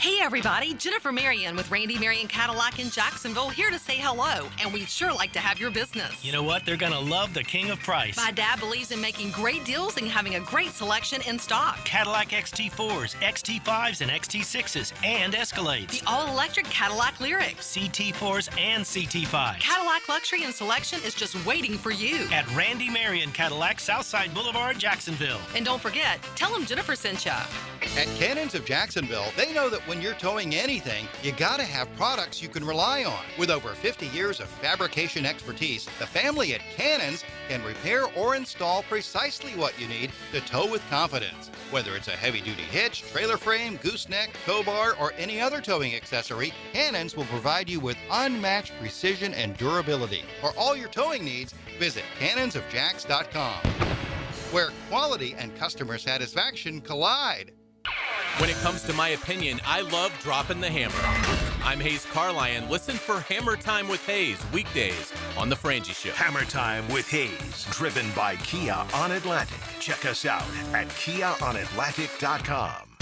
Hey everybody, Jennifer Marion with Randy Marion Cadillac in Jacksonville here to say hello, and we'd sure like to have your business. You know what? They're gonna love the king of price. My dad believes in making great deals and having a great selection in stock. Cadillac XT4s, XT5s, and XT6s, and Escalades. The all-electric Cadillac Lyriq. CT4s and CT5s. Cadillac luxury and selection is just waiting for you. At Randy Marion Cadillac, Southside Boulevard, Jacksonville. And don't forget, tell them Jennifer sent ya. At Cannons of Jacksonville, they know that when you're towing anything, you gotta have products you can rely on. With over 50 years of fabrication expertise, the family at Cannons can repair or install precisely what you need to tow with confidence. Whether it's a heavy-duty hitch, trailer frame, gooseneck, tow bar, or any other towing accessory, Cannons will provide you with unmatched precision and durability. For all your towing needs, visit cannonsofjacks.com, where quality and customer satisfaction collide. When it comes to my opinion, I love dropping the hammer. I'm Hayes Carlyon. Listen for Hammer Time with Hayes weekdays on The Frangie Show. Hammer Time with Hayes, driven by Kia on Atlantic. Check us out at KiaOnAtlantic.com.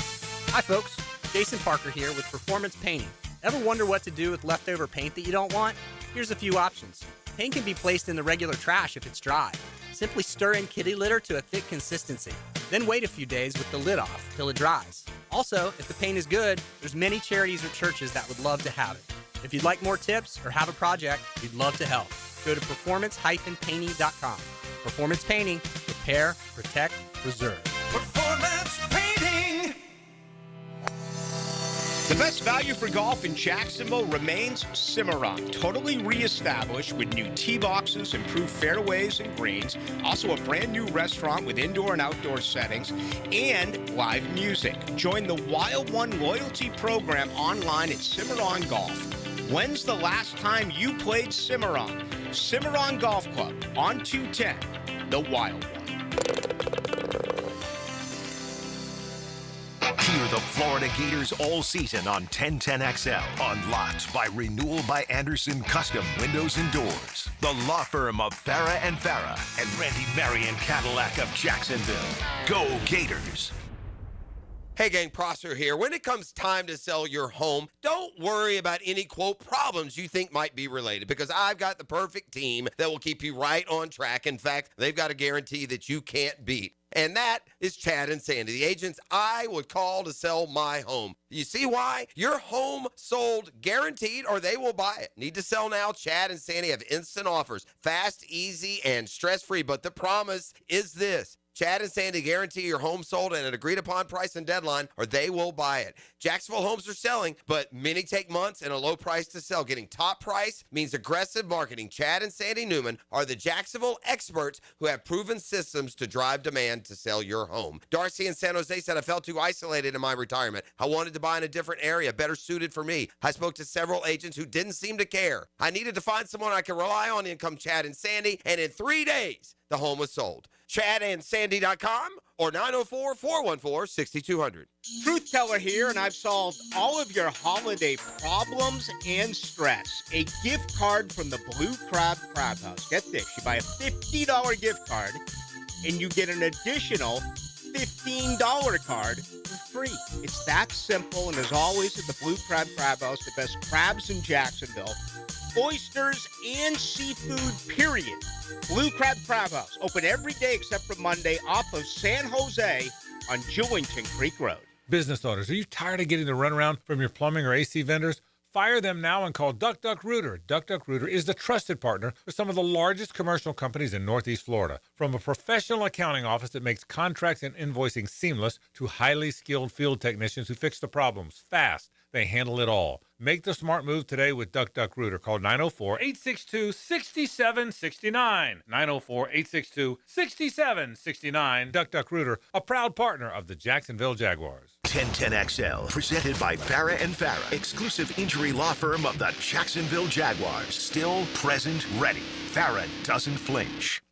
Hi, folks. Jason Parker here with Performance Painting. Ever wonder what to do with leftover paint that you don't want? Here's a few options. Paint can be placed in the regular trash if it's dry. Simply stir in kitty litter to a thick consistency. Then wait a few days with the lid off till it dries. Also, if the paint is good, there's many charities or churches that would love to have it. If you'd like more tips or have a project, we'd love to help. Go to performance-painting.com. Performance Painting. Repair, protect, preserve. Performance Painting. The best value for golf in Jacksonville remains Cimarron, totally reestablished with new tee boxes, improved fairways and greens, also a brand new restaurant with indoor and outdoor settings, and live music. Join the Wild One loyalty program online at Cimarron Golf. When's the last time you played Cimarron? Cimarron Golf Club on 210, the Wild One. Hear the Florida Gators all season on 1010XL. Unlocked by Renewal by Anderson Custom Windows and Doors. The law firm of Farah and Farah and Randy Marion Cadillac of Jacksonville. Go Gators! Hey gang, Prosser here. When it comes time to sell your home, don't worry about any, quote, problems you think might be related, because I've got the perfect team that will keep you right on track. In fact, they've got a guarantee that you can't beat. And that is Chad and Sandy, the agents I would call to sell my home. You see why? Your home sold guaranteed or they will buy it. Need to sell now? Chad and Sandy have instant offers. Fast, easy, and stress-free. But the promise is this. Chad and Sandy guarantee your home sold at an agreed-upon price and deadline, or they will buy it. Jacksonville homes are selling, but many take months and a low price to sell. Getting top price means aggressive marketing. Chad and Sandy Newman are the Jacksonville experts who have proven systems to drive demand to sell your home. Darcy in San Jose said, I felt too isolated in my retirement. I wanted to buy in a different area, better suited for me. I spoke to several agents who didn't seem to care. I needed to find someone I could rely on. In come Chad and Sandy, and in 3 days, the home was sold. ChadandSandy.com or 904-414-6200. Truth Teller here, and I've solved all of your holiday problems and stress. A gift card from the Blue Crab Crab House. Get this, you buy a $50 gift card, and you get an additional $15 card for free. It's that simple, and as always at the Blue Crab Crab House, the best crabs in Jacksonville, oysters, and seafood, period. Blue Crab Crab House, open every day except for Monday, off of San Jose on Jewington Creek Road. Business owners, are you tired of getting the runaround from your plumbing or AC vendors? Fire them now and call Duck Duck Rooter. Duck Duck Rooter is the trusted partner for some of the largest commercial companies in Northeast Florida. From a professional accounting office that makes contracts and invoicing seamless to highly skilled field technicians who fix the problems fast, they handle it all. Make the smart move today with Duck Duck Rooter. Call 904-862-6769. 904-862-6769. Duck Duck Rooter, a proud partner of the Jacksonville Jaguars. 1010XL, presented by Farah and Farah, exclusive injury law firm of the Jacksonville Jaguars. Still, present, ready. Farah doesn't flinch.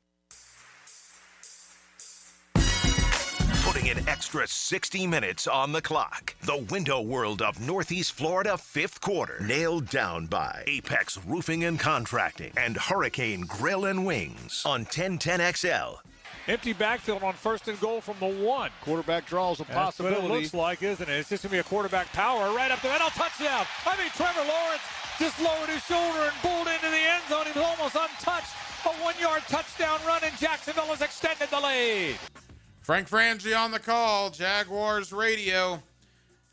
Putting an extra 60 minutes on the clock. The window world of Northeast Florida, fifth quarter. Nailed down by Apex Roofing and Contracting and Hurricane Grill and Wings on 1010XL. Empty backfield on 1st and goal from the 1. Quarterback draws a possibility. That's what it looks like, isn't it? It's just going to be a quarterback power right up the middle. Touchdown. I mean, Trevor Lawrence just lowered his shoulder and pulled into the end zone. He was almost untouched. A 1-yard touchdown run, and Jacksonville has extended the lead. Frank Frangie on the call, Jaguars radio.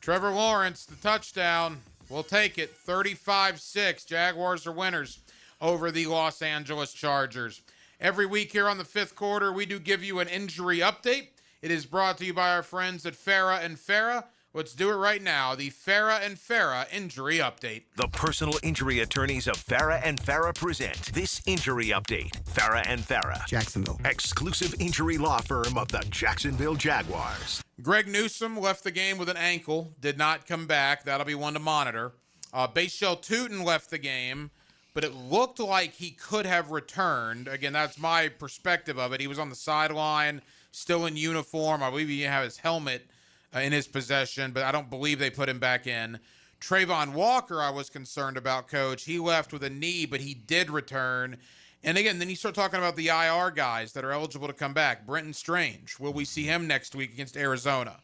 Trevor Lawrence, the touchdown. We'll take it, 35-6. Jaguars are winners over the Los Angeles Chargers. Every week here on the fifth quarter, we do give you an injury update. It is brought to you by our friends at Farah and Farah. Let's do it right now, the Farah and Farah Injury Update. The personal injury attorneys of Farah and Farah present this injury update. Farah and Farah, Jacksonville, exclusive injury law firm of the Jacksonville Jaguars. Greg Newsome left the game with an ankle, did not come back. That'll be one to monitor. Bashel Tootin left the game, but it looked like he could have returned. Again, that's my perspective of it. He was on the sideline, still in uniform. I believe he had his helmet in his possession, but I don't believe they put him back in. Trayvon Walker, I was concerned about, Coach. He left with a knee, but he did return. And again, then you start talking about the IR guys that are eligible to come back. Brenton Strange, will we see him next week against Arizona?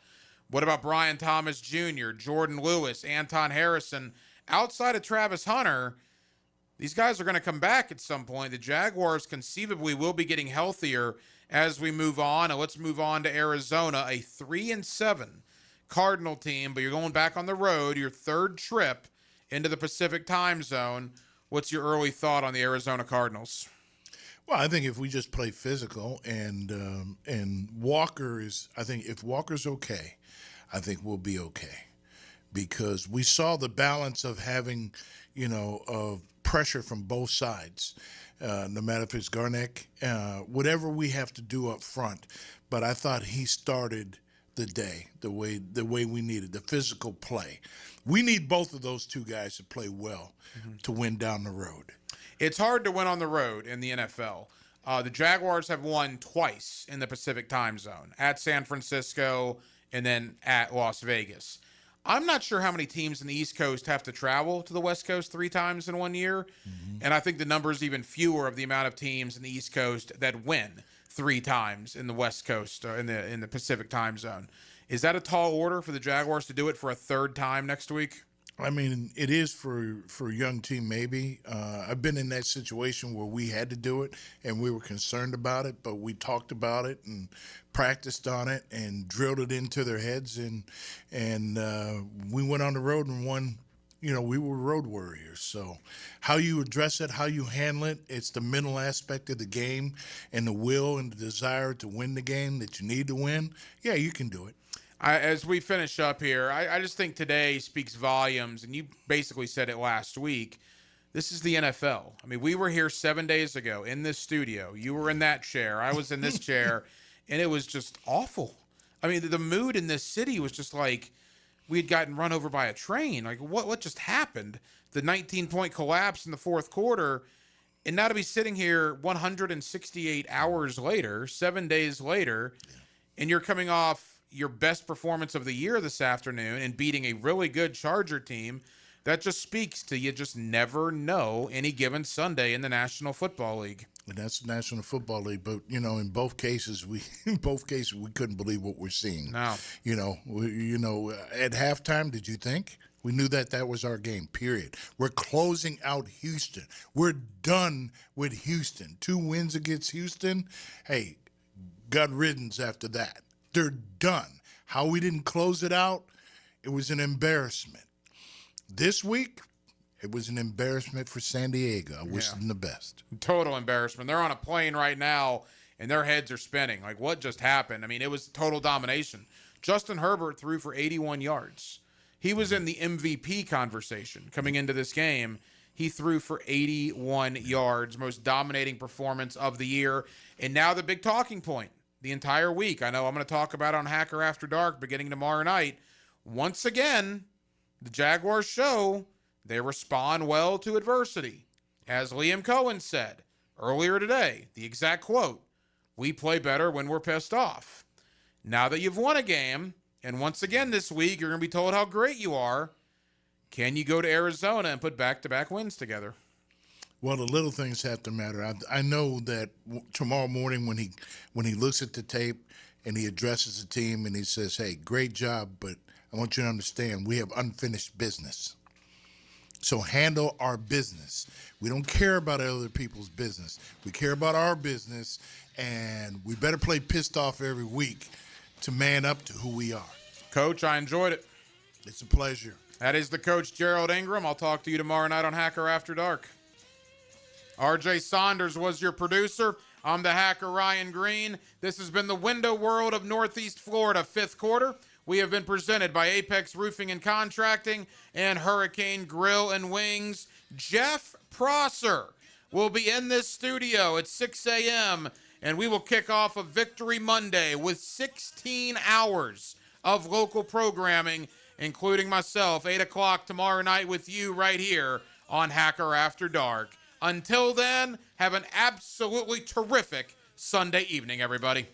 What about Brian Thomas Jr., Jordan Lewis, Anton Harrison? Outside of Travis Hunter, these guys are going to come back at some point. The Jaguars conceivably will be getting healthier as we move on. And let's move on to Arizona, a 3-7 Cardinal team, but you're going back on the road, your third trip into the Pacific time zone. What's your early thought on the Arizona Cardinals? Well, I think if we just play physical and Walker is, I think if Walker's okay, I think we'll be okay. because we saw the balance of having, of pressure from both sides, no matter if it's Garnett, whatever we have to do up front. But I thought he started the day the way we needed, the physical play. We need both of those two guys to play well to win down the road. It's hard to win on the road in the NFL. The Jaguars have won twice in the Pacific time zone, at San Francisco and then at Las Vegas. I'm not sure how many teams in the East Coast have to travel to the West Coast 3 times in 1 year. And I think the number is even fewer of the amount of teams in the East Coast that win 3 times in the West Coast, in the Pacific time zone. Is that a tall order for the Jaguars to do it for a 3rd time next week? I mean, it is for a young team, maybe. I've been in that situation where we had to do it, and we were concerned about it, but we talked about it and practiced on it and drilled it into their heads, and we went on the road and won. We were road warriors. So how you address it, how you handle it, it's the mental aspect of the game and the will and the desire to win the game that you need to win. Yeah, you can do it. As we finish up here, I just think today speaks volumes, and you basically said it last week. This is the NFL. I mean, we were here 7 days ago in this studio. You were in that chair. I was in this chair, and it was just awful. I mean, the mood in this city was just like we had gotten run over by a train. Like, what just happened? The 19-point collapse in the 4th quarter, and now to be sitting here 168 hours later, 7 days later, and you're coming off your best performance of the year this afternoon and beating a really good Charger team. That just speaks to you just never know any given Sunday in the National Football League. And that's the National Football League, but in both cases we couldn't believe what we're seeing. No. At halftime, did you think? We knew that was our game, period. We're closing out Houston. We're done with Houston. 2 wins against Houston. Hey, God riddance after that. They're done. How we didn't close it out, it was an embarrassment. This week, it was an embarrassment for San Diego. I wish them the best. Total embarrassment. They're on a plane right now, and their heads are spinning. Like, what just happened? I mean, it was total domination. Justin Herbert threw for 81 yards. He was in the MVP conversation coming into this game. He threw for 81 yards, most dominating performance of the year. And now the big talking point. The entire week. I know I'm going to talk about on Hacker After Dark beginning tomorrow night. Once again, the Jaguars show they respond well to adversity. As Liam Cohen said earlier today, the exact quote, "We play better when we're pissed off." Now that you've won a game, and once again this week you're going to be told how great you are, can you go to Arizona and put back-to-back wins together? Well, the little things have to matter. I know that tomorrow morning when he looks at the tape and he addresses the team and he says, "Hey, great job, but I want you to understand we have unfinished business. So handle our business. We don't care about other people's business. We care about our business, and we better play pissed off every week to man up to who we are." Coach, I enjoyed it. It's a pleasure. That is the coach, Gerald Ingram. I'll talk to you tomorrow night on Hacker After Dark. RJ Saunders was your producer. I'm the hacker, Ryan Green. This has been the Window World of Northeast Florida 5th quarter. We have been presented by Apex Roofing and Contracting and Hurricane Grill and Wings. Jeff Prosser will be in this studio at 6 a.m., and we will kick off a Victory Monday with 16 hours of local programming, including myself, 8 o'clock tomorrow night with you right here on Hacker After Dark. Until then, have an absolutely terrific Sunday evening, everybody.